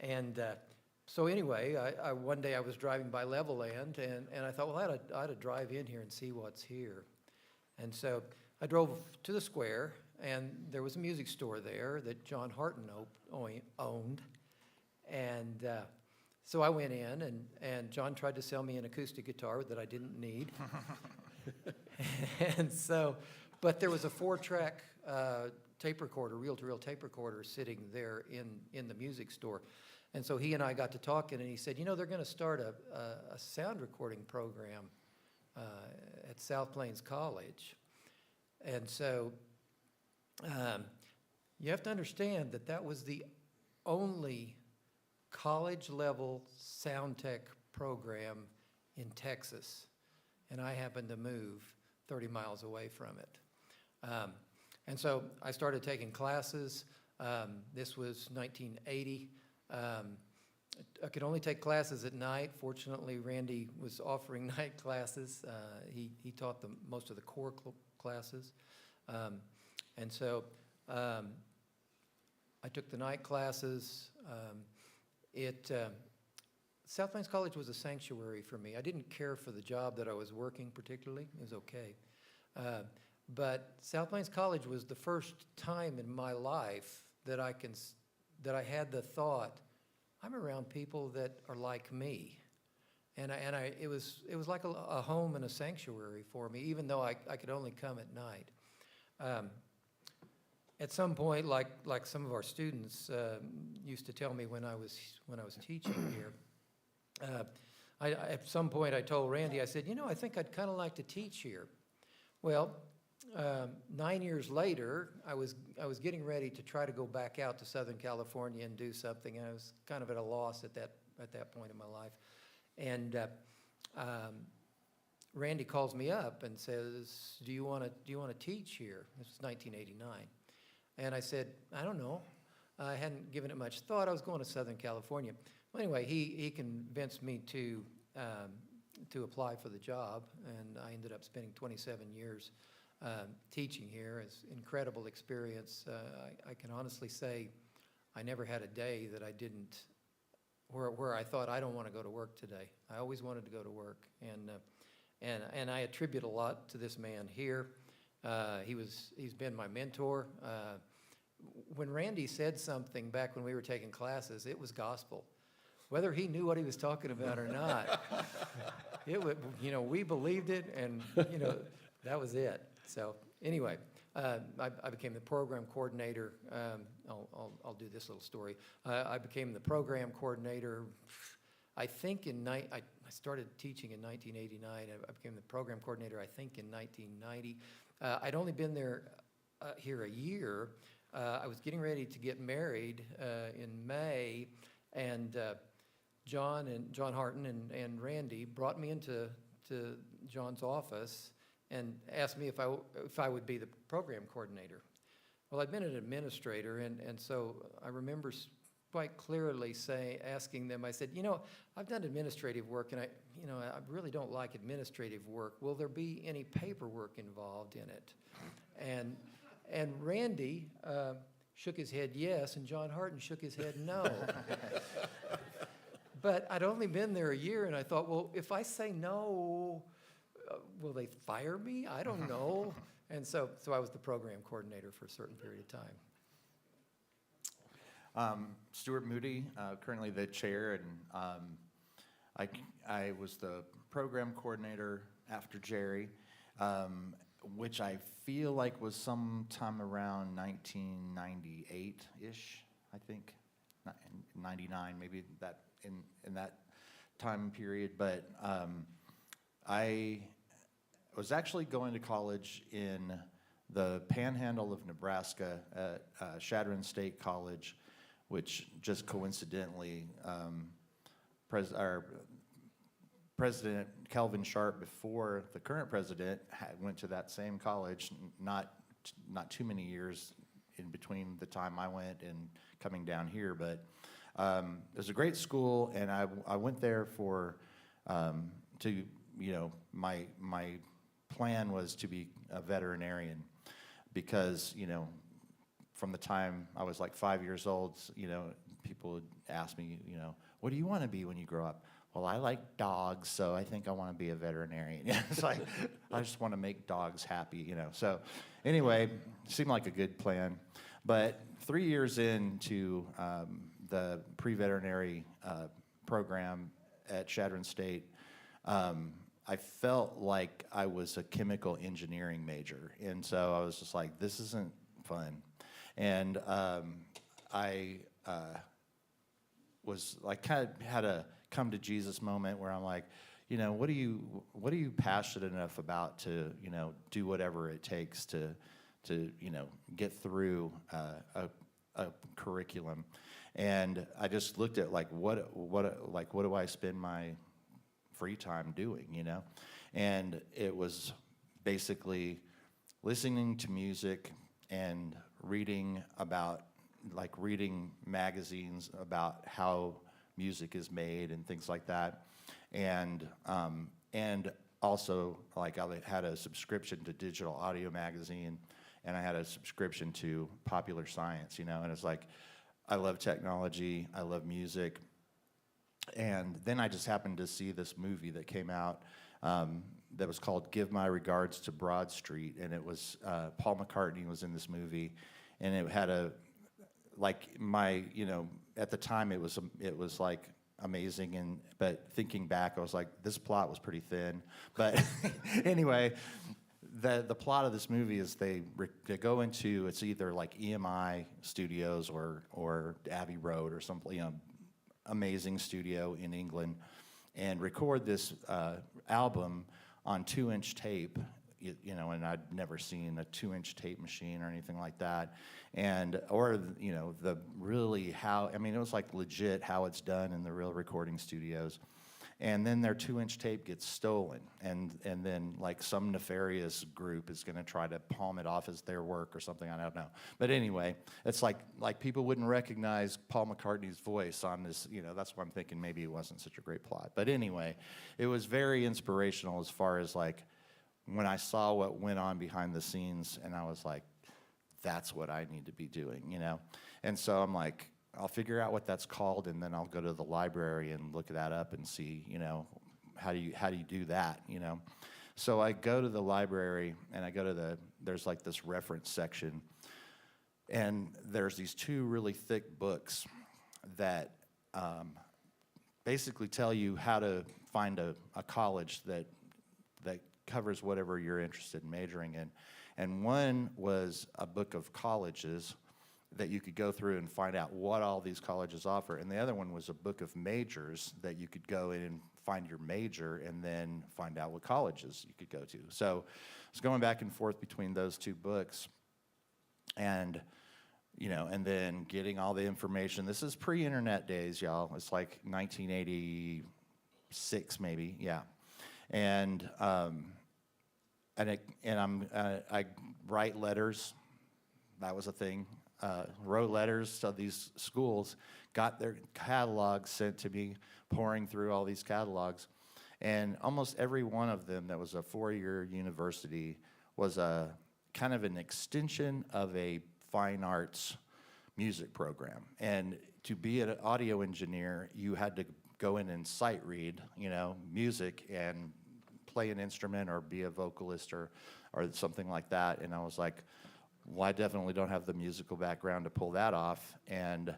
And so anyway, one day I was driving by Levelland, and I thought, well, I ought to drive in here and see what's here. And so I drove to the square, and there was a music store there that John Harton owned. And so I went in, and John tried to sell me an acoustic guitar that I didn't need. And so, but there was a 4-track tape recorder, reel-to-reel tape recorder sitting there in the music store. And so he and I got to talking, and he said, you know, they're going to start a sound recording program at South Plains College. And so you have to understand that was the only college-level sound tech program in Texas. And I happened to move 30 miles away from it. And so I started taking classes. This was 1980. I could only take classes at night. Fortunately, Randy was offering night classes. He taught most of the core classes. And so I took the night classes. South Plains College was a sanctuary for me. I didn't care for the job that I was working particularly. It was okay. But South Plains College was the first time in my life that I had the thought, I'm around people that are like me. And it was like a home and a sanctuary for me, even though I could only come at night. At some point, like some of our students used to tell me when I was teaching here, at some point I told Randy, I said, you know, I think I'd kind of like to teach here. Well, 9 years later, I was getting ready to try to go back out to Southern California and do something. I was kind of at a loss at that point in my life. And Randy calls me up and says, do you want to teach here? This was 1989. And I said, I don't know. I hadn't given it much thought. I was going to Southern California. Well, anyway, he convinced me to apply for the job, and I ended up spending 27 years teaching here. It's an incredible experience. I can honestly say I never had a day that I didn't, where I thought I don't want to go to work today. I always wanted to go to work, and I attribute a lot to this man here. He's been my mentor. When Randy said something back when we were taking classes, it was gospel. Whether he knew what he was talking about or not, we believed it, and that was it. So anyway, I became the program coordinator. I'll do this little story. I became the program coordinator. I think I started teaching in 1989. I became the program coordinator, I think, in 1990. I'd only been there here a year. I was getting ready to get married in May, and John Harton and Randy brought me into John's office and asked me if I would be the program coordinator. Well, I'd been an administrator, and so I remember quite clearly asking them, I said, I've done administrative work, and I really don't like administrative work. Will there be any paperwork involved in it? And Randy shook his head yes, and John Harton shook his head no. But I'd only been there a year, and I thought, well, if I say no, will they fire me? I don't know. And so I was the program coordinator for a certain period of time. Stuart Moody, currently the chair, and I was the program coordinator after Jerry, which I feel like was sometime around 1998-ish, I think, 99, maybe that in that time period. But I was actually going to college in the panhandle of Nebraska at Shadron State College, which just coincidentally, President Calvin Sharp, before the current president, went to that same college, not too many years in between the time I went and coming down here, but it was a great school, and I went there for, my plan was to be a veterinarian because, from the time I was like 5 years old, people would ask me, what do you want to be when you grow up? Well, I like dogs, so I think I want to be a veterinarian. It's like, I just want to make dogs happy, So anyway, seemed like a good plan. But 3 years into the pre-veterinary program at Shadron State, I felt like I was a chemical engineering major. And so I was just like, this isn't fun. And I was like, kind of had a come to Jesus moment where I'm like, what are you passionate enough about to, do whatever it takes to get through a curriculum. And I just looked at like, what do I spend my free time doing, And it was basically listening to music and reading magazines about how music is made and things like that. And also, like, I had a subscription to Digital Audio Magazine, and I had a subscription to Popular Science, and it's like, I love technology, I love music. And then I just happened to see this movie that came out that was called Give My Regards to Broad Street, and it was Paul McCartney was in this movie, and it had at the time it was like amazing, but thinking back, I was like, this plot was pretty thin. But anyway, the plot of this movie is they go into, it's either like EMI Studios or Abbey Road or some amazing studio in England, and record this album on 2-inch tape, and I'd never seen a 2-inch tape machine or anything like that, it was like legit how it's done in the real recording studios. And then their 2-inch tape gets stolen, and then like some nefarious group is going to try to palm it off as their work or something. I don't know. But anyway, it's like people wouldn't recognize Paul McCartney's voice on this. That's why I'm thinking maybe it wasn't such a great plot. But anyway, it was very inspirational as far as like when I saw what went on behind the scenes, and I was like, that's what I need to be doing, And so I'm like, I'll figure out what that's called, and then I'll go to the library and look that up and see, how do you do that, So I go to the library, and I go to there's like this reference section, and there's these 2 really thick books that basically tell you how to find a college that covers whatever you're interested in majoring in. And one was a book of colleges that you could go through and find out what all these colleges offer. And the other one was a book of majors that you could go in and find your major and then find out what colleges you could go to. So I was going back and forth between those 2 books and, and then getting all the information. This is pre-internet days, y'all. It's like 1986 maybe, yeah. And I write letters that was a thing. Wrote letters to these schools, got their catalogs sent to me, pouring through all these catalogs. And almost every one of them that was a 4-year university was a kind of an extension of a fine arts music program. And to be an audio engineer, you had to go in and sight read, music and play an instrument or be a vocalist or something like that. And I was like, well, I definitely don't have the musical background to pull that off. And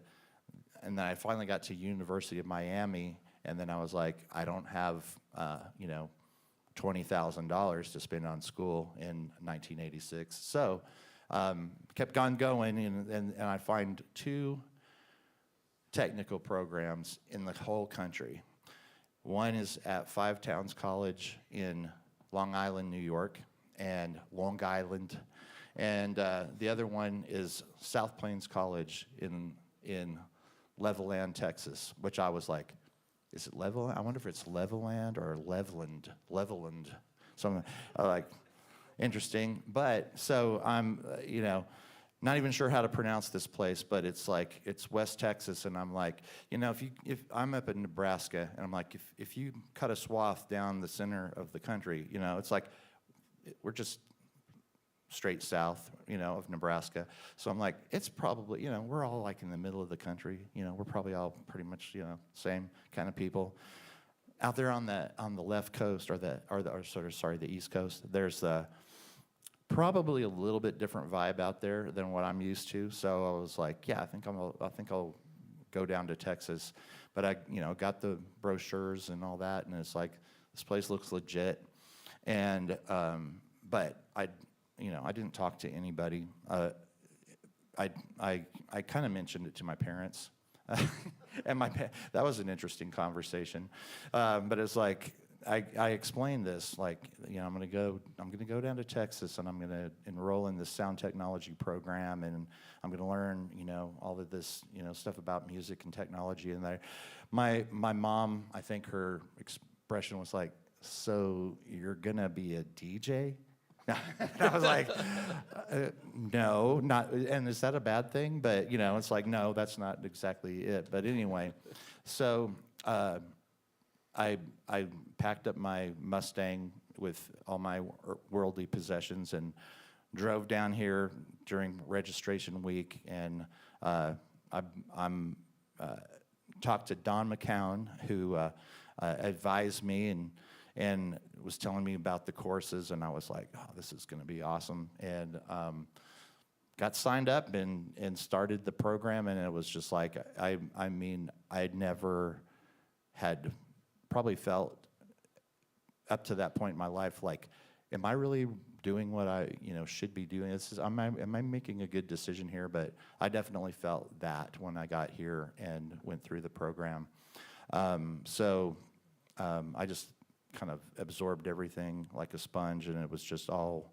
then I finally got to University of Miami, and then I was like, I don't have, $20,000 to spend on school in 1986. So kept on going, and I find 2 technical programs in the whole country. One is at Five Towns College in Long Island, New York, and Long Island. And the other one is South Plains College in Levelland, Texas, which I was like, is it Levelland? I wonder if it's Levelland or Levelland. Something like interesting. But so I'm, not even sure how to pronounce this place, but it's West Texas, and I'm like, if I'm up in Nebraska, and I'm like, if you cut a swath down the center of the country, it's like we're just straight south, of Nebraska. So I'm like, it's probably, we're all like in the middle of the country. We're probably all pretty much, same kind of people. Out there on the left coast or the East Coast, there's probably a little bit different vibe out there than what I'm used to. So I was like, yeah, I think I'll go down to Texas. But I, got the brochures and all that, and it's like, this place looks legit. And but I didn't talk to anybody. I kind of mentioned it to my parents, and that was an interesting conversation. But it's like I explained this, like, I'm gonna go down to Texas, and I'm gonna enroll in this sound technology program, and I'm gonna learn, all of this, stuff about music and technology. And my mom, I think her expression was like, "So you're gonna be a DJ?" I was like, no, not, and is that a bad thing? But, it's like, no, that's not exactly it. But anyway, so I packed up my Mustang with all my worldly possessions and drove down here during registration week, and I'm talked to Don McCown, who advised me and was telling me about the courses, and I was like, oh, this is going to be awesome. And got signed up and started the program, and it was just like, I mean, I'd never had probably felt up to that point in my life like, am I really doing what I should be doing? Am I making a good decision here? But I definitely felt that when I got here and went through the program. So I just kind of absorbed everything like a sponge, and it was just all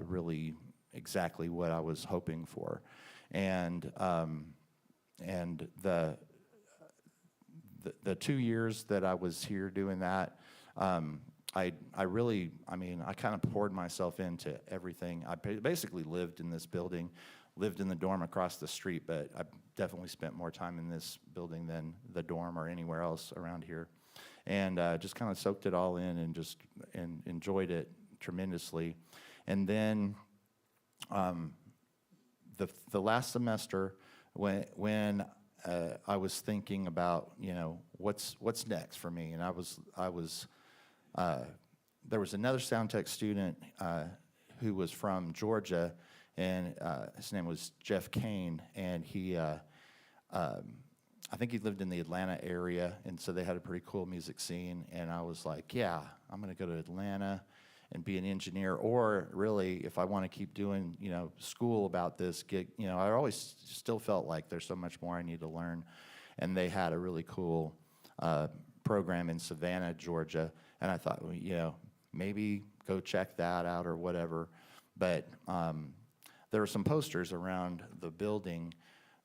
really exactly what I was hoping for. And the 2 years that I was here doing that, I kind of poured myself into everything. I basically lived in this building, lived in the dorm across the street, but I definitely spent more time in this building than the dorm or anywhere else around here. And just kind of soaked it all in and enjoyed it tremendously. And then the last semester, when I was thinking about what's next for me, and I was there was another sound tech student who was from Georgia, and his name was Jeff Kane, and he. I think he lived in the Atlanta area, and so they had a pretty cool music scene. And I was like, yeah, I'm going to go to Atlanta and be an engineer, or really, if I want to keep doing, school about this gig, I always still felt like there's so much more I need to learn. And they had a really cool program in Savannah, Georgia, and I thought, well, maybe go check that out or whatever. But there were some posters around the building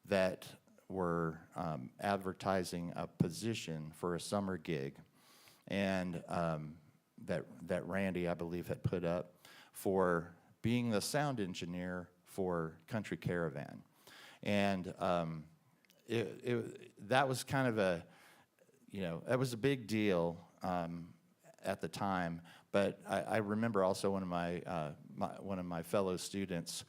that were advertising a position for a summer gig, and that Randy, I believe, had put up for being the sound engineer for Country Caravan. And that was kind of a, that was a big deal at the time. But I remember also one of my fellow students,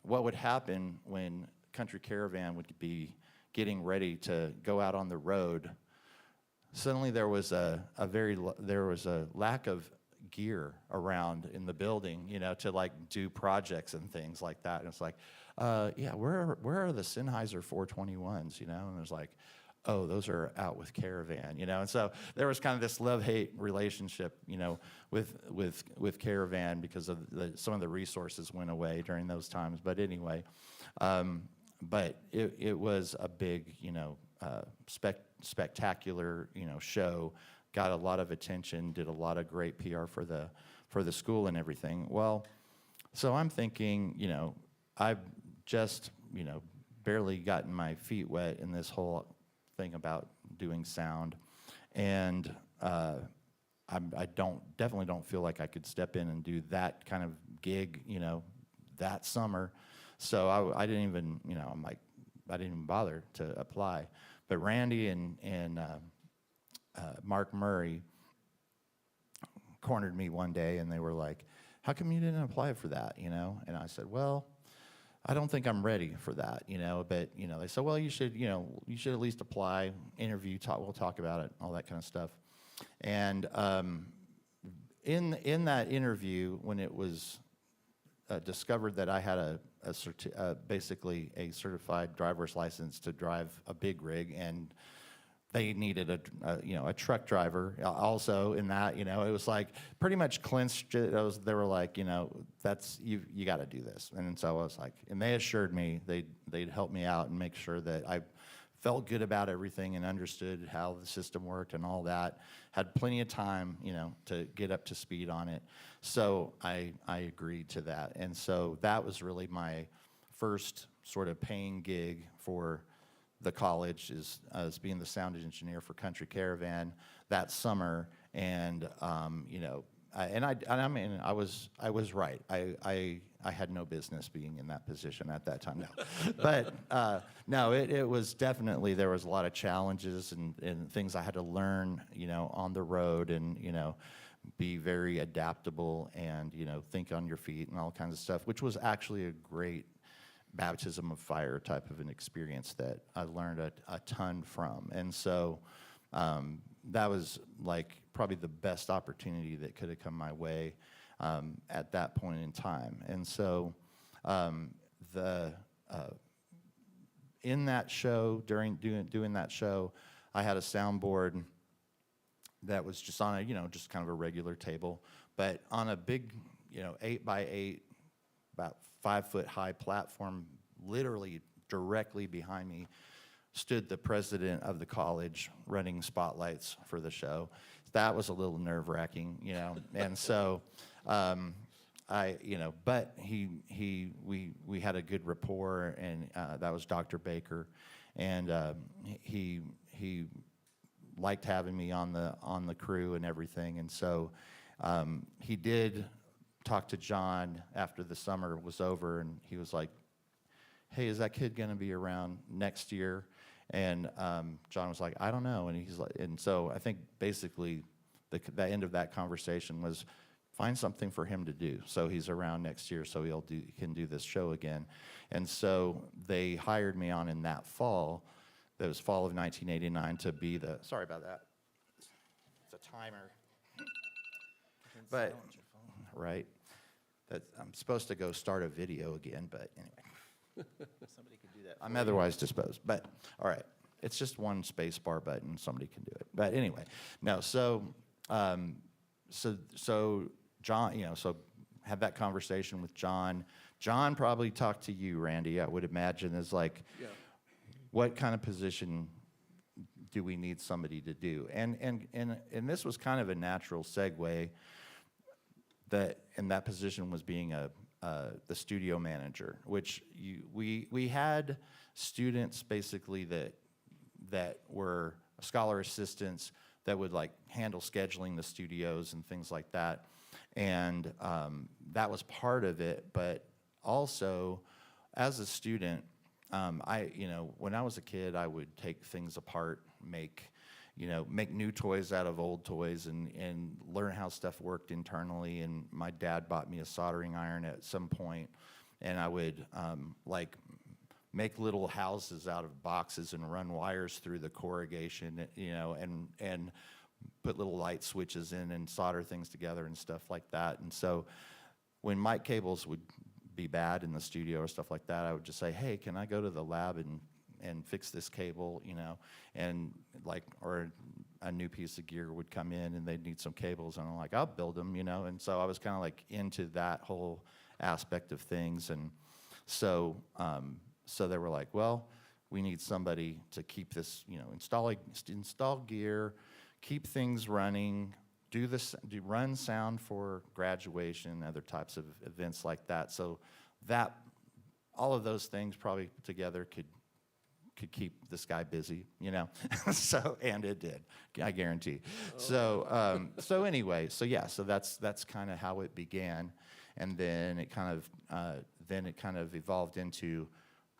what would happen when Country Caravan would be getting ready to go out on the road. Suddenly there was a lack of gear around in the building, to like do projects and things like that. And it's like, where are the Sennheiser 421s, And it's like, oh, those are out with Caravan, And so there was kind of this love-hate relationship, with Caravan because of some of the resources went away during those times. But anyway, but it was a big, spectacular, show. Got a lot of attention, did a lot of great PR for the school and everything. Well, so I'm thinking, I've just, barely gotten my feet wet in this whole thing about doing sound, and I definitely don't feel like I could step in and do that kind of gig, that summer. So I didn't even, I didn't even bother to apply. But Randy and Mark Murray cornered me one day, and they were like, "How come you didn't apply for that?" And I said, "Well, I don't think I'm ready for that." But they said, "Well, you should at least apply, interview, we'll talk about it, all that kind of stuff." And in that interview, when it was discovered that I had basically a certified driver's license to drive a big rig, and they needed a truck driver also in that, it was like pretty much clinched it. They were like, that's, you got to do this. And so I was like, and they assured me they'd help me out and make sure that I felt good about everything and understood how the system worked and all that. Had plenty of time, to get up to speed on it. So I agreed to that. And so that was really my first sort of paying gig for the college, as being the sound engineer for Country Caravan that summer. And I was right. I had no business being in that position at that time. No, but no, it was definitely, there was a lot of challenges and things I had to learn, on the road, and be very adaptable and think on your feet and all kinds of stuff, which was actually a great baptism of fire type of an experience that I learned a ton from. And so that was like probably the best opportunity that could have come my way at that point in time. And so in that show, during doing that show, I had a soundboard that was just on a, just kind of a regular table, but on a big, 8x8, about 5-foot high platform, literally directly behind me, stood the president of the college running spotlights for the show. That was a little nerve-wracking, and so but we had a good rapport, and that was Dr. Baker, and he liked having me on the crew and everything, and so he did talk to John after the summer was over, and he was like, "Hey, is that kid going to be around next year?" And John was like, "I don't know." And he's like, and so I think basically the end of that conversation was, find something for him to do so he's around next year, so he can do this show again. And so they hired me on in that fall. That was fall of 1989 to be the. Sorry about that. It's a timer. But right, that I'm supposed to go start a video again, but anyway. Somebody could do that. I'm otherwise disposed, but all right. It's just one space bar button. Somebody can do it. But anyway, no. So John, so had that conversation with John. John probably talked to you, Randy. I would imagine as like, Yeah. What kind of position do we need somebody to do? And this was kind of a natural segue. That position was being the studio manager, which we had students basically that were scholar assistants that would like handle scheduling the studios and things like that, and that was part of it. But also, as a student, when I was a kid, I would take things apart, make new toys out of old toys and learn how stuff worked internally. And my dad bought me a soldering iron at some point, and I would make little houses out of boxes and run wires through the corrugation, and put little light switches in and solder things together and stuff like that. And so when mic cables would be bad in the studio or stuff like that, I would just say, hey, can I go to the lab and fix this cable, and or a new piece of gear would come in and they'd need some cables, and I'm like, I'll build them, and so I was kind of like into that whole aspect of things. And so they were like, well, we need somebody to keep this, install gear, keep things running, run sound for graduation, other types of events like that. So that, all of those things probably together could keep this guy busy, So, and it did, I guarantee. So anyway, so that's kind of how it began, and then it kind of evolved into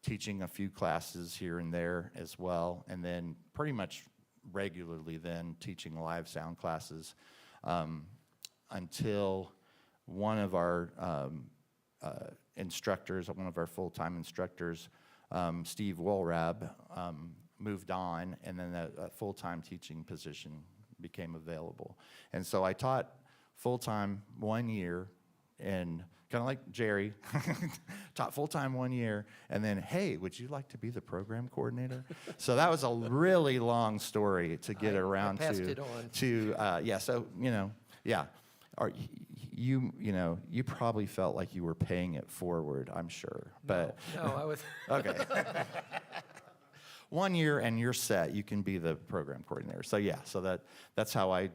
teaching a few classes here and there as well, and then pretty much regularly then teaching live sound classes until one of our instructors, one of our full-time instructors, Steve Wohlrab, moved on, and then a full-time teaching position became available. And so I taught full-time 1 year, and kind of like Jerry, taught full-time 1 year, and then, hey, would you like to be the program coordinator? So that was a really long story to get around I passed to. it on. Or you probably felt like you were paying it forward, I'm sure. But No, I was. okay. 1 year and you're set. You can be the program coordinator. So that's how I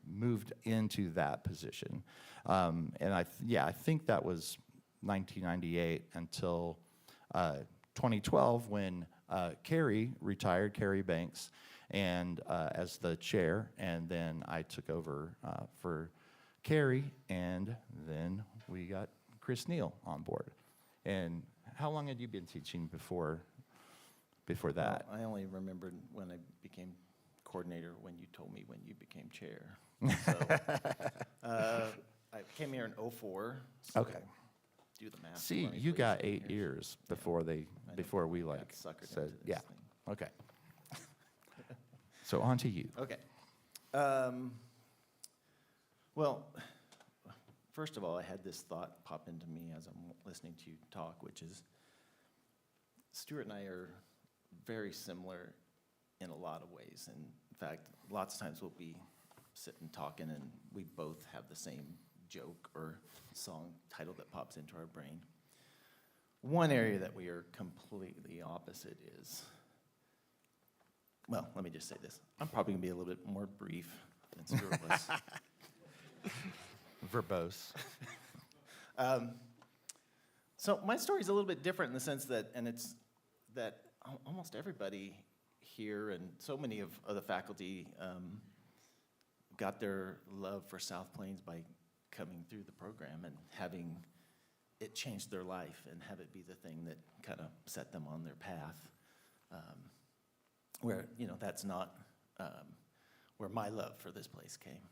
moved into that position. And I think that was 1998 until 2012 when Carrie retired, Carrie Banks, and as the chair, and then I took over for Carrie, and then we got Chris Neal on board. And how long had you been teaching before that? Well, I only remembered when I became coordinator when you told me when you became chair. So I came here in 2004. So Okay. Do the math. See, 20, you please. got 8 years before we Got suckered said, into this yeah. thing. Okay. So on to you. Okay. Well, first of all, I had this thought pop into me as I'm listening to you talk, which is Stuart and I are very similar in a lot of ways. And in fact, lots of times we'll be sitting talking and we both have the same joke or song title that pops into our brain. One area that we are completely opposite is, well, let me just say this. I'm probably going to be a little bit more brief than Stuart was. Verbose. So my story's a little bit different in the sense that, and it's that almost everybody here and so many of the faculty got their love for South Plains by coming through the program and having it change their life and have it be the thing that kind of set them on their path. Where, that's not where my love for this place came.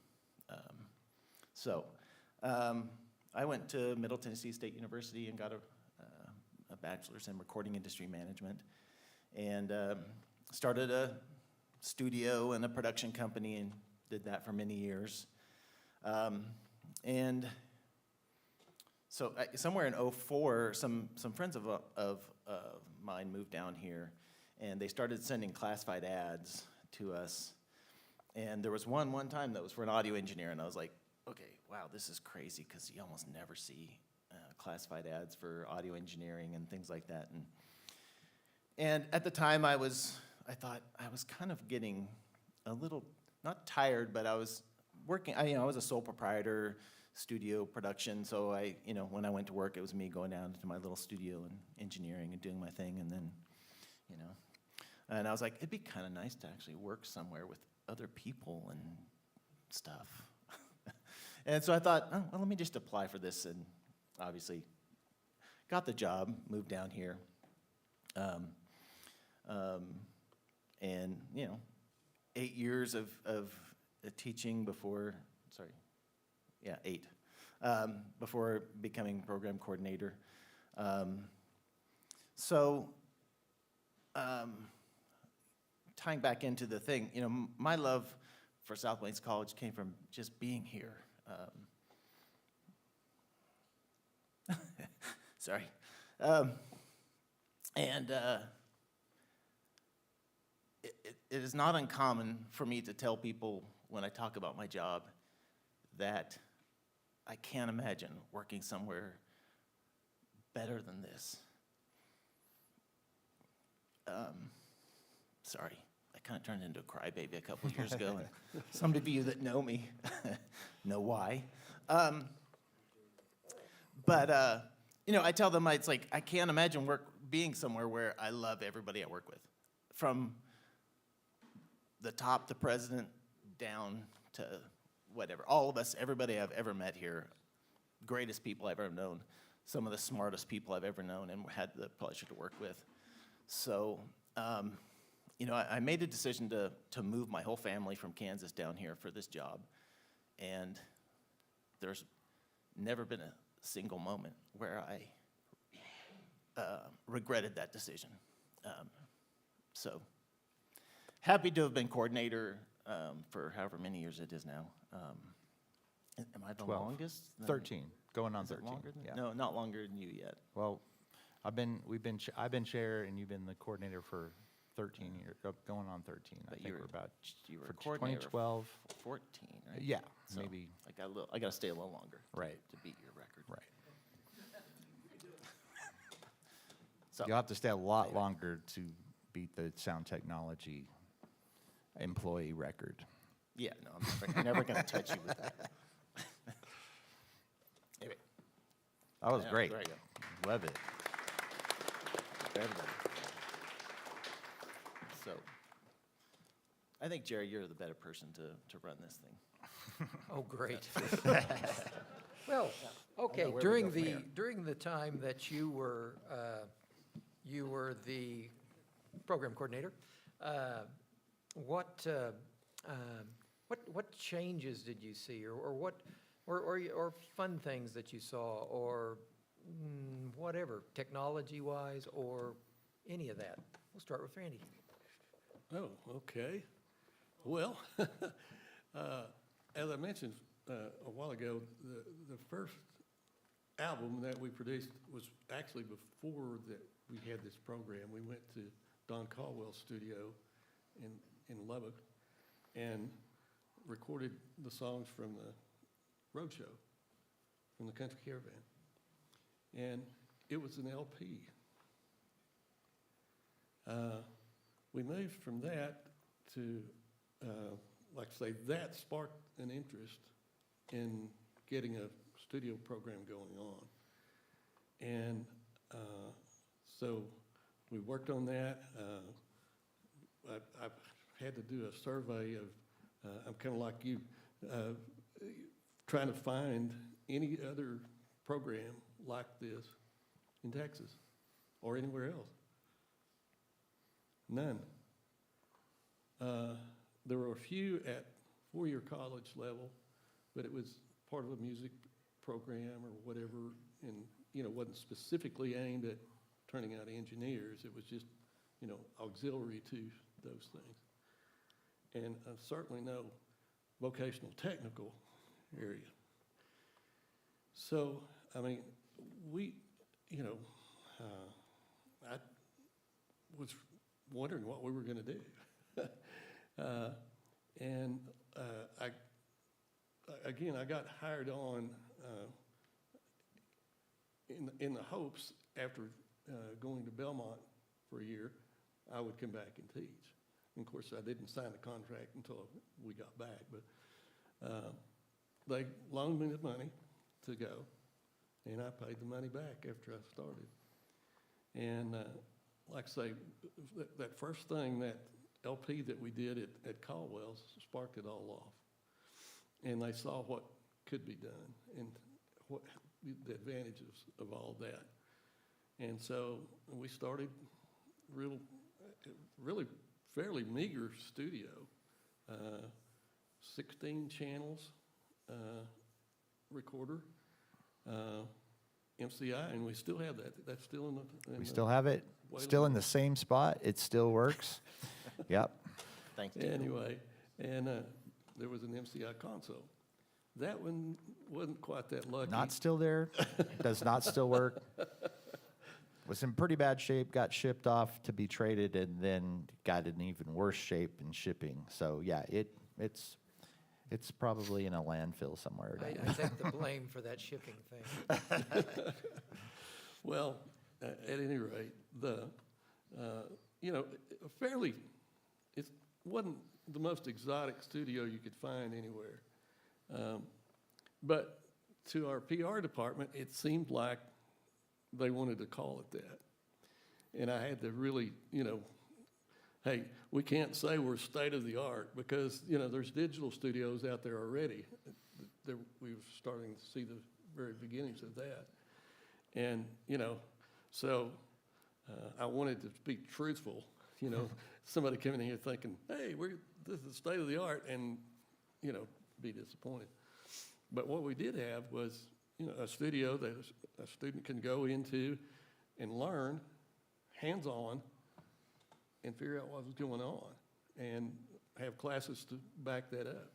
I went to Middle Tennessee State University and got a bachelor's in recording industry management, and started a studio and a production company and did that for many years. Somewhere in 2004, some friends of mine moved down here, and they started sending classified ads to us. And there was one time that was for an audio engineer, and I was like, okay, wow, this is crazy, because you almost never see classified ads for audio engineering and things like that. And at the time, I thought I was kind of getting a little, not tired, but I was working, I was a sole proprietor, studio production, so when I went to work, it was me going down to my little studio and engineering and doing my thing, and then, and I was like, it'd be kind of nice to actually work somewhere with other people and stuff. And so I thought, oh, well, let me just apply for this, and obviously got the job, moved down here. And, 8 years of teaching before, 8, before becoming program coordinator. Tying back into the thing, my love for South Plains College came from just being here. Sorry. It is not uncommon for me to tell people when I talk about my job that I can't imagine working somewhere better than this. Sorry, I kind of turned into a crybaby a couple of years ago, and some of you that know me know why. I tell them it's like I can't imagine being somewhere where I love everybody I work with, from the top, the president, down to whatever. All of us, everybody I've ever met here, greatest people I've ever known, some of the smartest people I've ever known and had the pleasure to work with. So, I made a decision to move my whole family from Kansas down here for this job. And there's never been a single moment where I regretted that decision. So happy to have been coordinator for however many years it is now. Am I the 12. longest? 13, going on Is it 13. longer than- Yeah. No, not longer than you yet. Well, I've been chair and you've been the coordinator for 13 years, going on 13. I But think you were- we're about You were for coordinator 2012. 14, right? Yeah, So maybe. I got to stay a little longer. Right. To beat your record. Right. So You'll have to stay a lot longer to beat the sound technology employee record. yeah, no, I'm never going to touch you with that. Anyway, That was yeah, great. there you go. Love it. For everybody. So, I think, Jerry, you're the better person to run this thing. Oh, great. Well, okay, where we during go from the, here. during the time that you were the program coordinator, what changes did you see, or fun things that you saw, or whatever, technology-wise, or any of that? We'll start with Randy. Oh, okay. Well, as I mentioned a while ago, the first album that we produced was actually before that we had this program. We went to Don Caldwell's studio in Lubbock and recorded the songs from the roadshow, from the Country Caravan. And it was an LP. We moved from that to, like I say, that sparked an interest in getting a studio program going on. And so we worked on that. I've had to do a survey of, I'm kind of like you, trying to find any other program like this in Texas or anywhere else. None. There were a few at four-year college level, but it was part of a music program or whatever, and wasn't specifically aimed at turning out engineers. It was just auxiliary to those things. And certainly no vocational technical area. So I mean, I was wondering what we were going to do. I got hired on in the hopes after going to Belmont for a year, I would come back and teach. And of course, I didn't sign a contract until we got back, but they loaned me the money to go, and I paid the money back after I started. And like I say, that first thing, that LP that we did at Caldwell's sparked it all off. And they saw what could be done and what the advantages of all that. And so we started really fairly meager studio, 16 channels, recorder, MCI, and we still have that. That's still in the. We still have it, Wailing still in room. the same spot. It still works. Yep. Thanks, Dave. Anyway, and there was an MCI console. That one wasn't quite that lucky. Not still there. Does not still work. Was in pretty bad shape, got shipped off to be traded, and then got in even worse shape in shipping. So yeah, it's probably in a landfill somewhere. I take the blame for that shipping thing. Well, at any rate, it wasn't the most exotic studio you could find anywhere. But to our PR department, it seemed like they wanted to call it that. And I had to really, hey, we can't say we're state of the art because, there's digital studios out there already. We were starting to see the very beginnings of that. And, so I wanted to be truthful, somebody coming in here thinking, hey, this is the state of the art, and, be disappointed. But what we did have was, a studio that a student can go into and learn hands-on and figure out what was going on and have classes to back that up.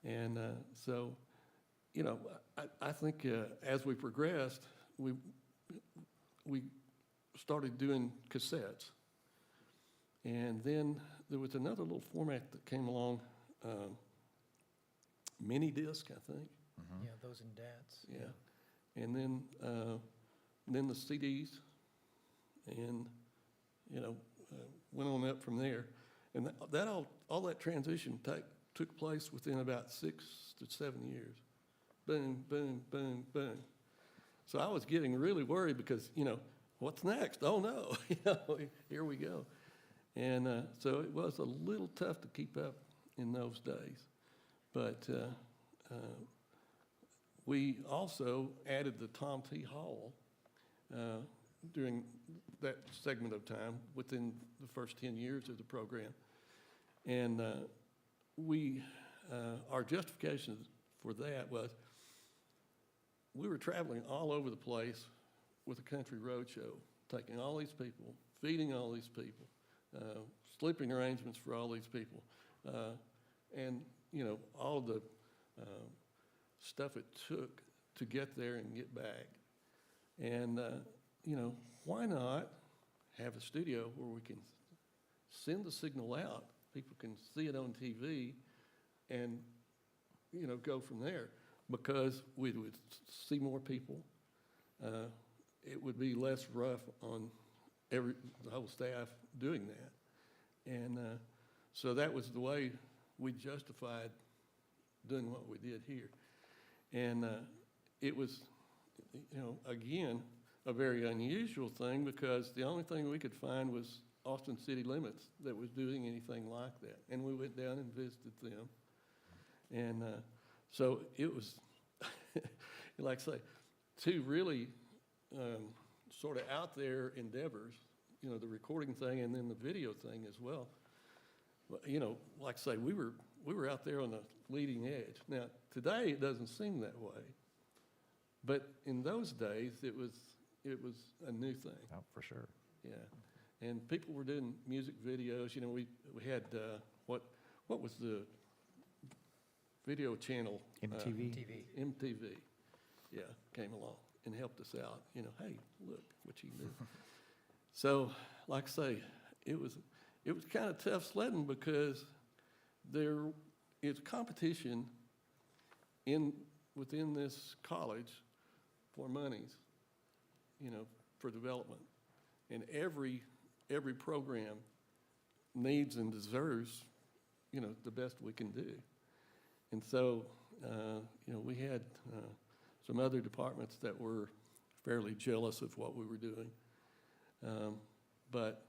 And so, I think as we progressed, we started doing cassettes. And then there was another little format that came along, mini disc, I think. Yeah, those and DATs. Yeah. And then the CDs, and, went on up from there. And all that transition took place within about 6 to 7 years. Boom, boom, boom, boom. So I was getting really worried because, what's next? Oh, no, here we go. And so it was a little tough to keep up in those days. But we also added the Tom T. Hall during that segment of time within the first 10 years of the program. And our justification for that was we were traveling all over the place with a country road show, taking all these people, feeding all these people, sleeping arrangements for all these people, and, all the stuff it took to get there and get back. And, why not have a studio where we can send the signal out, people can see it on TV, and, go from there, because we would see more people. It would be less rough on the whole staff doing that. And so that was the way we justified doing what we did here. And it was, again, a very unusual thing because the only thing we could find was Austin City Limits that was doing anything like that. And we went down and visited them. And so it was, like I say, two really sort of out there endeavors, the recording thing and then the video thing as well. Like I say, we were out there on the leading edge. Now, today it doesn't seem that way, but in those days it was a new thing. Oh, for sure. Yeah, and people were doing music videos. We had what was the video channel? MTV. MTV, yeah, came along and helped us out. Hey, look what you do. So, like I say, it was kind of tough sledding because there is competition within this college for monies, for development, and every program needs and deserves, the best we can do. And so, we had some other departments that were fairly jealous of what we were doing. But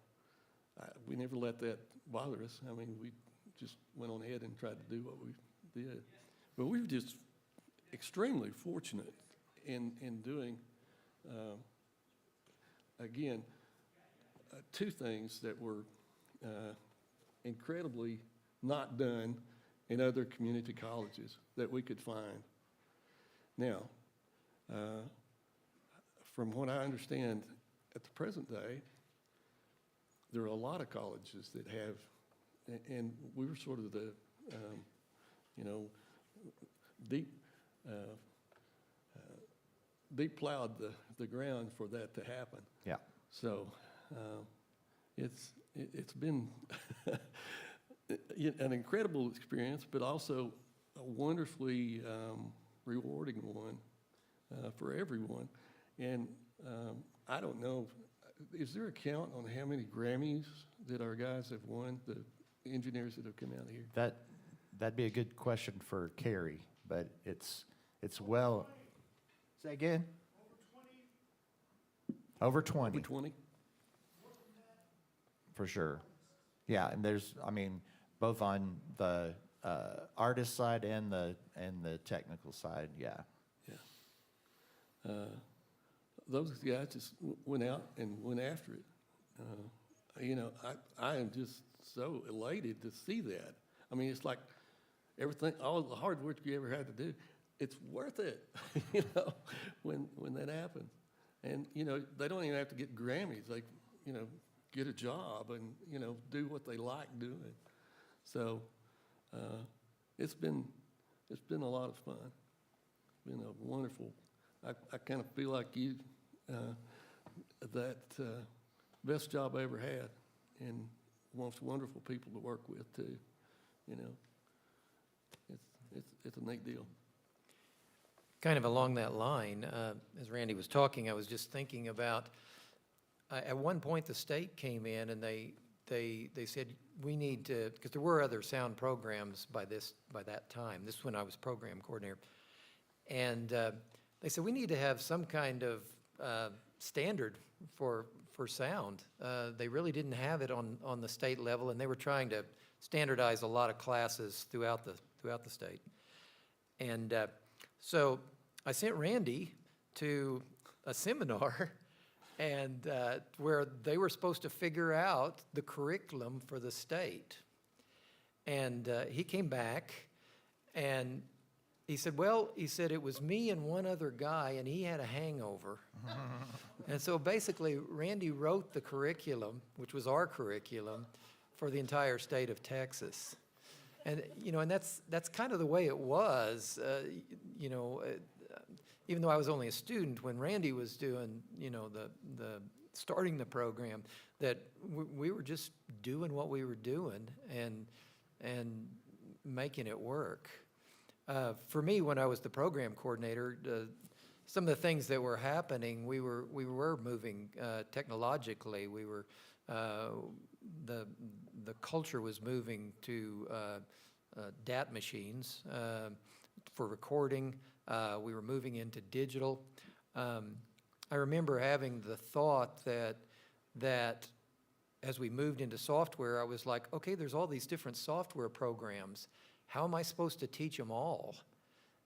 we never let that bother us. I mean, we just went on ahead and tried to do what we did. But we were just extremely fortunate in doing again, two things that were incredibly not done in other community colleges that we could find. Now, from what I understand, at the present day, there are a lot of colleges that have, and we were sort of the, deep plowed the ground for that to happen. Yeah. So it's been an incredible experience, but also a wonderfully rewarding one for everyone. And I don't know, is there a count on how many Grammys that our guys have won, the engineers that have come out here? That'd be a good question for Carrie, but it's well. Say again? Over 20. Over 20? For sure. Yeah, and there's, both on the artist side and the technical side, yeah. Yeah. Those guys just went out and went after it. I am just so elated to see that. It's like everything, all the hard work you ever had to do, it's worth it, when that happens. And, they don't even have to get Grammys. They, get a job and, do what they like doing. So it's been a lot of fun. It's been a wonderful, I kind of feel like you, that best job I ever had, and most wonderful people to work with too. It's a neat deal. Kind of along that line, as Randy was talking, I was just thinking about, at one point the state came in and they said, we need to, because there were other sound programs by that time. This is when I was program coordinator. And they said, we need to have some kind of standard for sound. They really didn't have it on the state level, and they were trying to standardize a lot of classes throughout the state. And so I sent Randy to a seminar and where they were supposed to figure out the curriculum for the state. And he came back and he said, it was me and one other guy, and he had a hangover. And so basically, Randy wrote the curriculum, which was our curriculum, for the entire state of Texas. And, and that's kind of the way it was, even though I was only a student, when Randy was doing, the starting the program, that we were just doing what we were doing and making it work. For me, when I was the program coordinator, some of the things that were happening, we were moving technologically. We were the culture was moving to DAT machines for recording. We were moving into digital. I remember having the thought that as we moved into software, I was like, okay, there's all these different software programs. How am I supposed to teach them all?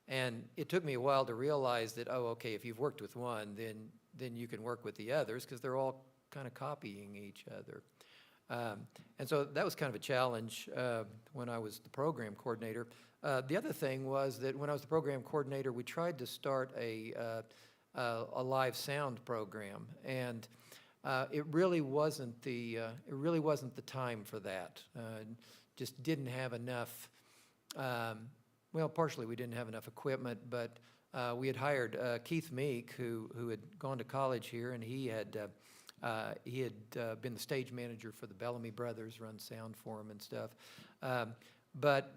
And it took me a while to realize that, okay, if you've worked with one, then you can work with the others, because they're all kind of copying each other. And so that was kind of a challenge when I was the program coordinator. The other thing was that when I was the program coordinator, we tried to start a live sound program, and it really wasn't the time for that. Just didn't have enough. Partially we didn't have enough equipment, but we had hired Keith Meek, who had gone to college here, and he had been the stage manager for the Bellamy Brothers, run sound for him and stuff. But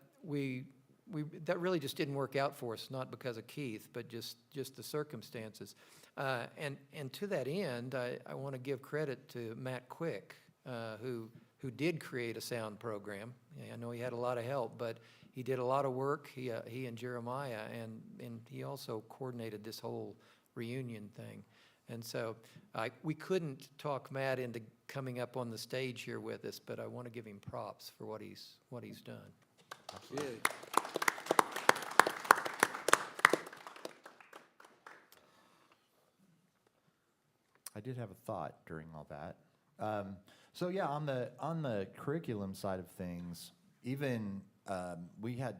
that really just didn't work out for us, not because of Keith, but just the circumstances. And to that end, I want to give credit to Matt Quick, who did create a sound program. I know he had a lot of help, but he did a lot of work, he and Jeremiah, and he also coordinated this whole reunion thing. And so we couldn't talk Matt into coming up on the stage here with us, but I want to give him props for what he's done. Absolutely. Yeah. I did have a thought during all that. So yeah, on the curriculum side of things, even we had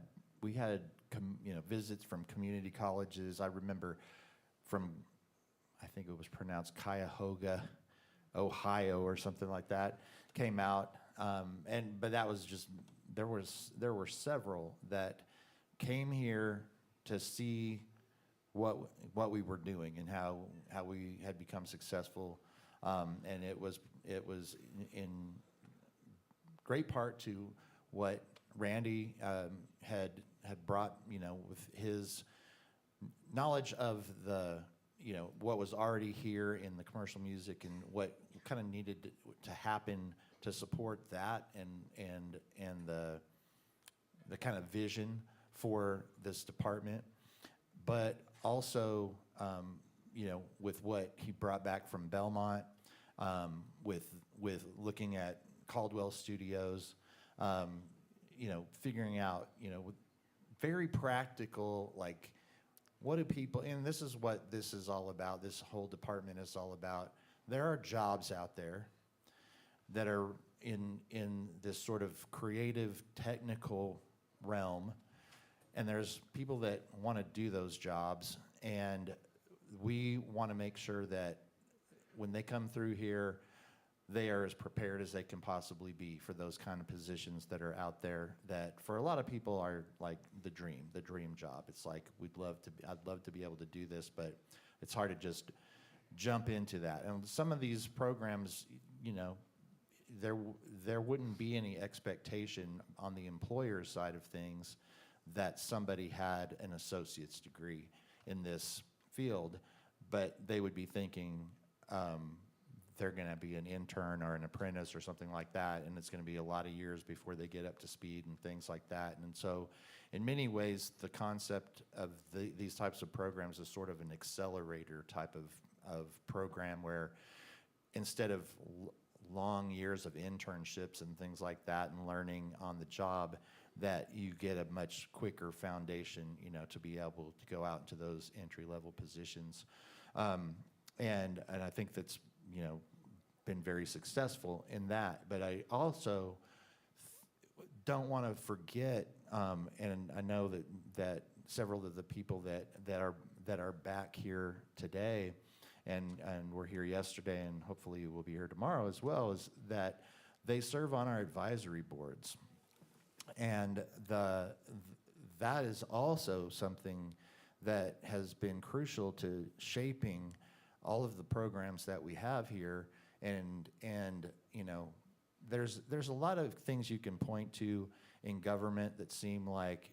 visits from community colleges. I remember from, I think it was pronounced Cuyahoga, Ohio, or something like that, came out, but that was just there were several that came here to see what we were doing and how we had become successful, and it was in great part to what Randy had brought, with his knowledge of the what was already here in the commercial music and what kind of needed to happen to support that and the kind of vision for this department, but also with what he brought back from Belmont, with looking at Caldwell Studios, figuring out very practical, like, what do people, and this is what this is all about, this whole department is all about. There are jobs out there that are in this sort of creative, technical realm, and there's people that want to do those jobs, and we want to make sure that when they come through here, they are as prepared as they can possibly be for those kind of positions that are out there that for a lot of people are like the dream job. It's like, I'd love to be able to do this, but it's hard to just jump into that. And some of these programs, there wouldn't be any expectation on the employer's side of things that somebody had an associate's degree in this field, but they would be thinking, they're going to be an intern or an apprentice or something like that, and it's going to be a lot of years before they get up to speed and things like that. And so in many ways, the concept of these types of programs is sort of an accelerator type of program where instead of long years of internships and things like that and learning on the job, that you get a much quicker foundation, to be able to go out into those entry-level positions. And I think that's, been very successful in that. But I also don't want to forget, and I know that several of the people that are back here today, and were here yesterday, and hopefully will be here tomorrow as well, is that they serve on our advisory boards, and that is also something that has been crucial to shaping all of the programs that we have here. And there's a lot of things you can point to in government that seem like,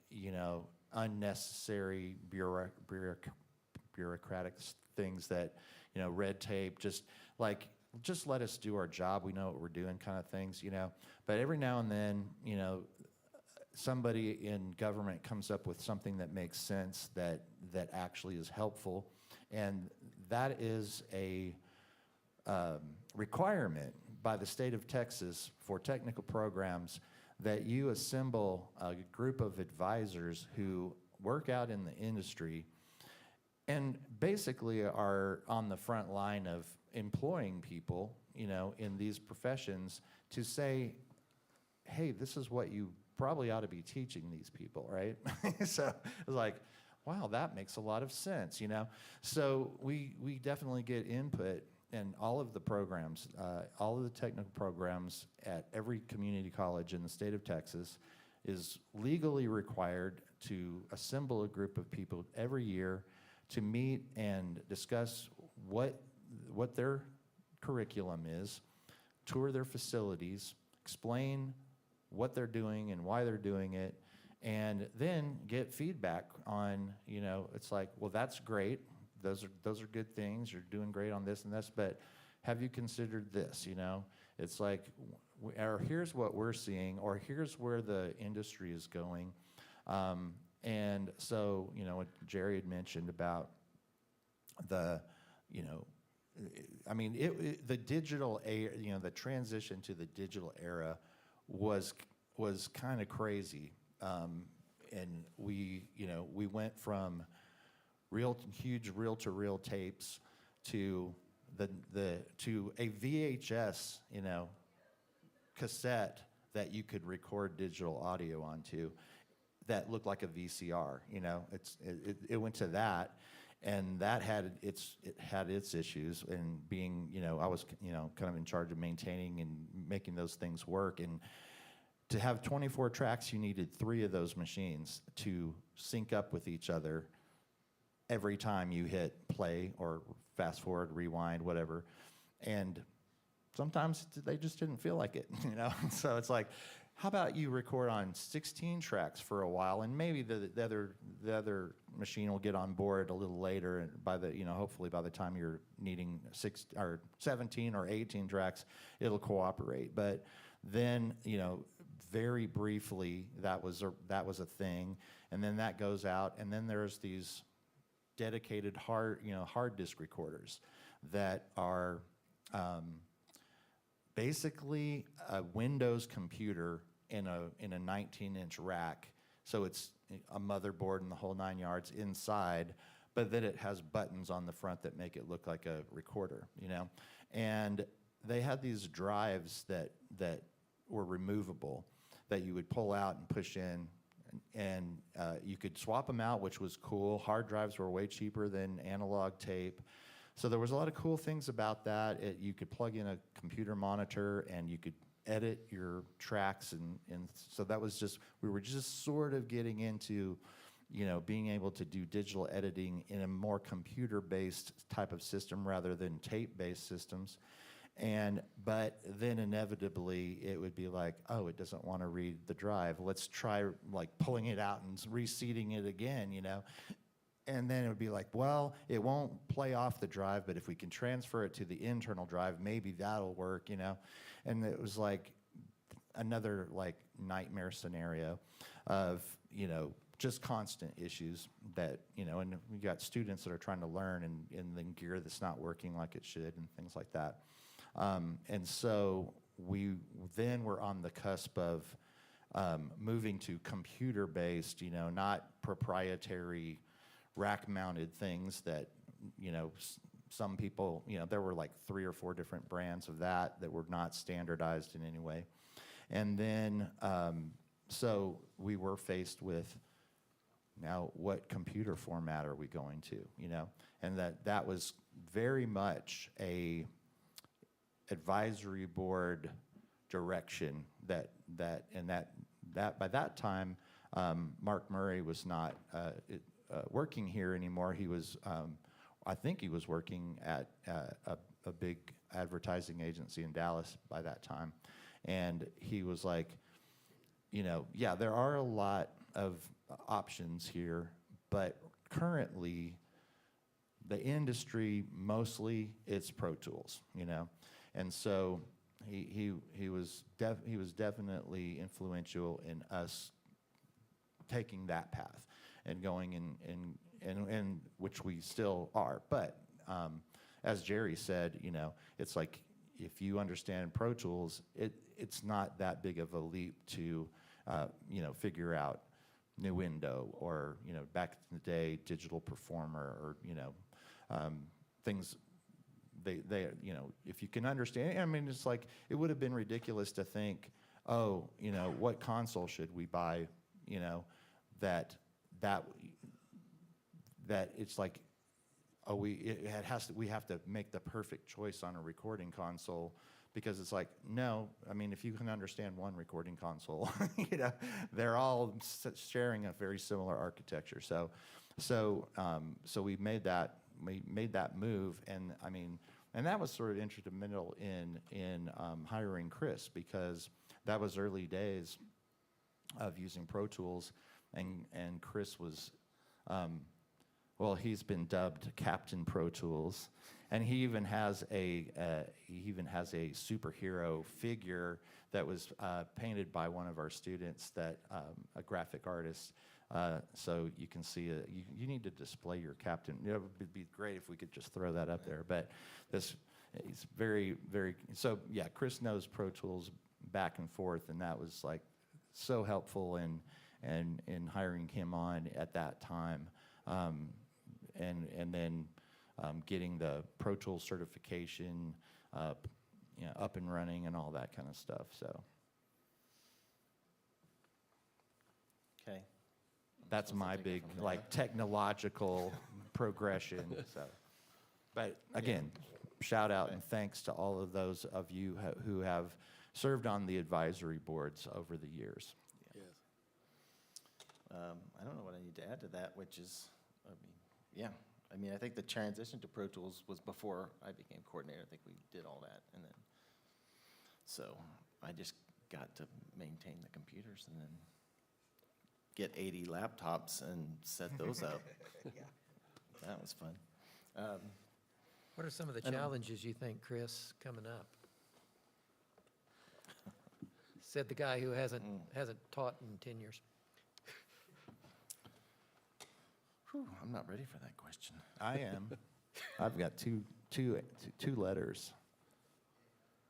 unnecessary bureaucratic things that, red tape, just let us do our job, we know what we're doing kind of things, But every now and then, somebody in government comes up with something that makes sense, that actually is helpful, and that is a requirement by the state of Texas for technical programs, that you assemble a group of advisors who work out in the industry and basically are on the front line of employing people, in these professions, to say, hey, this is what you probably ought to be teaching these people, right? So it's like, wow, that makes a lot of sense, So we definitely get input in all of the programs, all of the technical programs at every community college in the state of Texas is legally required to assemble a group of people every year to meet and discuss what their curriculum is, tour their facilities, explain what they're doing and why they're doing it, and then get feedback on, it's like, well, that's great. Those are good things. You're doing great on this and this, but have you considered this, It's like, or here's what we're seeing, or here's where the industry is going. And so, what Jerry had mentioned about the, the digital, the transition to the digital era was kind of crazy. And we went from huge reel-to-reel tapes to to a VHS, cassette that you could record digital audio onto that looked like a VCR. It went to that, and that had its issues. And being, I was, kind of in charge of maintaining and making those things work. And to have 24 tracks, you needed 3 of those machines to sync up with each other every time you hit play or fast forward, rewind, whatever. And sometimes they just didn't feel like it, So it's like, how about you record on 16 tracks for a while, and maybe the other machine will get on board a little later, and by the hopefully by the time you're needing 17 or 18 tracks, it'll cooperate. But then very briefly that was a thing, and then that goes out, and then there's these dedicated hard disk recorders that are basically a Windows computer in a 19-inch rack. So it's a motherboard and the whole 9 yards inside, but then it has buttons on the front that make it look like a recorder, And they had these drives that were removable that you would pull out and push in, and you could swap them out, which was cool. Hard drives were way cheaper than analog tape. So there was a lot of cool things about that. You could plug in a computer monitor and you could edit your tracks. And so that was we were just sort of getting into, being able to do digital editing in a more computer-based type of system rather than tape-based systems. But then inevitably it would be like, oh, it doesn't want to read the drive. Let's try like pulling it out and reseating it again, And then it would be like, well, it won't play off the drive, but if we can transfer it to the internal drive, maybe that'll work, And it was like another like nightmare scenario of, just constant issues that, and we got students that are trying to learn and then gear that's not working like it should and things like that. And so we then were on the cusp of moving to computer-based, not proprietary rack-mounted things that, some people, there were like 3 or 4 different brands of that were not standardized in any way. And then, so we were faced with, now what computer format are we going to, And that was very much a advisory board direction that by that time, Mark Murray was not working here anymore. He was, I think he was working at a big advertising agency in Dallas by that time. And he was like, yeah, there are a lot of options here, but currently the industry, mostly it's Pro Tools, And so he was definitely influential in us taking that path and going in which we still are. But as Jerry said, it's like if you understand Pro Tools, it's not that big of a leap to figure out Nuendo or back in the day Digital Performer or things. They if you can understand, I mean, it's like it would have been ridiculous to think, oh, what console should we buy, that it's like, oh, we have to make the perfect choice on a recording console, because it's like, no, I mean, if you can understand one recording console, they're all sharing a very similar architecture. So we made that move, and I mean, and that was sort of instrumental in hiring Chris, because that was early days of using Pro Tools, and Chris was, well, he's been dubbed Captain Pro Tools, and he even has a superhero figure that was painted by one of our students, that a graphic artist. So you can see you need to display your Captain. It would be great if we could just throw that up there. But it's very, very, so yeah, Chris knows Pro Tools back and forth, and that was like so helpful in hiring him on at that time. And then getting the Pro Tools certification up and running and all that kind of stuff. So Okay. that's Sounds my like they go big from there. like technological progression. So, but again, shout out and thanks to all of those of you who have served on the advisory boards over the years. Yes. I don't know what I need to add to that, which is, I think the transition to Pro Tools was before I became coordinator. I think we did all that, and then, so I just got to maintain the computers and then get 80 laptops and set those up. That was fun. What are some of the I don't- challenges you think, Chris, coming up? Said the guy who hasn't taught in 10 years. Whew, I'm not ready for that question. I am. I've got two letters.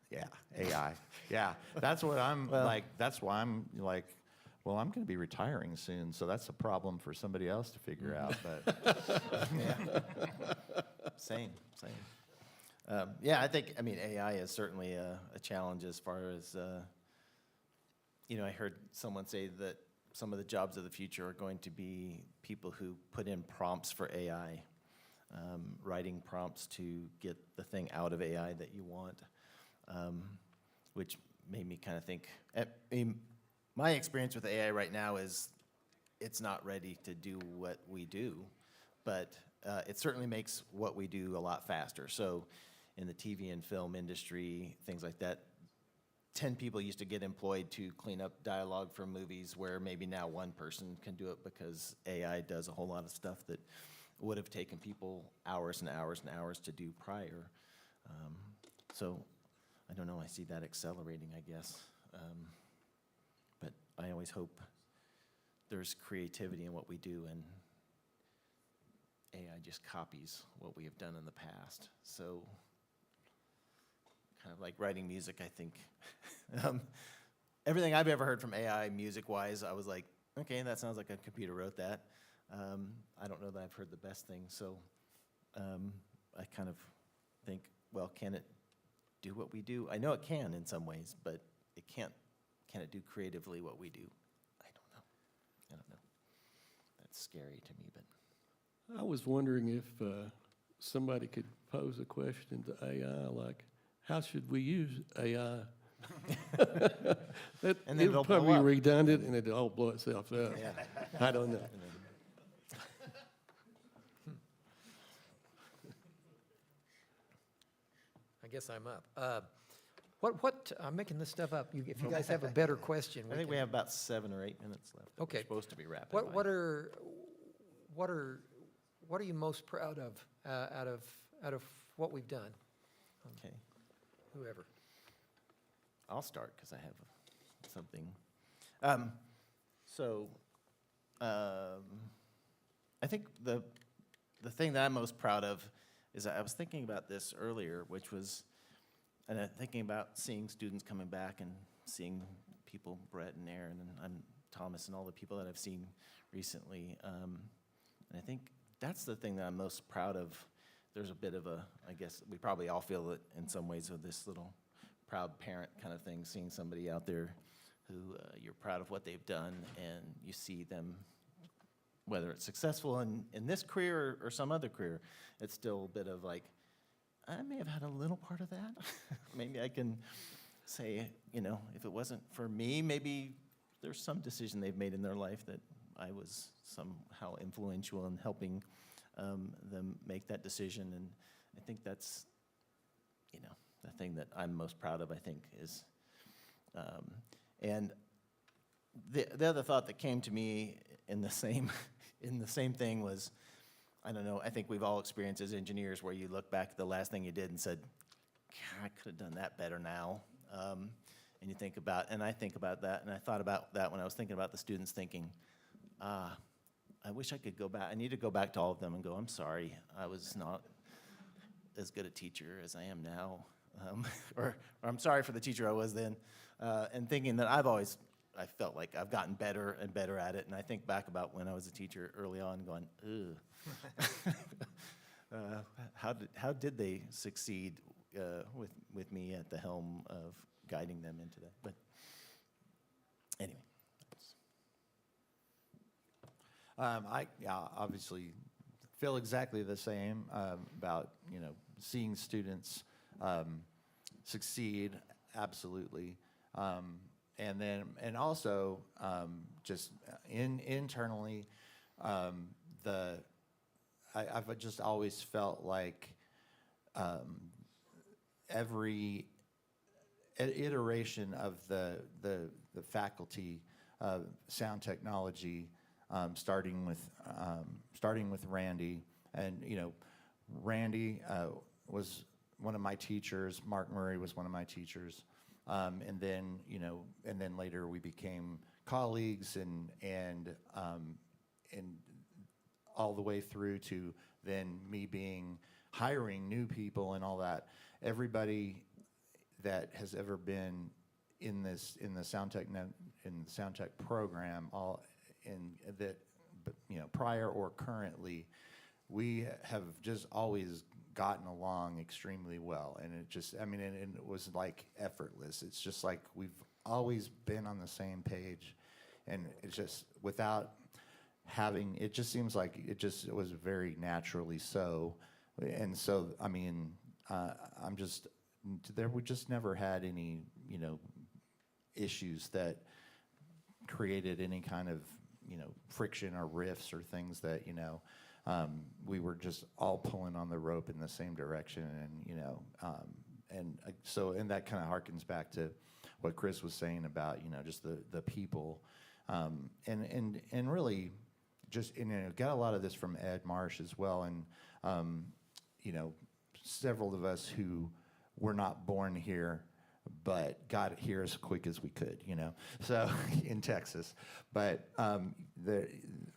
Yeah, AI. Yeah, that's what I'm like. That's why I'm like, well, I'm going to be retiring soon, so that's a problem for somebody else to figure out. But Same. I mean, AI is certainly a challenge as far as, I heard someone say that some of the jobs of the future are going to be people who put in prompts for AI, writing prompts to get the thing out of AI that you want, which made me kind of think, my experience with AI right now is it's not ready to do what we do, but it certainly makes what we do a lot faster. So in the TV and film industry, things like that, 10 people used to get employed to clean up dialogue for movies where maybe now one person can do it because AI does a whole lot of stuff that would have taken people hours and hours and hours to do prior. So I don't know, I see that accelerating, I guess. But I always hope there's creativity in what we do, and AI just copies what we have done in the past. So kind of like writing music, I think. Everything I've ever heard from AI music-wise, I was like, okay, that sounds like a computer wrote that. I don't know that I've heard the best thing, so I kind of think, well, can it do what we do? I know it can in some ways, but it can't. Can it do creatively what we do? I don't know. That's scary to me, but. I was wondering if somebody could pose a question to AI, like, how should we use AI? And then it'll blow probably up. redundant, and it'll all blow itself up. Yeah. I don't know. I guess I'm up. I'm making this stuff up. If you guys have a better question. I think we have about 7 or 8 minutes left. Okay. We're supposed to be wrapping What by. are you most proud of out of what we've done? Okay. Whoever. I'll start because I have something. I think the thing that I'm most proud of is I was thinking about this earlier, which was, and thinking about seeing students coming back and seeing people, Brett and Aaron and Thomas and all the people that I've seen recently. And I think that's the thing that I'm most proud of. There's a bit of I guess we probably all feel it in some ways with this little proud parent kind of thing, seeing somebody out there who you're proud of what they've done, and you see them, whether it's successful in this career or some other career, it's still a bit of like, I may have had a little part of that. Maybe I can say, if it wasn't for me, maybe there's some decision they've made in their life that I was somehow influential in helping them make that decision. And I think that's, the thing that I'm most proud of, I think, is, and the other thought that came to me in the same thing was, I don't know, I think we've all experienced as engineers where you look back at the last thing you did and said, I could have done that better now. And you think about, and I think about that, and I thought about that when I was thinking about the students, thinking, I wish I could go back. I need to go back to all of them and go, I'm sorry, I was not as good a teacher as I am now. Or I'm sorry for the teacher I was then. And thinking that I felt like I've gotten better and better at it. And I think back about when I was a teacher early on going, ugh. how did they succeed with me at the helm of guiding them into that? But anyway. I obviously feel exactly the same about seeing students succeed, absolutely, and also just internally, I've just always felt like every iteration of the faculty of sound technology. Starting with Randy, and Randy was one of my teachers. Mark Murray was one of my teachers, and then later we became colleagues, and all the way through to then me hiring new people and all that. Everybody that has ever been in the sound tech program, prior or currently, we have just always gotten along extremely well, and and it was like effortless. It's just like we've always been on the same page, and it's just without having. It just seems like it was very naturally so, and so we just never had any issues that created any kind of friction or rifts or things that we were just all pulling on the rope in the same direction, and that kind of harkens back to what Chris was saying about just the people, and really just got a lot of this from Ed Marsh as well, and several of us who were not born here but got here as quick as we could, so in Texas. But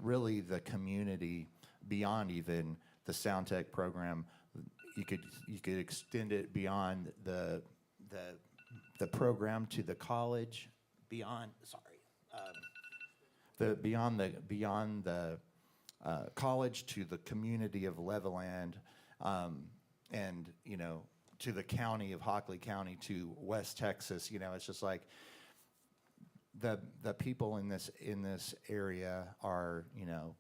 really the community beyond even the sound tech program, you could extend it beyond the program to the college, beyond the college to the community of Levelland, and to the county of Hockley County, to West Texas. It's just like the people in this area are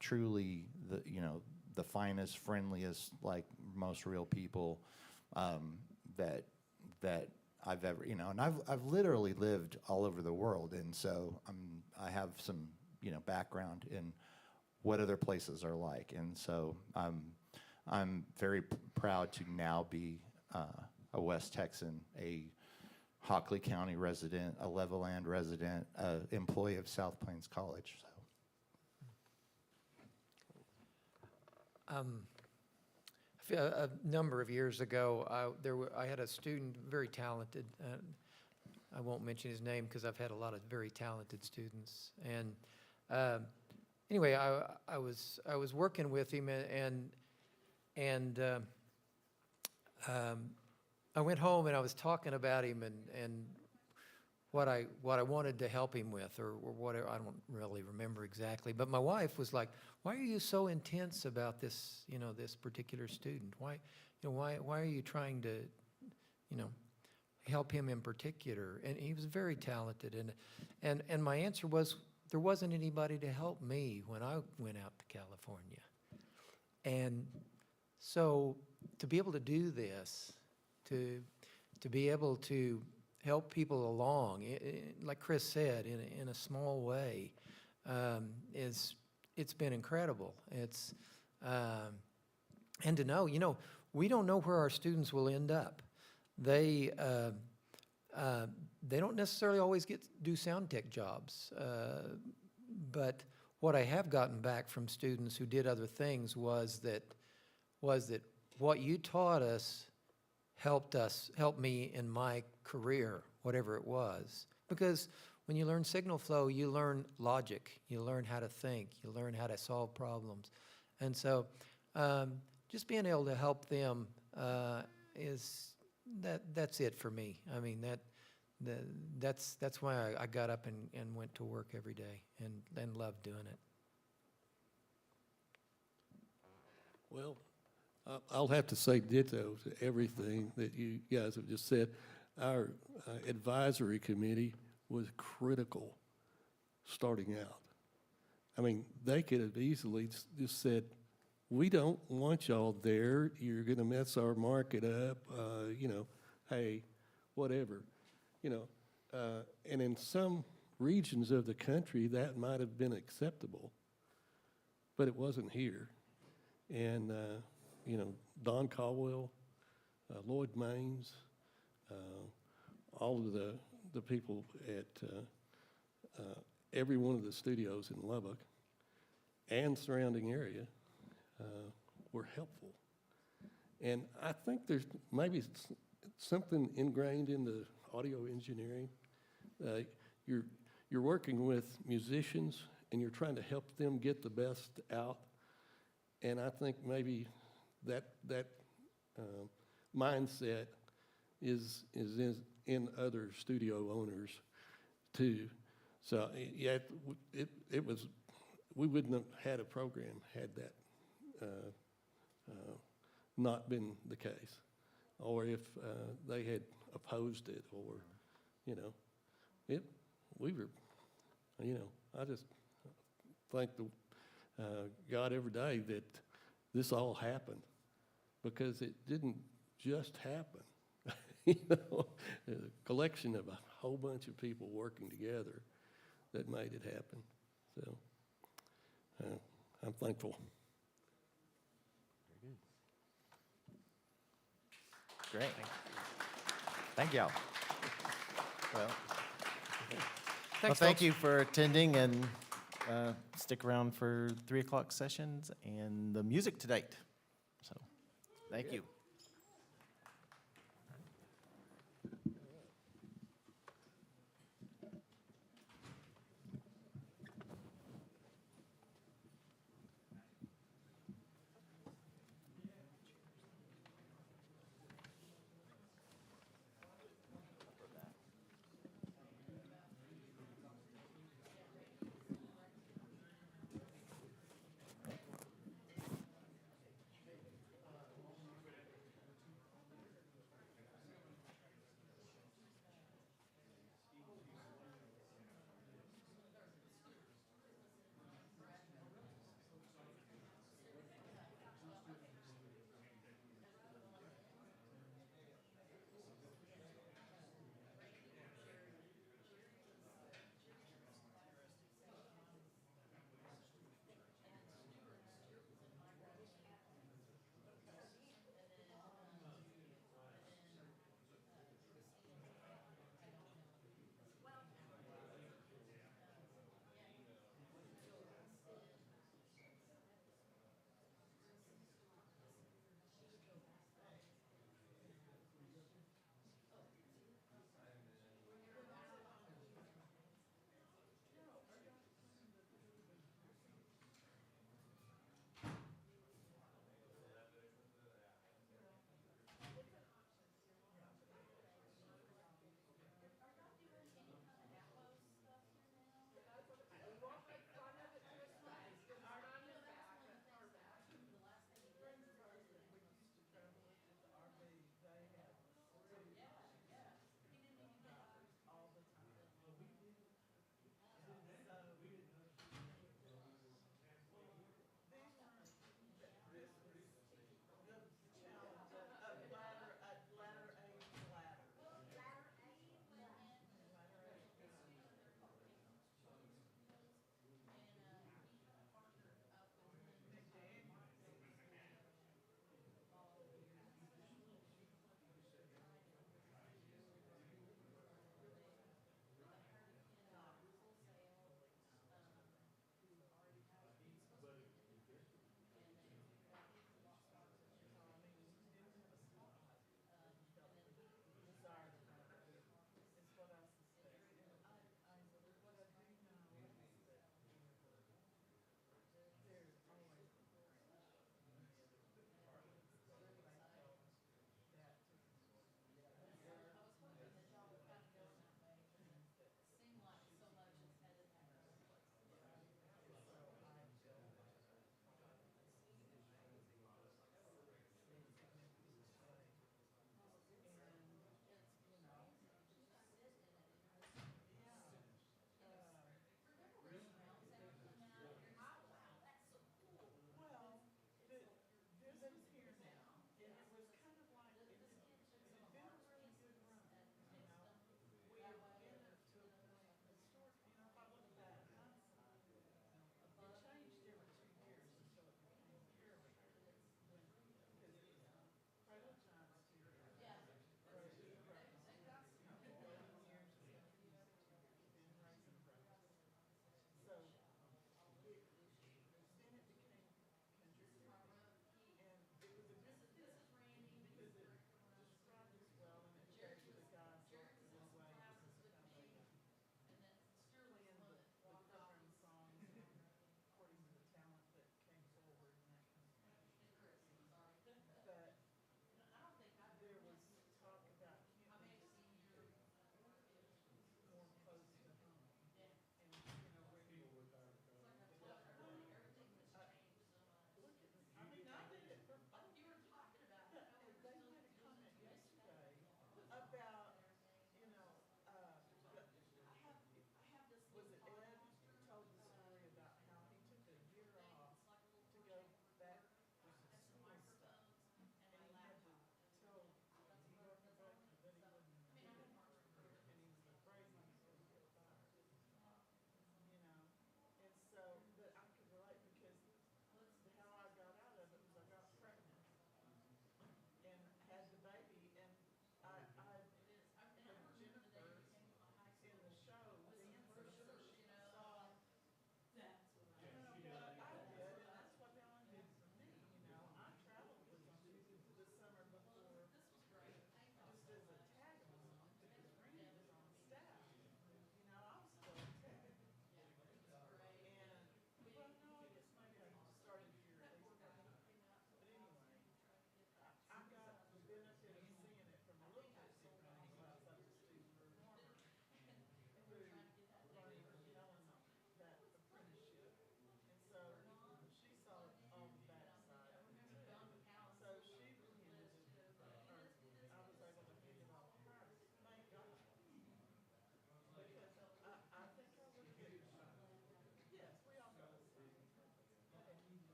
truly the finest, friendliest, like most real people that I've ever and I've literally lived all over the world, and so I have some background in what other places are like, and so I'm very proud to now be a West Texan, a Hockley County resident, a Levelland resident, employee of South Plains College. So. A number of years ago, I had a student, very talented. I won't mention his name because I've had a lot of very talented students. And anyway, I was working with him, and I went home and I was talking about him and what I wanted to help him with, or what I don't really remember exactly. But my wife was like, "Why are you so intense about this? This particular student? Why are you trying to, help him in particular?" And he was very talented, and my answer was, there wasn't anybody to help me when I went out to California, and so to be able to do this, to be able to help people along, like Chris said, in a small way, it's been incredible. It's and to know, we don't know where our students will end up. They don't necessarily always do sound tech jobs, but what I have gotten back from students who did other things was that what you taught us helped me in my career, whatever it was. Because when you learn signal flow, you learn logic, you learn how to think, you learn how to solve problems. And so just being able to help them that's it for me. I mean, that's why I got up and went to work every day and loved doing it. Well, I'll have to say ditto to everything that you guys have just said. Our advisory committee was critical starting out. I mean, they could have easily just said, we don't want y'all there. You're going to mess our market up. Hey, whatever. And in some regions of the country, that might have been acceptable, but it wasn't here. And, Don Caldwell, Lloyd Maines, all of the people at every one of the studios in Lubbock and surrounding area were helpful. And I think there's maybe something ingrained in the audio engineering. You're working with musicians and you're trying to help them get the best out. And I think maybe that mindset is in other studio owners too. So yeah, it was, we wouldn't have had a program had that not been the case, or if they had opposed it, or we were, I just thank God every day that this all happened, because it didn't just happen. A collection of a whole bunch of people working together that made it happen. So I'm thankful. Great. Thank y'all. Well, thank you for attending, and stick around for 3 o'clock sessions and the music to date. So, thank you.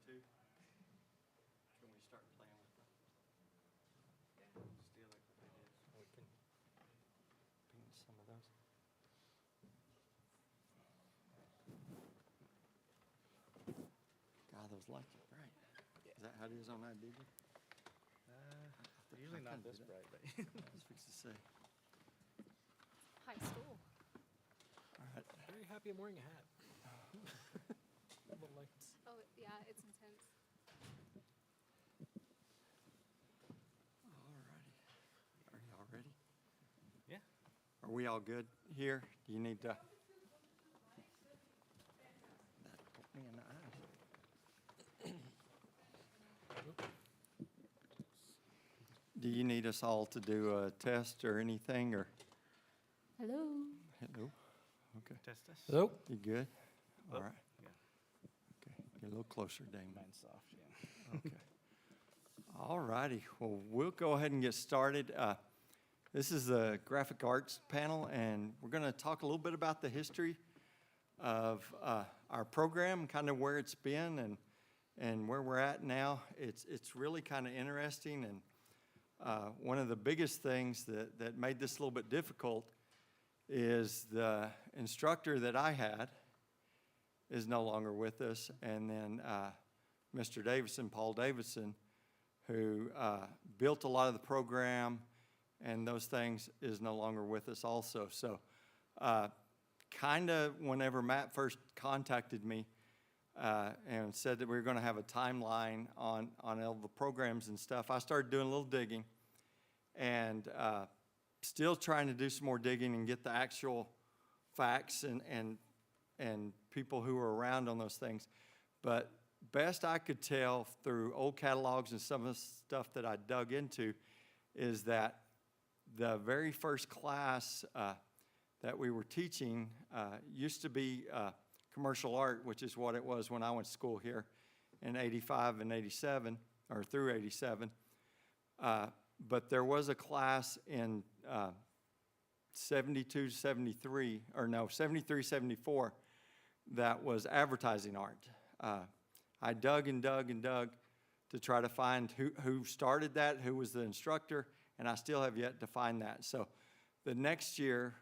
too? Can we start playing with them? Steal it, we can paint some of those. God, those lights are bright. Is that how it is on that, DJ? Usually not this bright, but. I was fixing to say. High school. All right. Very happy I'm wearing a hat. The lights. Oh, yeah, it's intense. All righty. Are y'all ready? Yeah. Are we all good here? Do you need to? That poked me in the eye. Do you need us all to do a test or anything, or? Hello. Hello? Okay. Test us. Hello? You good? All Oh, right. yeah. Okay. Get a little closer, Damon. Mine's soft, yeah. Okay. All righty. Well, we'll go ahead and get started. This is the graphic arts panel, and we're going to talk a little bit about the history of our program, kind of where it's been and where we're at now. It's really kind of interesting, and one of the biggest things that made this a little bit difficult is the instructor that I had is no longer with us, and then Mr. Davidson, Paul Davidson, who built a lot of the program and those things, is no longer with us also. So kind of whenever Matt first contacted me and said that we were going to have a timeline on all the programs and stuff, I started doing a little digging and still trying to do some more digging and get the actual facts and people who were around on those things. But best I could tell through old catalogs and some of the stuff that I dug into is that the very first class that we were teaching used to be commercial art, which is what it was when I went to school here in 85 and 87, or through 87. But there was a class in 72, 73, or no, 73, 74, that was advertising art. I dug and dug and dug to try to find who started that, who was the instructor, and I still have yet to find that. So the next year,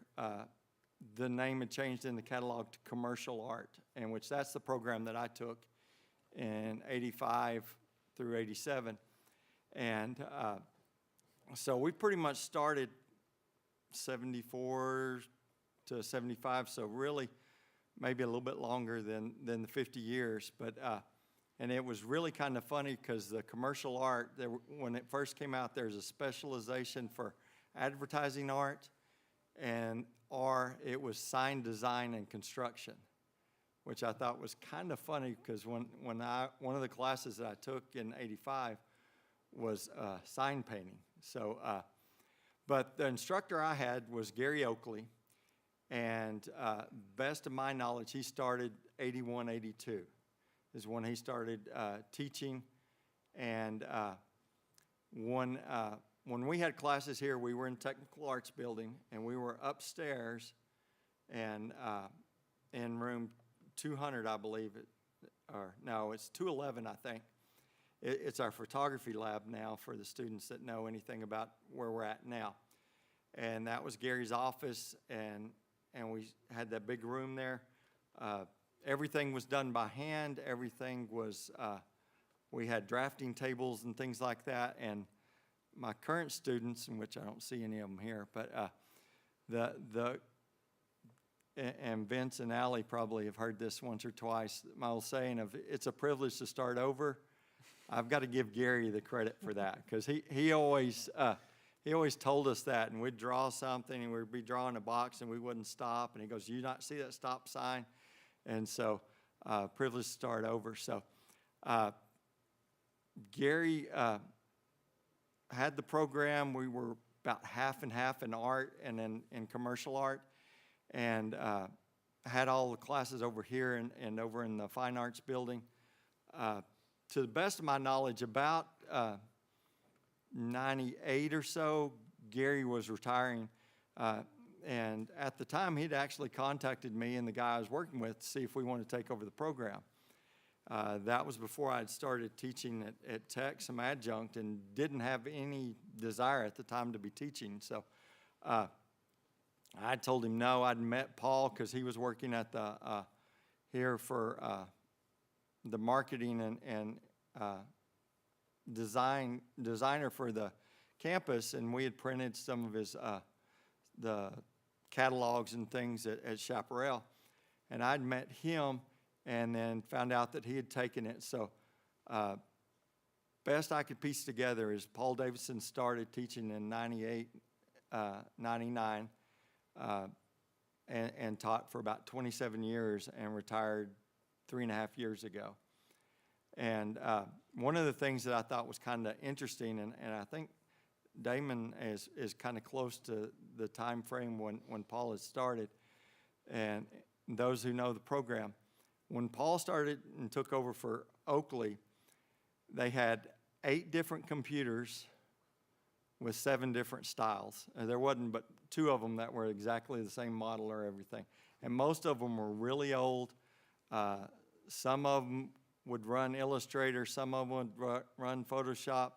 the name had changed in the catalog to commercial art, in which that's the program that I took in 85 through 87. And so we pretty much started 74 to 75, so really maybe a little bit longer than the 50 years. But and it was really kind of funny because the commercial art, when it first came out, there's a specialization for advertising art, or it was sign design and construction, which I thought was kind of funny because one of the classes that I took in 85 was sign painting. So, but the instructor I had was Gary Oakley, and best of my knowledge, he started 81, 82 is when he started teaching. And when we had classes here, we were in Technical Arts Building, and we were upstairs and in room 200, I believe, or no, it's 211, I think. It's our photography lab now for the students that know anything about where we're at now. And that was Gary's office, and we had that big room there. Everything was done by hand. Everything was, we had drafting tables and things like that. And my current students, in which I don't see any of them here, but and Vince and Allie probably have heard this once or twice, my old saying of, it's a privilege to start over. I've got to give Gary the credit for that, because he always told us that, and we'd draw something, and we'd be drawing a box, and we wouldn't stop, and he goes, "You not see that stop sign?" And so, privileged to start over. So, Gary had the program. We were about half and half in art and in commercial art, and had all the classes over here and over in the Fine Arts Building. To the best of my knowledge, about 98 or so, Gary was retiring. And at the time, he'd actually contacted me and the guy I was working with to see if we wanted to take over the program. That was before I'd started teaching at Tech, some adjunct, and didn't have any desire at the time to be teaching. So I told him no. I'd met Paul because he was working at the here for the marketing and designer for the campus, and we had printed some of his the catalogs and things at Chaparral, and I'd met him and then found out that he had taken it. So best I could piece together is Paul Davidson started teaching in 98, 99, and taught for about 27 years and retired 3.5 years ago. And one of the things that I thought was kind of interesting, and I think Damon is kind of close to the time frame when Paul had started, and those who know the program, when Paul started and took over for Oakley, they had 8 different computers with 7 different styles. There wasn't but 2 of them that were exactly the same model or everything. And most of them were really old. Some of them would run Illustrator, some of them would run Photoshop,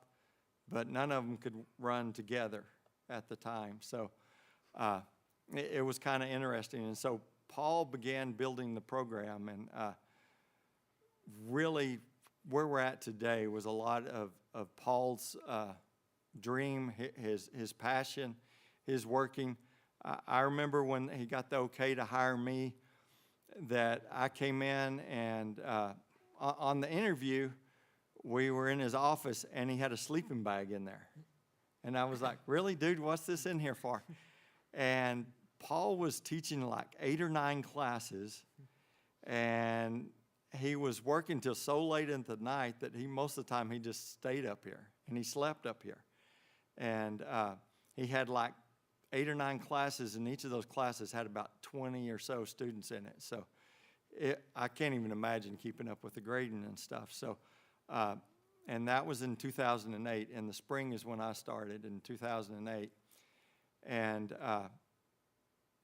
but none of them could run together at the time. So it was kind of interesting. And so Paul began building the program, and really where we're at today was a lot of Paul's dream, his passion, his working. I remember when he got the okay to hire me, that I came in and on the interview, we were in his office and he had a sleeping bag in there. And I was like, really, dude, what's this in here for? And Paul was teaching like 8 or 9 classes, and he was working till so late into the night that most of the time he just stayed up here and he slept up here. And he had like 8 or 9 classes, and each of those classes had about 20 or so students in it. So I can't even imagine keeping up with the grading and stuff. So, and that was in 2008. In the spring is when I started in 2008. And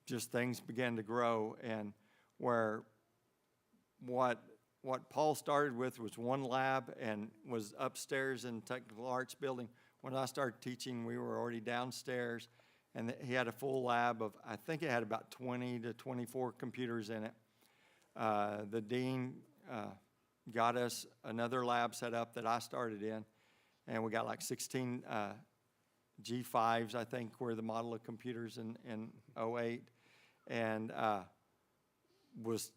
just things began to grow, and where what Paul started with was 1 lab and was upstairs in the Technical Arts building. When I started teaching, we were already downstairs, and he had a full lab of, I think it had about 20 to 24 computers in it. The dean got us another lab set up that I started in, and we got like 16 G5s, I think, were the model of computers in 08, and was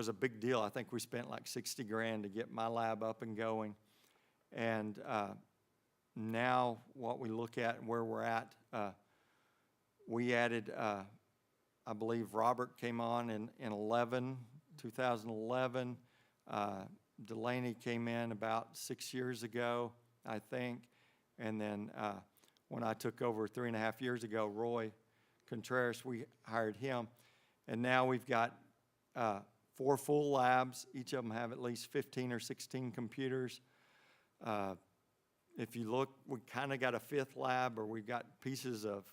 a big deal. I think we spent like $60,000 to get my lab up and going, and now what we look at and where we're at, we added, I believe Robert came on in 2011. Delaney came in about 6 years ago, I think. And then when I took over 3.5 years ago, Roy Contreras, we hired him. And now we've got 4 full labs. Each of them have at least 15 or 16 computers. If you look, we kind of got a 5th lab, or we've got pieces of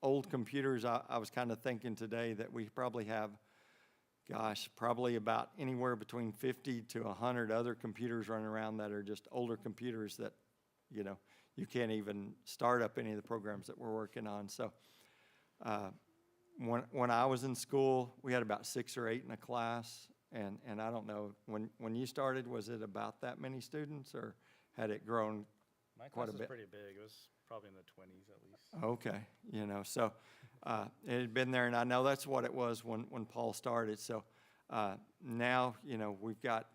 old computers. I was kind of thinking today that we probably have, probably about anywhere between 50 to 100 other computers running around that are just older computers that, you can't even start up any of the programs that we're working on. So when I was in school, we had about 6 or 8 in a class, and I don't know, when you started, was it about that many students, or had it grown My quite class a was bit? pretty big. It was probably in the 20s at least. Okay, so it had been there, and I know that's what it was when Paul started. So now, we've got,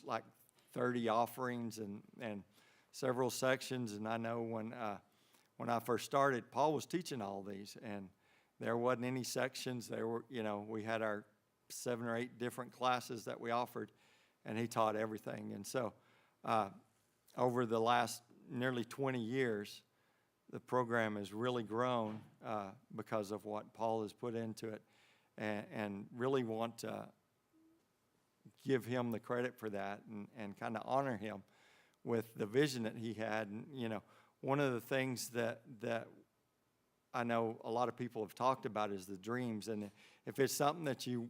like 30 offerings and several sections. And I know when I first started, Paul was teaching all these, and there wasn't any sections. There were, we had our 7 or 8 different classes that we offered, and he taught everything. And so over the last nearly 20 years, the program has really grown because of what Paul has put into it, and really want to give him the credit for that, and kind of honor him with the vision that he had. And, one of the things that I know a lot of people have talked about is the dreams, and if it's something that you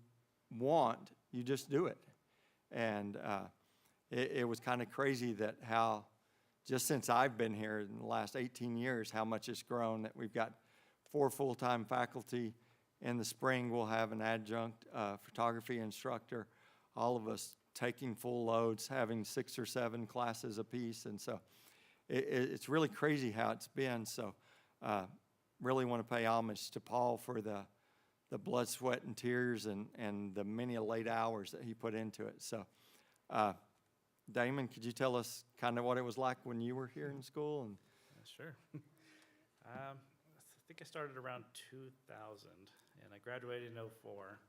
want, you just do it. And it was kind of crazy that how, just since I've been here in the last 18 years, how much it's grown, that we've got 4 full-time faculty. In the spring, we'll have an adjunct photography instructor, all of us taking full loads, having 6 or 7 classes apiece. And so it's really crazy how it's been. So really want to pay homage to Paul for the blood, sweat, and tears and the many late hours that he put into it. So Damon, could you tell us kind of what it was like when you were here in school? And Sure. I think I started around 2000, and I graduated in 04.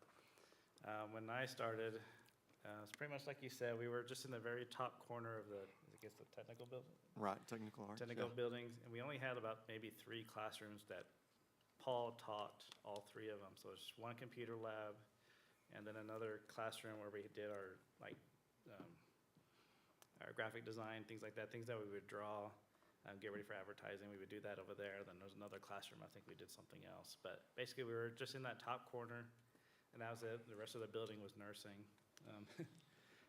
When I started, it's pretty much like you said, we were just in the very top corner of the technical building. Right, technical arts. Technical yeah. buildings, and we only had about maybe 3 classrooms that Paul taught all 3 of them. So it's one computer lab, and then another classroom where we did our graphic design, things like that, things that we would draw, get ready for advertising. We would do that over there. Then there's another classroom, I think we did something else. But basically, we were just in that top corner, and that was it. The rest of the building was nursing. And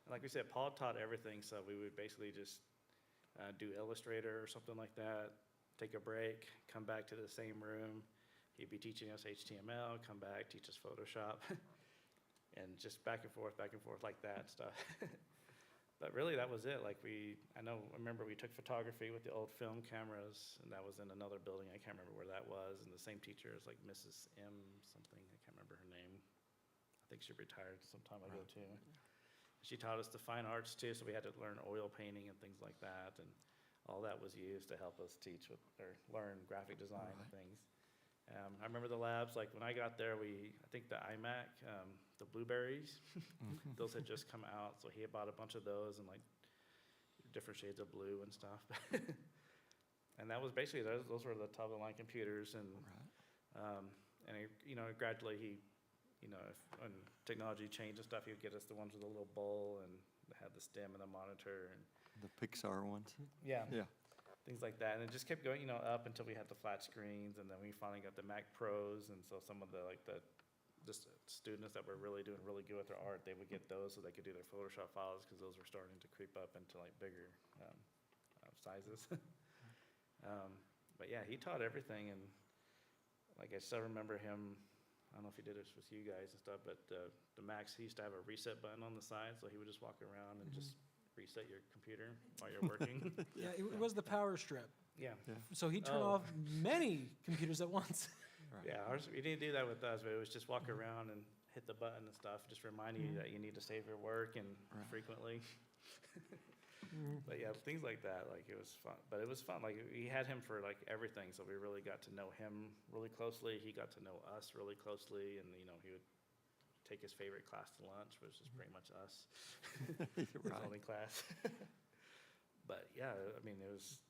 like we said, Paul taught everything, so we would basically just do Illustrator or something like that, take a break, come back to the same room. He'd be teaching us HTML, come back, teach us Photoshop, and just back and forth like that stuff. But really, that was it. Like I remember we took photography with the old film cameras, and that was in another building. I can't remember where that was. And the same teacher is like Mrs. M. something. I can't remember her name. I think she retired some time ago too. She taught us the fine arts too, so we had to learn oil painting and things like that, and all that was used to help us teach or learn graphic design and things. I remember the labs, like when I got there, I think the iMac, the blueberries, those had just come out, so he had bought a bunch of those and like different shades of blue and stuff. And that was basically, those were the top of the line computers, and gradually when technology changed and stuff, he would get us the ones with a little bowl and had the stem and the monitor and The Pixar ones. yeah. Yeah. Things like that, and it just kept going, up until we had the flat screens, and then we finally got the Mac Pros, and so some of the students that were really doing really good with their art, they would get those so they could do their Photoshop files, because those were starting to creep up into like bigger sizes. But yeah, he taught everything, and like I still remember him. I don't know if he did this with you guys and stuff, but the Macs, he used to have a reset button on the side, so he would just walk around and just reset your computer while you're working. Yeah, it was the power strip. Yeah. So he'd turn off many computers at once. Yeah, we didn't do that with us, but it was just walk around and hit the button and stuff, just reminding you that you need to save your work and frequently. But yeah, things like that, like it was fun. But it was fun, like we had him for like everything, so we really got to know him really closely. He got to know us really closely, and he would take his favorite class to lunch, which is pretty much us. His only class. But yeah, I mean, it was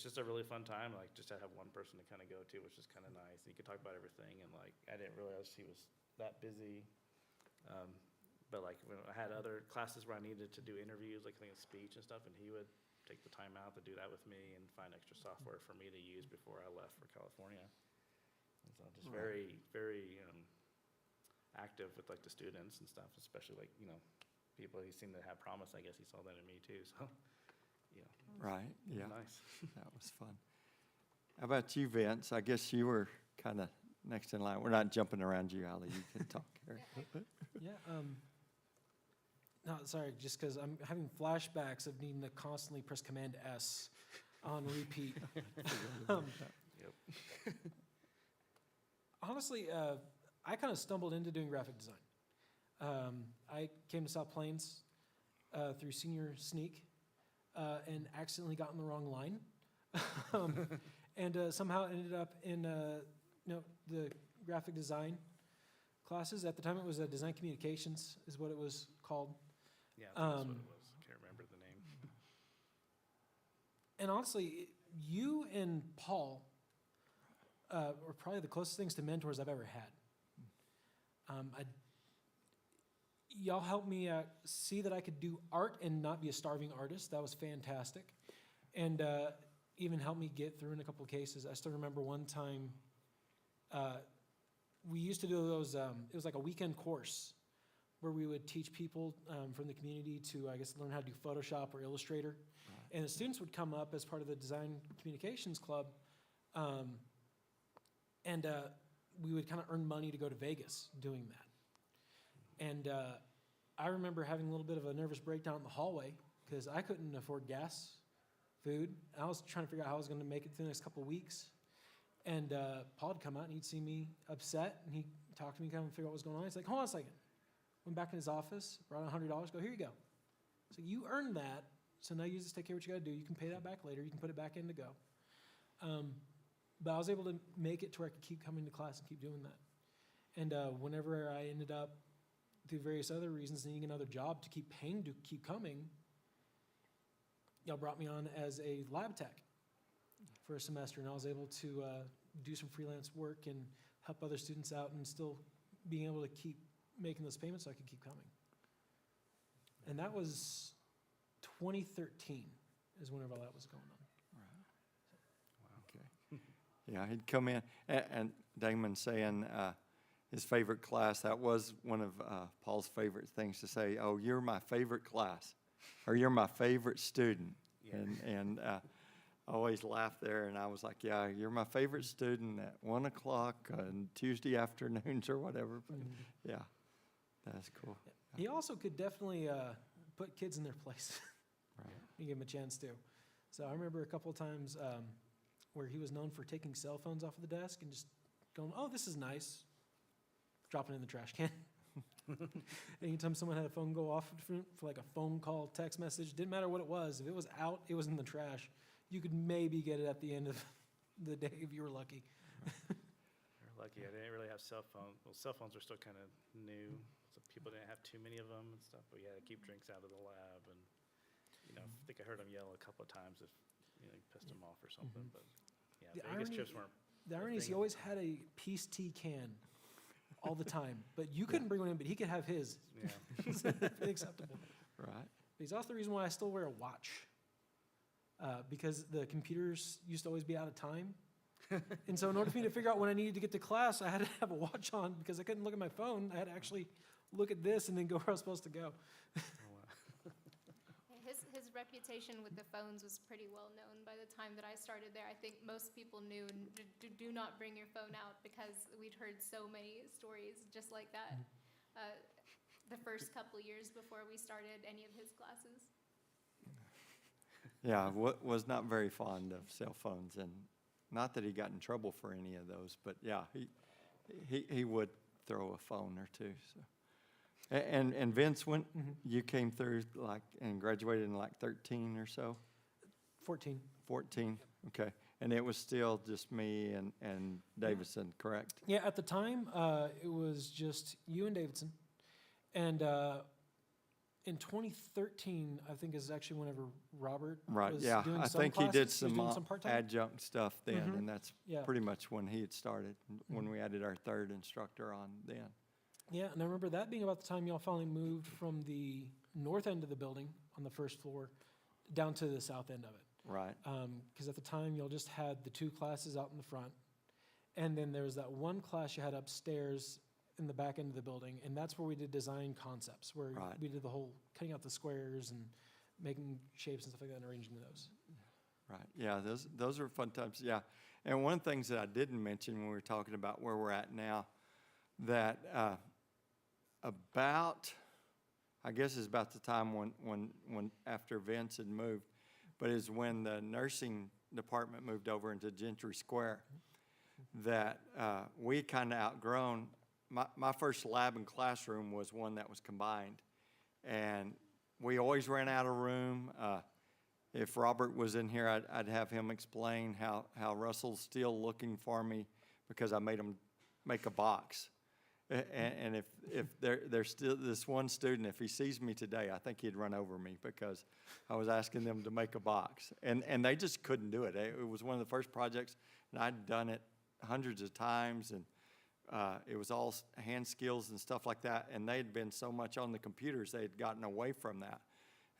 just a really fun time, like just to have one person to kind of go to, which is kind of nice. And you could talk about everything, and like I didn't realize he was that busy. But like when I had other classes where I needed to do interviews, like I think speech and stuff, and he would take the time out to do that with me and find extra software for me to use before I left for California. And so just very, very active with like the students and stuff, especially like people he seemed to have promise. I guess he saw that in me too. So Right. Yeah. Nice. That was fun. How about you, Vince? I guess you were kind of next in line. We're not jumping around you, Ali. You can talk. Yeah. No, sorry, just because I'm having flashbacks of needing to constantly press Command S on repeat. Honestly, I kind of stumbled into doing graphic design. I came to South Plains through senior sneak and accidentally got in the wrong line. And somehow ended up in the graphic design classes. At the time, it was design communications is what it was called. Yeah, that's what it was. I can't remember the name. And honestly, you and Paul were probably the closest things to mentors I've ever had. Y'all helped me see that I could do art and not be a starving artist. That was fantastic. And even helped me get through in a couple of cases. I still remember one time we used to do those, it was like a weekend course where we would teach people from the community to, I guess, learn how to do Photoshop or Illustrator. And the students would come up as part of the Design Communications Club, and we would kind of earn money to go to Vegas doing that. And I remember having a little bit of a nervous breakdown in the hallway because I couldn't afford gas, food. I was trying to figure out how I was going to make it through the next couple of weeks. And Paul would come out and he'd see me upset, and he'd talk to me, kind of figure out what was going on. He's like, hold on a second. Went back in his office, brought out $100, go, here you go. So you earned that, so now you just take care of what you got to do. You can pay that back later. You can put it back in to go. But I was able to make it to where I could keep coming to class and keep doing that. And whenever I ended up, through various other reasons, needing another job to keep paying to keep coming, y'all brought me on as a lab tech for a semester, and I was able to do some freelance work and help other students out and still being able to keep making those payments so I could keep coming. And that was 2013 is whenever all that was going on. Okay. Yeah, he'd come in, and Damon saying his favorite class, that was one of Paul's favorite things to say, oh, you're my favorite class, or you're my favorite student. Yeah. And I always laughed there, and I was like, yeah, you're my favorite student at 1 o'clock on Tuesday afternoons or whatever. But yeah, that's cool. He also could definitely put kids in their place. Right. You give him a chance to. So I remember a couple of times where he was known for taking cell phones off of the desk and just going, oh, this is nice, dropping it in the trash can. Anytime someone had a phone go off for like a phone call, text message, didn't matter what it was. If it was out, it was in the trash. You could maybe get it at the end of the day if you were lucky. We're lucky. I didn't really have cell phones. Well, cell phones are still kind of new, so people didn't have too many of them and stuff. But we had to keep drinks out of the lab, and I think I heard him yell a couple of times if you pissed him off or something. But yeah, The Vegas irony- trips weren't. The a irony is he thing. always had a Peace Tea can all the time, but you couldn't bring one in, but he could have his. Yeah. It's perfectly acceptable. Right. He's also the reason why I still wear a watch, because the computers used to always be out of time. And so in order for me to figure out when I needed to get to class, I had to have a watch on because I couldn't look at my phone. I had to actually look at this and then go where I was supposed to go. His reputation with the phones was pretty well known by the time that I started there. I think most people knew, do not bring your phone out, because we'd heard so many stories just like that the first couple years before we started any of his classes. Yeah, was not very fond of cell phones, and not that he got in trouble for any of those, but yeah, he would throw a phone or two. So, and Vince, when you came through and graduated in 13 or so? 14. 14, okay, and it was still just me and Davidson, correct? Yeah, at the time, it was just you and Davidson. And in 2013, I think is actually whenever Robert Right, was yeah, doing I some think classes. he did was some doing some part-time. adjunct stuff then, and that's Yeah. pretty much when he had started, when we added our third instructor on then. Yeah, and I remember that being about the time y'all finally moved from the north end of the building on the first floor down to the south end of it. Right. Because at the time, y'all just had the 2 classes out in the front. And then there was that 1 class you had upstairs in the back end of the building. And that's where we did design concepts, where Right. we did the whole cutting out the squares and making shapes and stuff like that and arranging those. Right, yeah, those are fun times, yeah. And one of the things that I didn't mention when we were talking about where we're at now, that about, I guess it's about the time when after Vince had moved, but is when the nursing department moved over into Gentry Square, that we kind of outgrown. My first lab and classroom was one that was combined, and we always ran out of room. If Robert was in here, I'd have him explain how Russell's still looking for me because I made him make a box. And if there's still this one student, if he sees me today, I think he'd run over me because I was asking them to make a box. And they just couldn't do it. It was one of the first projects, and I'd done it hundreds of times, and it was all hand skills and stuff like that. And they'd been so much on the computers, they had gotten away from that.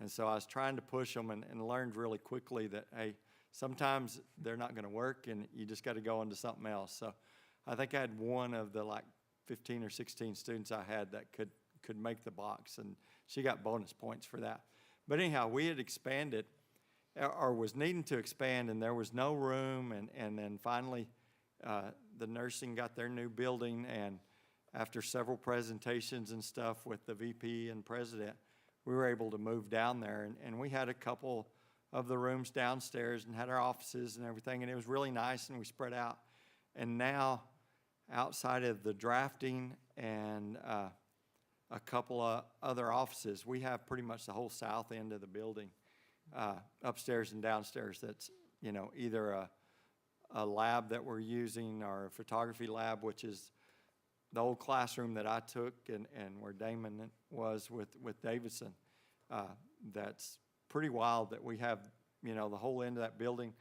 And so I was trying to push them and learned really quickly that, hey, sometimes they're not going to work, and you just got to go into something else. So I think I had one of the 15 or 16 students I had that could could make the box, and she got bonus points for that. But anyhow, we had expanded, or was needing to expand, and there was no room, and then finally, the nursing got their new building, and after several presentations and stuff with the VP and president, we were able to move down there, and we had a couple of the rooms downstairs and had our offices and everything, and it was really nice, and we spread out. And now, outside of the drafting and a couple of other offices, we have pretty much the whole south end of the building, upstairs and downstairs. That's, you know, either a lab that we're using or a photography lab, which is the old classroom that I took and where Damon was with Davidson. That's pretty wild that we have, you know, the whole end of that building.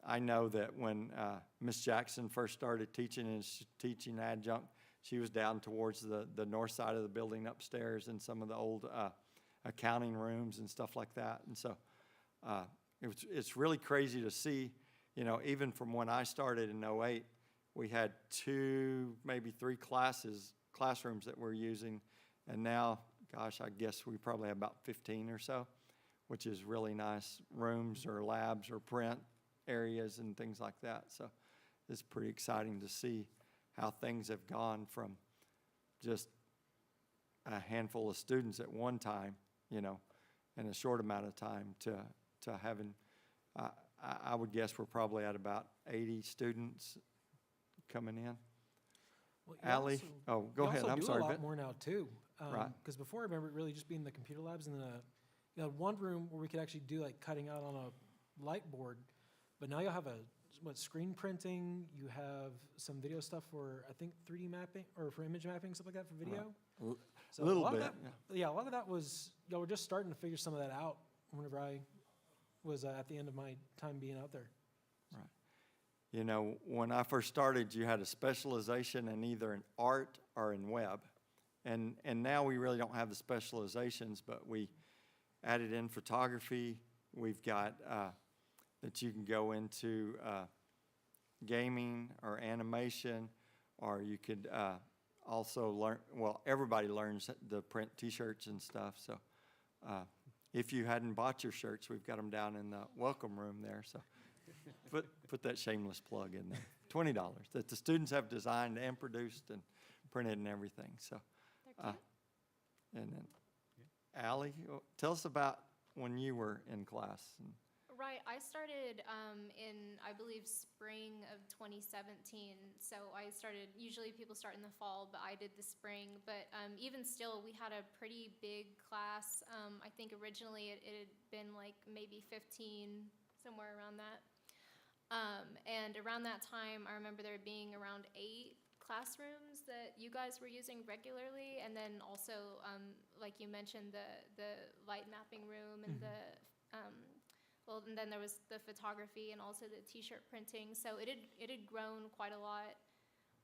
I know that when Miss Jackson first started teaching and teaching adjunct, she was down towards the north side of the building upstairs in some of the old accounting rooms and stuff like that. And so it's really crazy to see, you know, even from when I started in 08, we had 2, maybe 3 classrooms that we're using. And now, gosh, I guess we probably have about 15 or so, which is really nice rooms or labs or print areas and things like that. So it's pretty exciting to see how things have gone from just a handful of students at one time, you know, in a short amount of time to having, I would guess we're probably at about 80 students coming in. Well, Allie, go ahead, I'm sorry. You also do a lot more now too. Right. Because before I remember it really just being the computer labs and then you know, one room where we could actually do like cutting out on a light board. But now you'll have screen printing, you have some video stuff for, I think, 3D mapping, or for image mapping, stuff like that for video. Right. So a little lot bit, of that, yeah, a lot of that was, you know, we're just starting to figure some of that out whenever I was at the end of my time being out there. Right. You know, when I first started, you had a specialization in either in art or in web. And now we really don't have the specializations, but we added in photography. We've got that you can go into gaming or animation, or you could also learn, well, everybody learns the print T-shirts and stuff. So if you hadn't bought your shirts, we've got them down in the welcome room there. So put that shameless plug in there. $20 that the students have designed and produced and printed and everything. So, and then Allie, tell us about when you were in class. Right, I started in, I believe, spring of 2017. So I started, usually people start in the fall, but I did the spring. But even still, we had a pretty big class. I think originally it had been like maybe 15, somewhere around that. And around that time, I remember there being around 8 classrooms that you guys were using regularly. And then also, like you mentioned, the light mapping room and the... well, and then there was the photography and also the T-shirt printing. So it had grown quite a lot.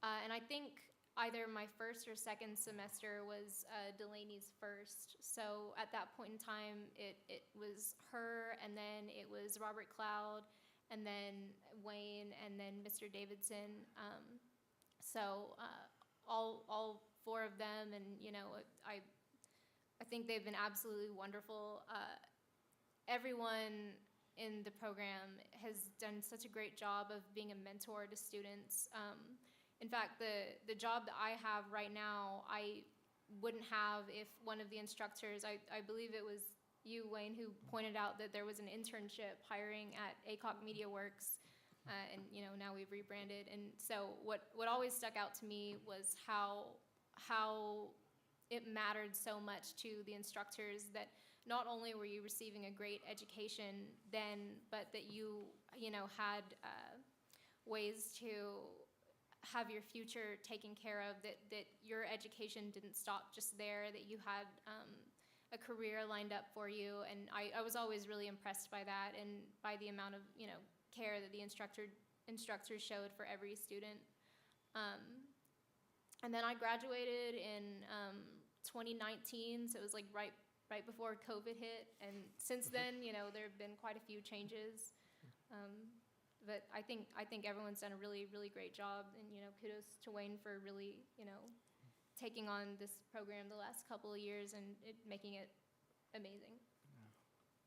And I think either my first or second semester was Delaney's first. So at that point in time, it was her, and then it was Robert Cloud, and then Wayne, and then Mr. Davidson. So all 4 of them, and you know, I think they've been absolutely wonderful. Everyone in the program has done such a great job of being a mentor to students. In fact, the job that I have right now, I wouldn't have if one of the instructors, I believe it was you, Wayne, who pointed out that there was an internship hiring at ACOG Media Works, and you know, now we've rebranded. And so what always stuck out to me was how it mattered so much to the instructors that not only were you receiving a great education then, but that you know, had ways to have your future taken care of, that your education didn't stop just there, that you had a career lined up for you. And I was always really impressed by that and by the amount of, you know, care that the instructors showed for every student. And then I graduated in 2019, so it was like right before COVID hit, and since then, you know, there have been quite a few changes. But I think everyone's done a really, really great job, and you know, kudos to Wayne for really, you know, taking on this program the last couple of years and making it amazing.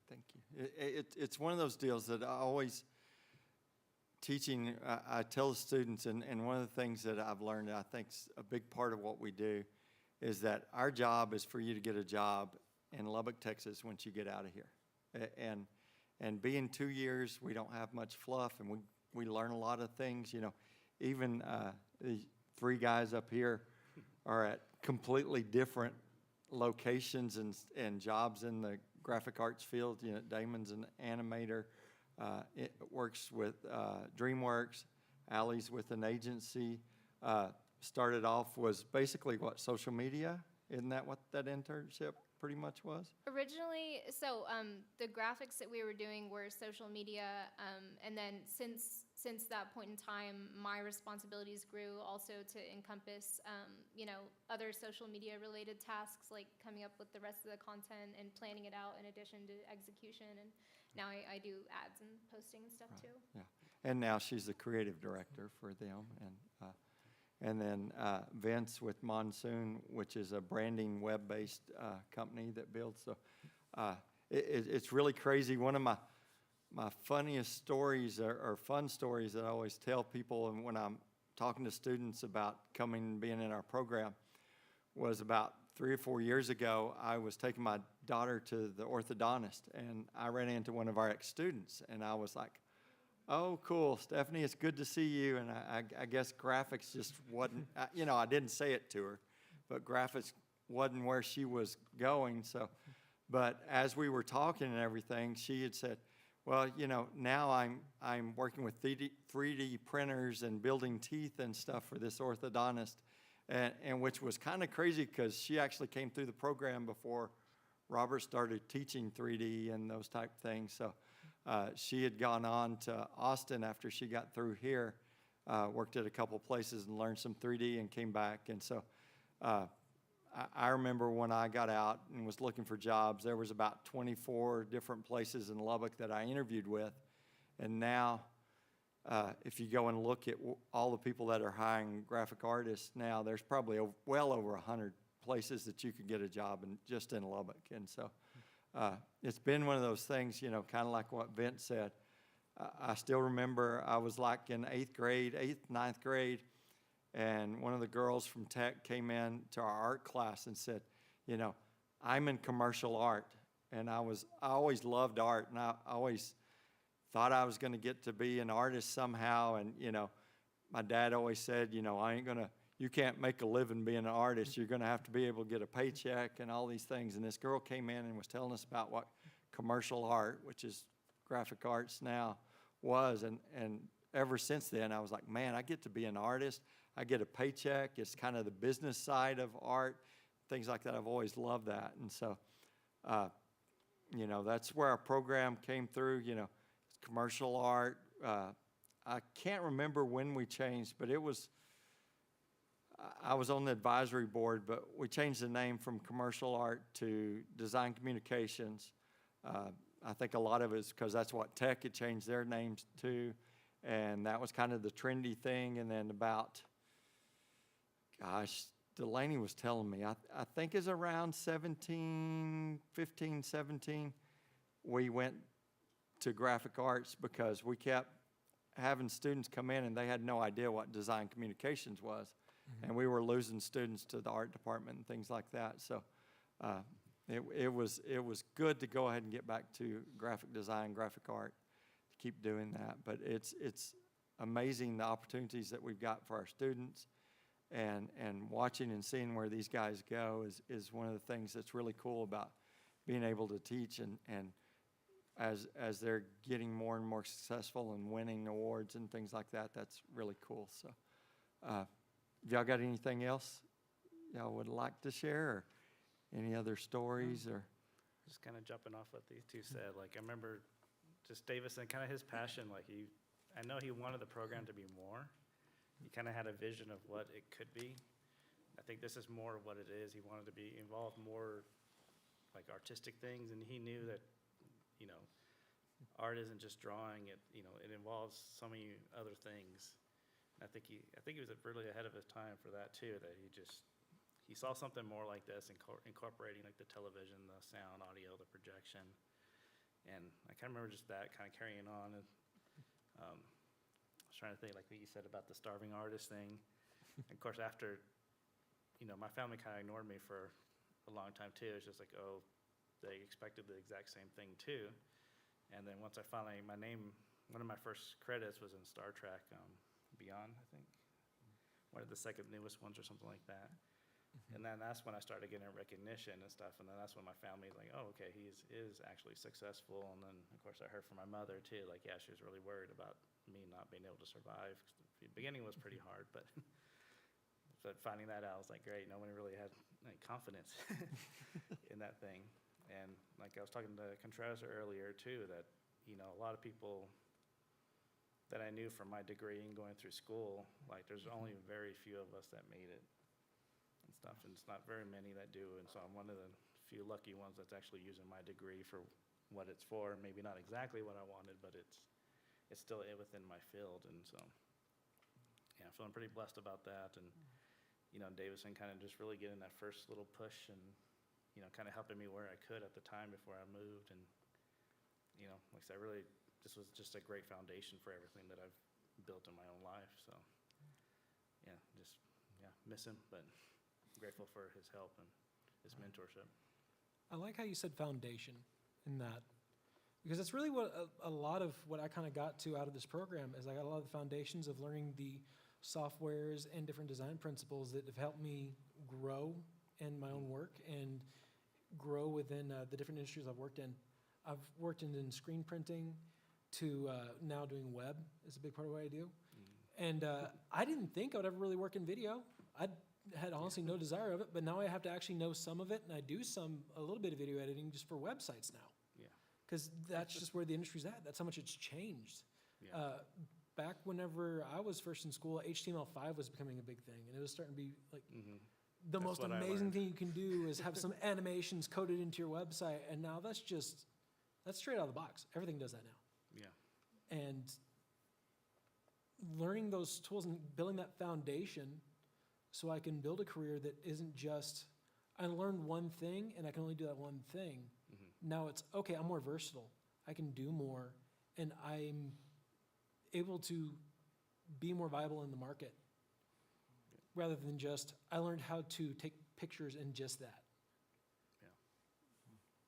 Thank you. It's one of those deals that I always, teaching, I tell the students, and one of the things that I've learned, that I think is a big part of what we do, is that our job is for you to get a job in Lubbock, Texas, once you get out of here. And being 2 years, we don't have much fluff, and we learn a lot of things. You know, even the 3 guys up here are at completely different locations and jobs in the graphic arts field. You know, Damon's an animator, it works with DreamWorks. Allie's with an agency. Started off was basically what, social media? Isn't that what that internship pretty much was? Originally, so the graphics that we were doing were social media, and then since that point in time, my responsibilities grew also to encompass, other social media related tasks, like coming up with the rest of the content and planning it out in addition to execution. And now I do ads and posting and stuff too. Yeah, and now she's the creative director for them, and then Vince with Monsoon, which is a branding web-based company that builds. So it's really crazy. One of my funniest stories or fun stories that I always tell people, and when I'm talking to students about coming and being in our program, was about 3 or 4 years ago. I was taking my daughter to the orthodontist, and I ran into one of our ex-students, and I was like, "Oh, cool, Stephanie, it's good to see you." And I guess graphics just wasn't, I didn't say it to her, but graphics wasn't where she was going. So, but as we were talking and everything, she had said, "Well, now I'm working with 3D printers and building teeth and stuff for this orthodontist," and which was kind of crazy because she actually came through the program before Robert started teaching 3D and those type things. So she had gone on to Austin after she got through here, worked at a couple places and learned some 3D and came back. And so I remember when I got out and was looking for jobs, there was about 24 different places in Lubbock that I interviewed with. And now, if you go and look at all the people that are hiring graphic artists now, there's probably well over 100 places that you could get a job just in Lubbock. And so it's been one of those things, kind of like what Vince said. I still remember I was like in 9th grade, and one of the girls from Tech came in to our art class and said, "I'm in commercial art." And I always loved art, and I always thought I was going to get to be an artist somehow. And, my dad always said, you can't make a living being an artist. You're going to have to be able to get a paycheck and all these things. And this girl came in and was telling us about what commercial art, which is graphic arts now, was. And ever since then, I was like, man, I get to be an artist. I get a paycheck. It's kind of the business side of art, things like that. I've always loved that. And so, that's where our program came through, commercial art. I can't remember when we changed, but I was on the advisory board, but we changed the name from commercial art to design communications. I think a lot of it is because that's what Tech had changed their names to, and that was kind of the trendy thing. And then about, Delaney was telling me, I think it's around 15, 17, we went to graphic arts because we kept having students come in and they had no idea what design communications was. And we were losing students to the art department and things like that. So it was good to go ahead and get back to graphic design, graphic art, to keep doing that. But it's amazing the opportunities that we've got for our students, and watching and seeing where these guys go is one of the things that's really cool about being able to teach. And as they're getting more and more successful and winning awards and things like that, that's really cool. So. Y'all got anything else y'all would like to share, or any other stories, or? Just kind of jumping off what these two said, like I remember just Davis and kind of his passion, like I know he wanted the program to be more. He kind of had a vision of what it could be. I think this is more of what it is. He wanted to be involved more like artistic things, and he knew that, art isn't just drawing, it involves so many other things. I think he was really ahead of his time for that too, that he he saw something more like this, incorporating like the television, the sound, audio, the projection. And I kind of remember just that kind of carrying on. And, I was trying to think, like what you said about the starving artist thing. And of course, after, my family kind of ignored me for a long time too. It's just like, oh, they expected the exact same thing too. And then once I finally, one of my first credits was in Star Trek Beyond, I think. One of the second newest ones or something like that. And then that's when I started getting recognition and stuff. And then that's when my family's like, oh, okay, he is actually successful. And then, of course, I heard from my mother, too. Like, yeah, she was really worried about me not being able to survive. 'Cause the beginning was pretty hard, but finding that out, I was like, great, no one really had confidence in that thing. And like I was talking to Contreras earlier, too, that, a lot of people that I knew from my degree and going through school, like, there's only very few of us that made it. And stuff, and it's not very many that do, and so I'm one of the few lucky ones that's actually using my degree for what it's for. Maybe not exactly what I wanted, but it's still within my field, and so yeah, I'm feeling pretty blessed about that. And Davison kind of just really getting that first little push, and kind of helping me where I could at the time before I moved, and like I said, really, this was just a great foundation for everything that I've built in my own life. So yeah, miss him, but grateful for his help and his mentorship. I like how you said foundation in that, because that's really what a lot of what I kind of got to out of this program is I got a lot of the foundations of learning the softwares and different design principles that have helped me grow in my own work and grow within the different industries I've worked in. I've worked in screen printing to now doing web is a big part of what I do. And I didn't think I would ever really work in video. I had honestly no desire of it, but now I have to actually know some of it, and I do a little bit of video editing just for websites now. Yeah. Because that's just where the industry's at. That's how much it's changed. Yeah. Back whenever I was first in school, HTML5 was becoming a big thing, and it was starting to be like the That's most what I amazing learned. thing you can do is have some animations coded into your website, and now that's straight out of the box. Everything does that now. Yeah. And learning those tools and building that foundation so I can build a career that isn't just, I learned one thing and I can only do that one thing. Now it's, okay, I'm more versatile. I can do more, and I'm able to be more viable in the market rather than just, I learned how to take pictures and just that.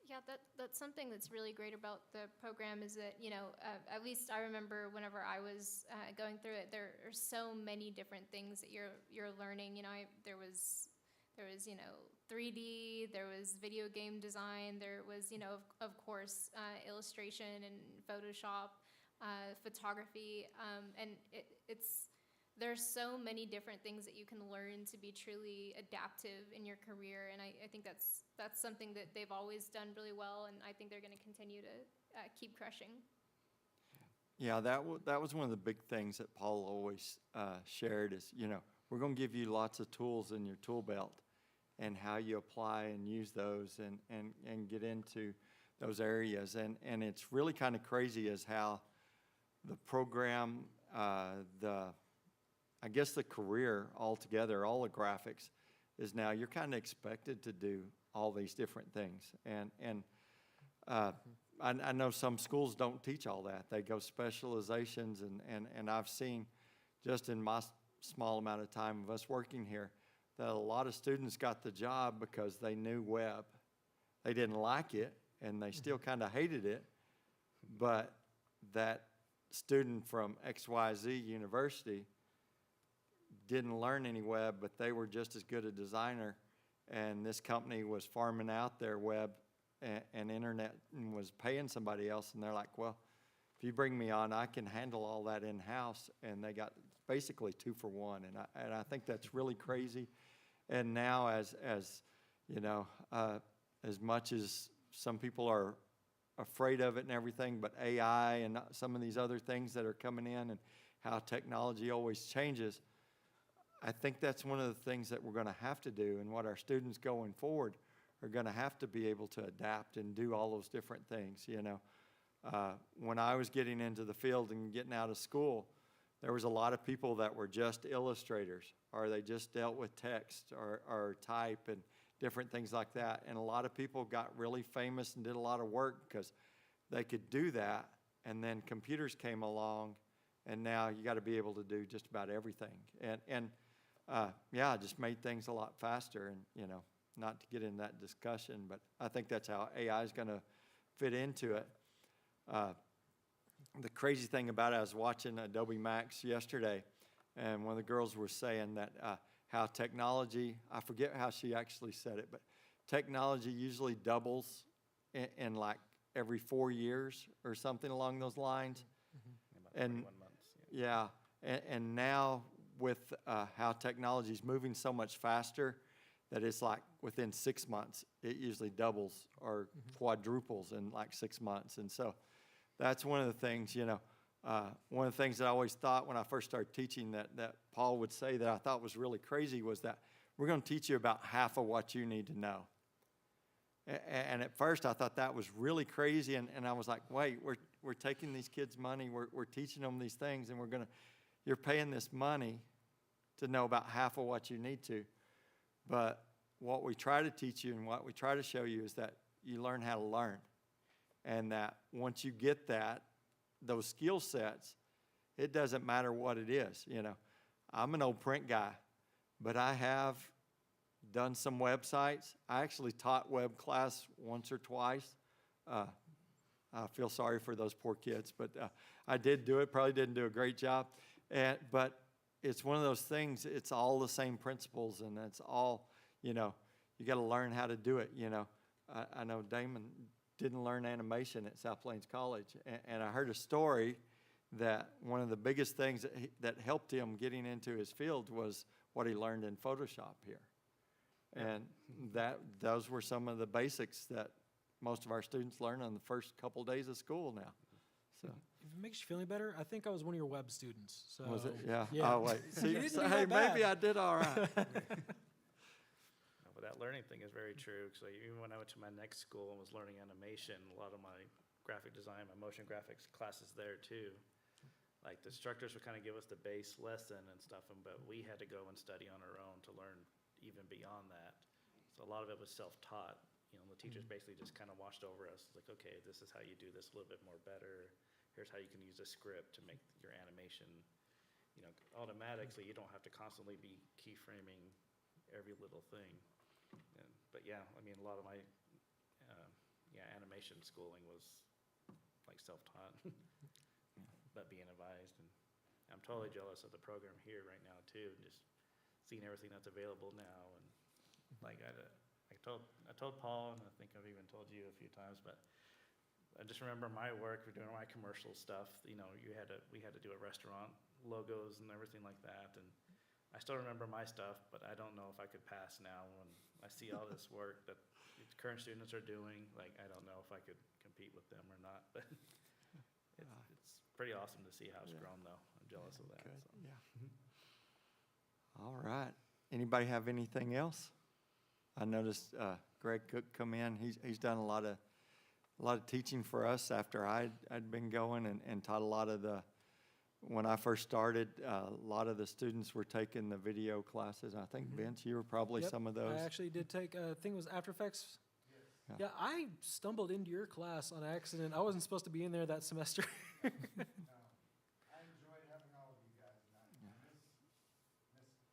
Yeah, that's something that's really great about the program is that, at least I remember whenever I was going through it, there are so many different things that you're learning. There was 3D, there was video game design, there was, of course, illustration and Photoshop, photography, and there's so many different things that you can learn to be truly adaptive in your career, and I think that's something that they've always done really well, and I think they're going to continue to keep crushing. Yeah, that was one of the big things that Paul always shared is, we're going to give you lots of tools in your tool belt, and how you apply and use those and get into those areas. And it's really kind of crazy as how the program, I guess the career altogether, all the graphics, is now you're kind of expected to do all these different things. And I know some schools don't teach all that. They go specializations, and I've seen just in my small amount of time of us working here that a lot of students got the job because they knew web. They didn't like it, and they still kind of hated it, but that student from XYZ University didn't learn any web, but they were just as good a designer, and this company was farming out their web and internet and was paying somebody else, and they're like, well, if you bring me on, I can handle all that in-house, and they got basically 2 for 1, and I think that's really crazy. And now as much as some people are afraid of it and everything, but AI and some of these other things that are coming in and how technology always changes, I think that's one of the things that we're going to have to do, and what our students going forward are going to have to be able to adapt and do all those different things. When I was getting into the field and getting out of school, there was a lot of people that were just illustrators, or they just dealt with text or type and different things like that. And a lot of people got really famous and did a lot of work because they could do that. And then computers came along, and now you got to be able to do just about everything. Yeah, it just made things a lot faster. And, you know, not to get in that discussion, but I think that's how AI is going to fit into it. The crazy thing about it, I was watching Adobe Max yesterday, and one of the girls was saying that how technology, I forget how she actually said it, but technology usually doubles in like every 4 years or something along those lines. About 21 months. Yeah, and now with how technology is moving so much faster, that it's like within 6 months, it usually doubles or quadruples in like 6 months. And so that's one of the things, you know, one of the things that I always thought when I first started teaching that Paul would say that I thought was really crazy was that we're going to teach you about half of what you need to know. And at first I thought that was really crazy, and I was like, wait, we're taking these kids' money, we're teaching them these things, and you're paying this money to know about half of what you need to. But what we try to teach you and what we try to show you is that you learn how to learn. And that once you get those skill sets, it doesn't matter what it is. You know, I'm an old print guy, but I have done some websites. I actually taught web class once or twice. I feel sorry for those poor kids, but I did do it. Probably didn't do a great job. But it's one of those things, it's all the same principles, and it's all, you know, you got to learn how to do it, you know. I know Damon didn't learn animation at South Plains College, and I heard a story that one of the biggest things that helped him getting into his field was what he learned in Photoshop here. And those were some of the basics that most of our students learn on the first couple days of school now. So. If it makes you feel any better, I think I was one of your web students. So Was it? Yeah. Yeah. Oh, wait. See, You didn't do hey, that bad. maybe I did all right. No, but that learning thing is very true. So even when I went to my next school and was learning animation, a lot of my graphic design, my motion graphics classes there too. Like the instructors would kind of give us the base lesson and stuff, but we had to go and study on our own to learn even beyond that. So a lot of it was self-taught. You know, the teachers basically just kind of watched over us. Like, okay, this is how you do this a little bit more better. Here's how you can use a script to make your animation, you know, automatic, so you don't have to constantly be keyframing every little thing. But yeah, I mean, a lot of my animation schooling was like self-taught, but being advised. And I'm totally jealous of the program here right now too, and just seeing everything that's available now. And like I told Paul, and I think I've even told you a few times, but I just remember my work, we're doing my commercial stuff, you know, we had to do a restaurant logos and everything like that, and I still remember my stuff, but I don't know if I could pass now when I see all this work that the current students are doing. Like, I don't know if I could compete with them or not, but it's pretty awesome to see how it's grown, though. I'm jealous of that. Good. So. Yeah. All right. Anybody have anything else? I noticed Greg Cook come in. He's done a lot of teaching for us after I'd been going and taught a lot of when I first started, a lot of the students were taking the video classes. I think, Vince, you were probably Yep, some of those. I actually did take, I think it was After Effects. Yeah, I stumbled into your class on accident. I wasn't supposed to be in there that semester. I enjoyed having all of you guys, and I miss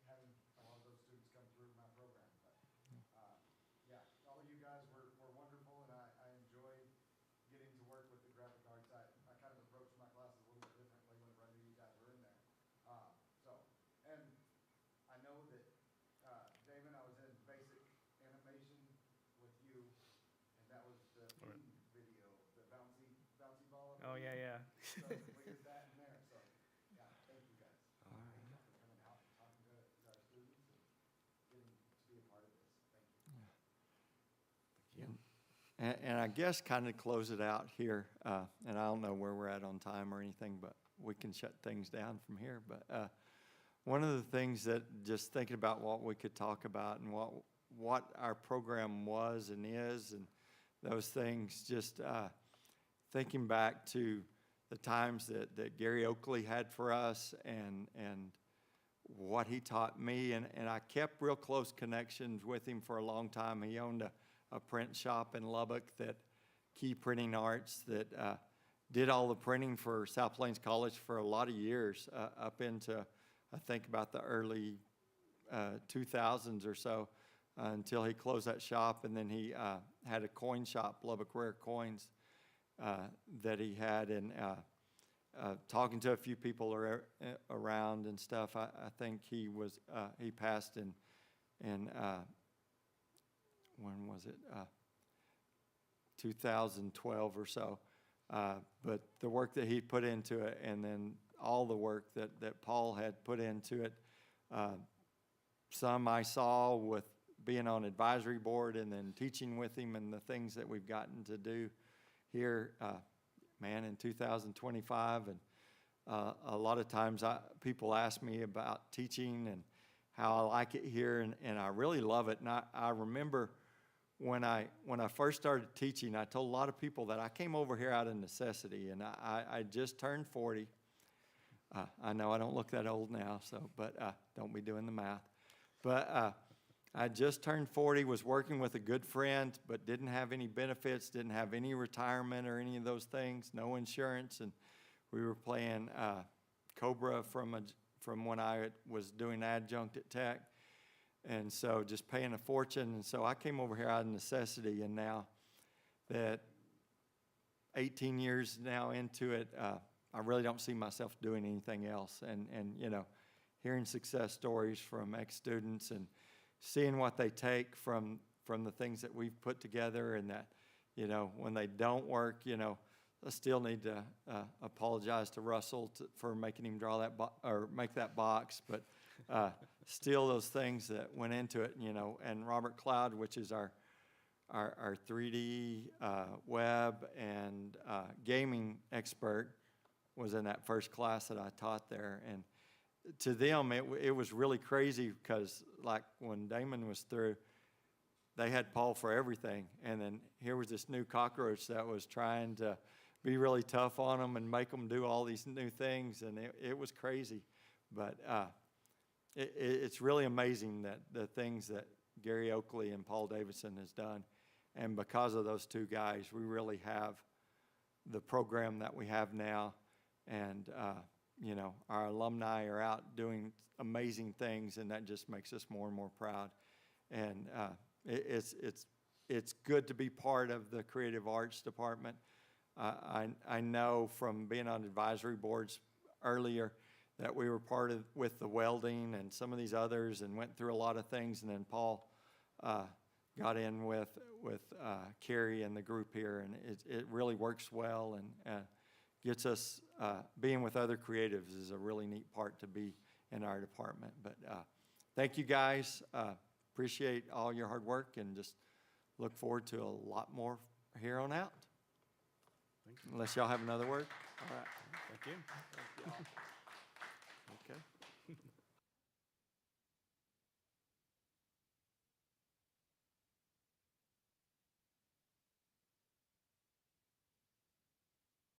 having a lot of those students come through my program. But yeah, all of you guys were wonderful, and I enjoyed getting to work with the graphic arts. I kind of approached my classes a little bit differently whenever I knew you guys were in there. And I know that, Damon, I was in basic animation with you, and that was the video, the bouncy ball. Oh, yeah. So we did that in there, so, yeah, thank you guys. All right. Thank you for coming out and talking to our students and getting to be a part of this. Thank you. And I guess kind of close it out here, and I don't know where we're at on time or anything, but we can shut things down from here. But one of the things that just thinking about what we could talk about and what our program was and is and those things, just thinking back to the times that Gary Oakley had for us and what he taught me. And I kept real close connections with him for a long time. He owned a print shop in Lubbock, that Key Printing Arts, that did all the printing for South Plains College for a lot of years, up into, I think, about the early 2000s or so, until he closed that shop. And then he had a coin shop, Lubbock Rare Coins, that he had. And talking to a few people around and stuff, I think he passed in when was it? 2012 or so. But the work that he put into it, and then all the work that Paul had put into it, some I saw with being on advisory board and then teaching with him, and the things that we've gotten to do here, in 2025. And a lot of times people ask me about teaching and how I like it here, and I really love it. And I remember when I first started teaching, I told a lot of people that I came over here out of necessity, and I just turned 40. I know I don't look that old now, but don't be doing the math. But I just turned 40, was working with a good friend, but didn't have any benefits, didn't have any retirement or any of those things, no insurance. And we were playing Cobra from when I was doing adjunct at Tech. And so just paying a fortune. And so I came over here out of necessity. And now that 18 years now into it, I really don't see myself doing anything else. And hearing success stories from ex-students and seeing what they take from the things that we've put together, and that, when they don't work, I still need to apologize to Russell for making him draw that make that box, but still those things that went into it, and Robert Cloud, which is our 3D web and gaming expert, was in that first class that I taught there. And to them, it was really crazy, because like when Damon was through, they had Paul for everything. And then here was this new cockroach that was trying to be really tough on them and make them do all these new things. And it was crazy. But it's really amazing that the things that Gary Oakley and Paul Davidson has done. And because of those two guys, we really have the program that we have now. And, our alumni are out doing amazing things, and that just makes us more and more proud. And it's good to be part of the creative arts department. I know from being on advisory boards earlier that we were part of with the welding and some of these others, and went through a lot of things. And then Paul got in with Carrie and the group here, and it really works well, and gets us, being with other creatives is a really neat part to be in our department. But thank you guys. Appreciate all your hard work, and just look forward to a lot more here on out. Unless y'all have another word. All right. Thank you. Okay.